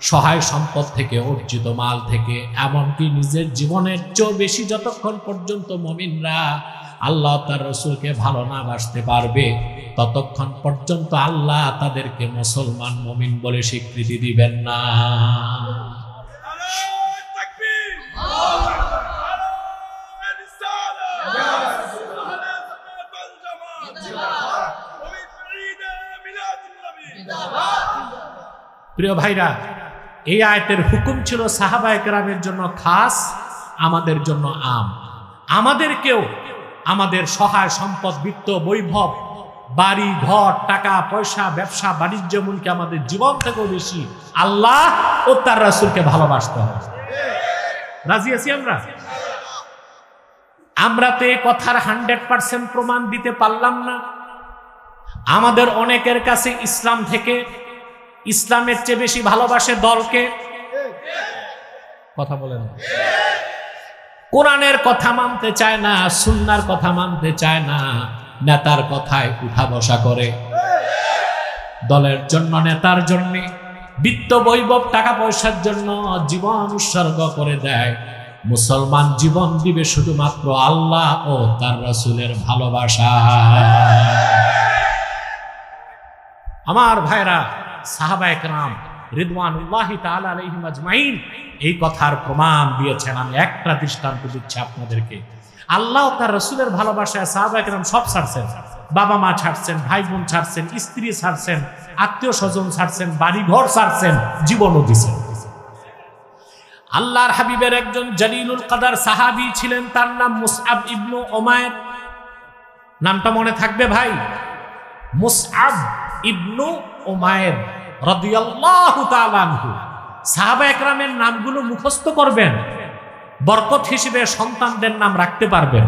সহায় সম্পদ থেকে, অর্জিত মাল থেকে, এমনকি নিজের জীবনের চেয়েও বেশি যতক্ষণ পর্যন্ত মুমিনরা আল্লাহ তার রসুলকে ভালো না বাসতে পারবে, ততক্ষণ পর্যন্ত আল্লাহ তাদেরকে মুসলমান মুমিন বলে স্বীকৃতি দিবেন না।
প্রিয় ভাইরা, এই আয়াতের হুকুম ছিল সাহাবায়ে কেরামের জন্য খাস, আমাদের জন্য আম। আমাদেরকেও আমাদের সহায় সম্পদ, বিত্ত, বৈভব, বাড়ি ঘর, টাকা পয়সা, ব্যবসা বাণিজ্য, এমনকি আমাদের জীবন থেকেও বেশি আল্লাহ ও তার রাসূলকে ভালোবাসতে হবে। রাজি আছি আমরা? আমরা তো এই কথার 100% প্রমাণ দিতে পারলাম না। আমাদের অনেকের কাছে ইসলাম থেকে ইসলামের চেয়ে বেশি ভালোবাসে দলকে। কথা বলেন। কোরআনের কথা মানতে চায় না, সুন্নাহর কথা মানতে চায় না, নেতার কথায় উঠা বসা করে। দলের জন্য, নেতার জন্য, বিত্ত বৈভব, টাকা পয়সার জন্য জীবন উৎসর্গ করে দেয়। মুসলমান জীবন দিবে শুধুমাত্র আল্লাহ ও তার রাসূলের ভালোবাসা। আমার ভাইরা, সাহাবায়ে কেরাম রিদওয়ানুল্লাহি তাআলা আলাইহিম আজমাইন এই কথার প্রমাণ দিয়েছেন। আমি একটা দৃষ্টান্ত দিচ্ছি আপনাদেরকে। আল্লাহ তার রাসূলের ভালোবাসায় সাহাবায়ে কেরাম সব ছাড়ছেন। বাবা মা ছাড়ছেন, ভাই বোন ছাড়ছেন, স্ত্রী ছাড়ছেন, আত্মীয় স্বজন ছাড়ছেন, বাড়ি ঘর ছাড়ছেন, জীবনও দিয়েছেন। আল্লাহর হাবিবের একজন জলিলুল কদর সাহাবী ছিলেন, তার নাম মুসআব ইবনু উমাইর। নামটা মনে থাকবে ভাই, মুসআব ইবনু উমাইর রাদিয়াল্লাহু তাআলা আনহু। সাহাবায়ে কেরামের নামগুলো মুখস্থ করবেন, বরকত হিসেবে সন্তানদের নাম রাখতে পারবেন।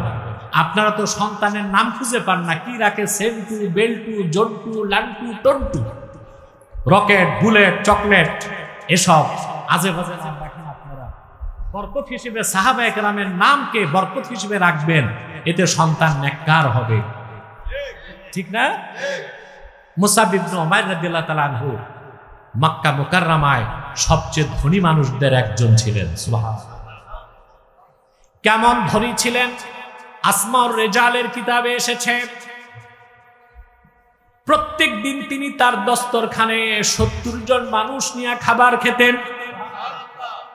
আপনারা তো সন্তানের নাম খুঁজে পান না, কি রাখে? Sentu, Beltu, Jantu, Lantu, Tantu, rocket, bullet, chocolate, এসব আজে বাজে নাম রাখেন আপনারা। বরকত হিসেবে সাহাবায়ে কেরামের নামকে বরকত হিসেবে রাখবেন, এতে সন্তান নেককার হবে। ঠিক না? মুসআব ইবনে উমাইর রাদিয়াল্লাহু তাআলা আনহু মক্কা মুকাররমায় সবচেয়ে ধনী মানুষদের একজন ছিলেন। সুবহানাল্লাহ। কেমন ধনী ছিলেন? আসমাউর রিজালের কিতাবে এসেছে, প্রত্যেক দিন তিনি তার দস্তরখানে 70 জন মানুষ নিয়ে খাবার খেতেন।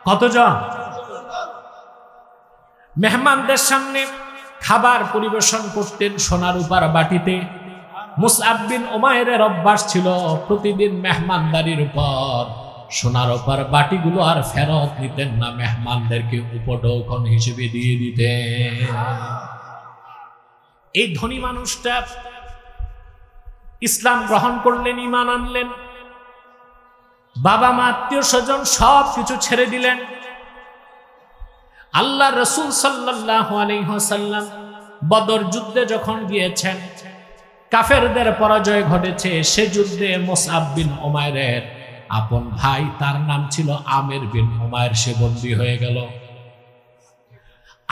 কতজন? মেহমানদের সামনে খাবার পরিবেশন করতেন সোনার রূপার বাটিতে। মুসআব বিন উমাইরের অভ্যাস ছিল প্রতিদিন মেহমানদারির উপর সোনার রূপার বাটিগুলো আর ফেরত নিতেন না, মেহমানদেরকে উপঢৌকন হিসেবে দিয়ে দিতেন। এই ধনী মানুষটা ইসলাম গ্রহণ করলেন, ঈমান আনলেন, বাবা মা আত্মীয় স্বজন সব কিছু ছেড়ে দিলেন। আল্লাহ রাসূল সাল্লাল্লাহু আলাইহি ওয়াসাল্লাম বদর যুদ্ধে যখন গিয়েছেন, কাফেরদের পরাজয় ঘটেছে। সে যুদ্ধে মুসআব বিন উমাইরের আপন ভাই, তার নাম ছিল আমির বিন উমাইর, সে বন্দী হয়ে গেল।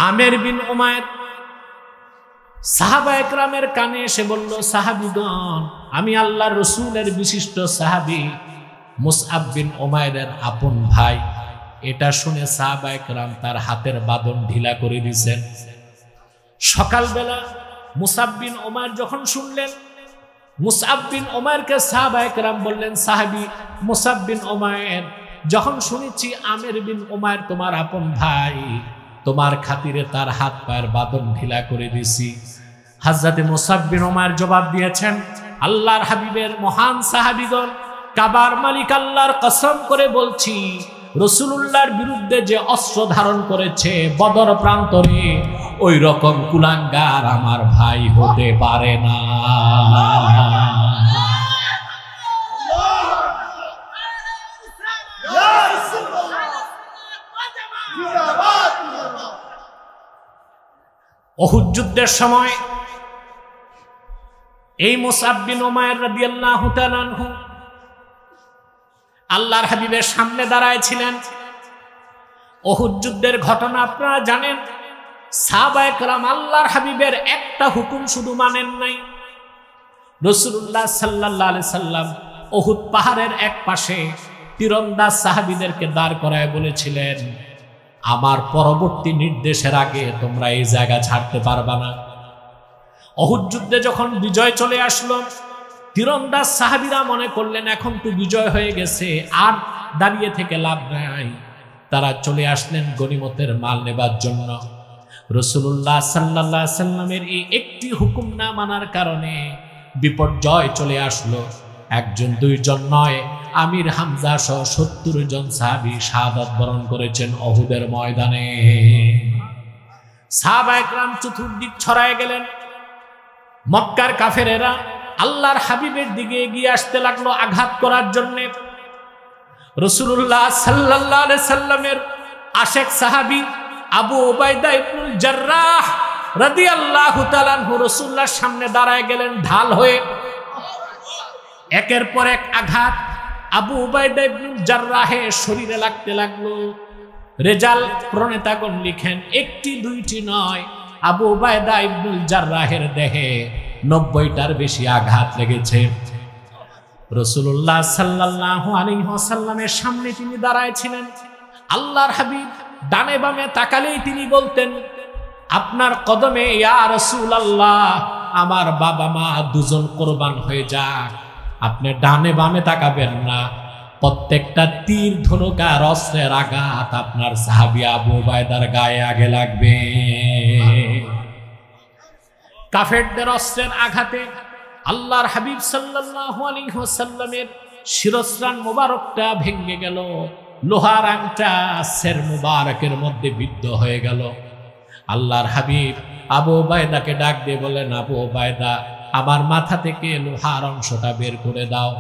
আমির বিন উমাইর সাহাবায়ে কেরামের কানে এসে বলল, সাহাবীগণ, আমি আল্লাহর রাসূলের বিশিষ্ট সাহাবী মুসআব বিন উমাইরের আপন ভাই। এটা শুনে সাহাবায়ে কেরাম তার হাতের বাঁধন ঢিলা করে দিয়েছেন। সকালবেলা মুসআব বিন উমাইর যখন শুনলেন, মুসআব বিন উমাইরকে সাহাবায়ে কেরাম বললেন, সাহাবী মুসআব বিন উমাইর, যখন শুনেছি আমির বিন উমাইর তোমার আপন ভাই, তোমার খাতিরে তার হাত পায়ের বাঁধন ঢিলা করে দিছি। হযরত মুসআব বিন উমাইর জবাব দিয়েছেন, আল্লাহর হাবিবের মহান সাহাবীগণ, কাবার মালিক আল্লাহর কসম করে বলছি, রাসূলুল্লাহর বিরুদ্ধে যে অস্ত্র ধারণ করেছে বদর প্রান্তরে, ওই রকম কুলাঙ্গার আমার ভাই হতে পারে না। উহুদ যুদ্ধের সময় এই মুসআব বিন উমাইর রাদিয়াল্লাহু তাআলা আনহু আল্লাহর হাবিবের সামনে দাঁড়ায় ছিলেন। উহুদ যুদ্ধের ঘটনা আপনারা জানেন। সাহাবায়ে কেরাম আল্লাহর হাবিবের একটা হুকুম শুধু মানেন নাই। রাসূলুল্লাহ সাল্লাল্লাহু আলাইহি সাল্লাম উহুদ পাহাড়ের এক পাশে তীরন্দাজ সাহাবীদেরকে দাঁড় করায় বলেছিলেন, আমার পরবর্তী নির্দেশের আগে তোমরা এই জায়গা ছাড়তে পারবা না।
উহুদ যুদ্ধে যখন বিজয় চলে আসলো, তীরন্দাজ সাহাবীরা মনে করলেন এখন তো বিজয় হয়ে গেছে, আর দাঁড়িয়ে থেকে লাভ নাই। তারা চলে আসলেন গনিমতের মাল নেবার জন্য। রাসূলুল্লাহ সাল্লাল্লাহু আলাইহি সাল্লামের এই একটি হুকুম না মানার কারণে বিপর্যয় চলে আসলো। একজন দুইজন নয়, আমির হামজা সহ 70 জন সাহাবী শাহাদাত বরণ করেছেন উহুদের ময়দানে। সাহাবায়ে কেরাম চতুর্দিক ছড়ায় গেলেন। মক্কার কাফেরেরা আল্লাহর হাবিবের দিকে এগিয়ে আসতে লাগলো আঘাত করার জন্য। রাসূলুল্লাহ সাল্লাল্লাহু আলাইহি সাল্লামের আশেক সাহাবী আবু উবাইদা ইবনুল জাররাহ রাদিয়াল্লাহু তাআলা আনহু রাসূলুল্লাহর সামনে দাঁড়ায় গেলেন ঢাল হয়ে। একের পর এক আঘাত আবু উবাইদা ইবনুল জাররাহের শরীরে লাগতে লাগলো। রেজাল প্রণেতাগণ লিখেন একটি দুইটি নয়, আবু উবাইদা ইবনুল জাররাহের দেহে 90টার বেশি আঘাত লেগেছে। রাসূলুল্লাহ সাল্লাল্লাহু আলাইহি ওয়াসাল্লামের সামনে তিনি দাঁড়ায় ছিলেন। আল্লাহর হাবিব ডানে বামে তাকালেই তিনি বলতেন, আপনার কদমে ইয়া রাসূলুল্লাহ, আমার বাবা মা দুজন কোরবান হয়ে যাক। আপনি ডানে বামে তাকাবেন না, প্রত্যেকটা তীর ধনুক আর অস্ত্রের আঘাত আপনার সাহাবী আবু উবাইদার গায়ে আগে লাগবে। কাফেরদের অস্ত্রের আঘাতে আল্লাহর হাবিব সাল্লাল্লাহু আলাইহি ওয়াসাল্লামের শিরস্ত্রাণ মোবারকটা ভেঙে গেল। লোহার আংটা সের মুবারকের মধ্যে বিদ্ধ হয়ে গেল। আল্লাহর হাবিব আবু উবাইদাকে ডাক দিয়ে বলেন, আবু উবাইদা, আমার মাথা থেকে লোহার অংশটা বের করে দাও।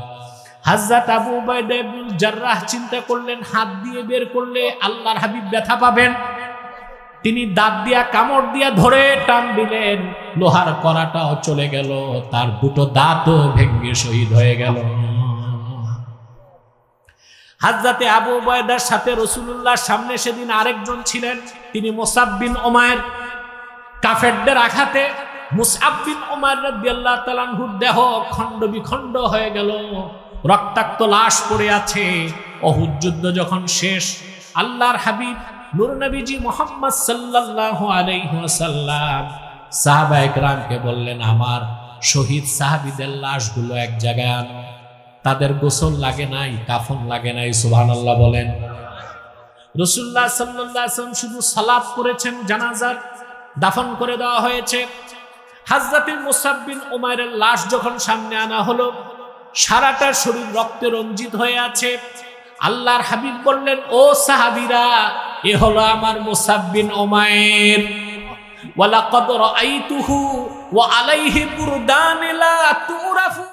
হযরত আবু উবাইদা ইবনুল জাররাহ চিন্তা করলেন, হাত দিয়ে বের করলে আল্লাহর হাবিব ব্যথা পাবেন। তিনি দাঁত দিয়া কামড় দিয়া ধরে টান দিলেন, লোহার কড়াটাও চলে গেল, তার দুটো দাঁতও ভেঙে শহীদ হয়ে গেল। হযরতে আবু উবাইদার সাথে রাসূলুল্লাহর সামনে সেদিন আরেকজন ছিলেন, তিনি মুসআব বিন উমাইর। কাফেরদের আঘাতে মুসআব বিন উমাইর রাদিয়াল্লাহু তাআলা আনহুর দেহ খণ্ড বিখণ্ড হয়ে গেল, রক্তাক্ত লাশ পড়ে আছে। উহুদ যুদ্ধ যখন শেষ, আল্লাহর হাবিব নূর নবীজি মুহাম্মদ সাল্লাল্লাহু আলাইহি ওয়াসাল্লাম সাহাবায়ে কেরামকে বললেন, আমার শহীদ সাহাবীদের লাশগুলো এক জায়গায় আনো। তাদের গোসল লাগে নাই, কাফন লাগে নাই, সুবহানাল্লাহ বলেন। রাসূলুল্লাহ সাল্লাল্লাহু আলাইহি ওয়াসাল্লাম শুধু সালাত করেছেন, জানাজার দাফন করে দেওয়া হয়েছে। হযরত মুসআব বিন উমাইরের লাশ যখন সামনে আনা হলো, সারাটা শরীর রক্তে রঞ্জিত হয়ে আছে। আল্লাহর হাবিব বললেন, ও সাহাবীরা, এ হলো আমার মুসআব বিন উমাইর। ওয়ালাকাদ রাআইতুহু ওয়া আলাইহি বুরদান লা তুরাফু।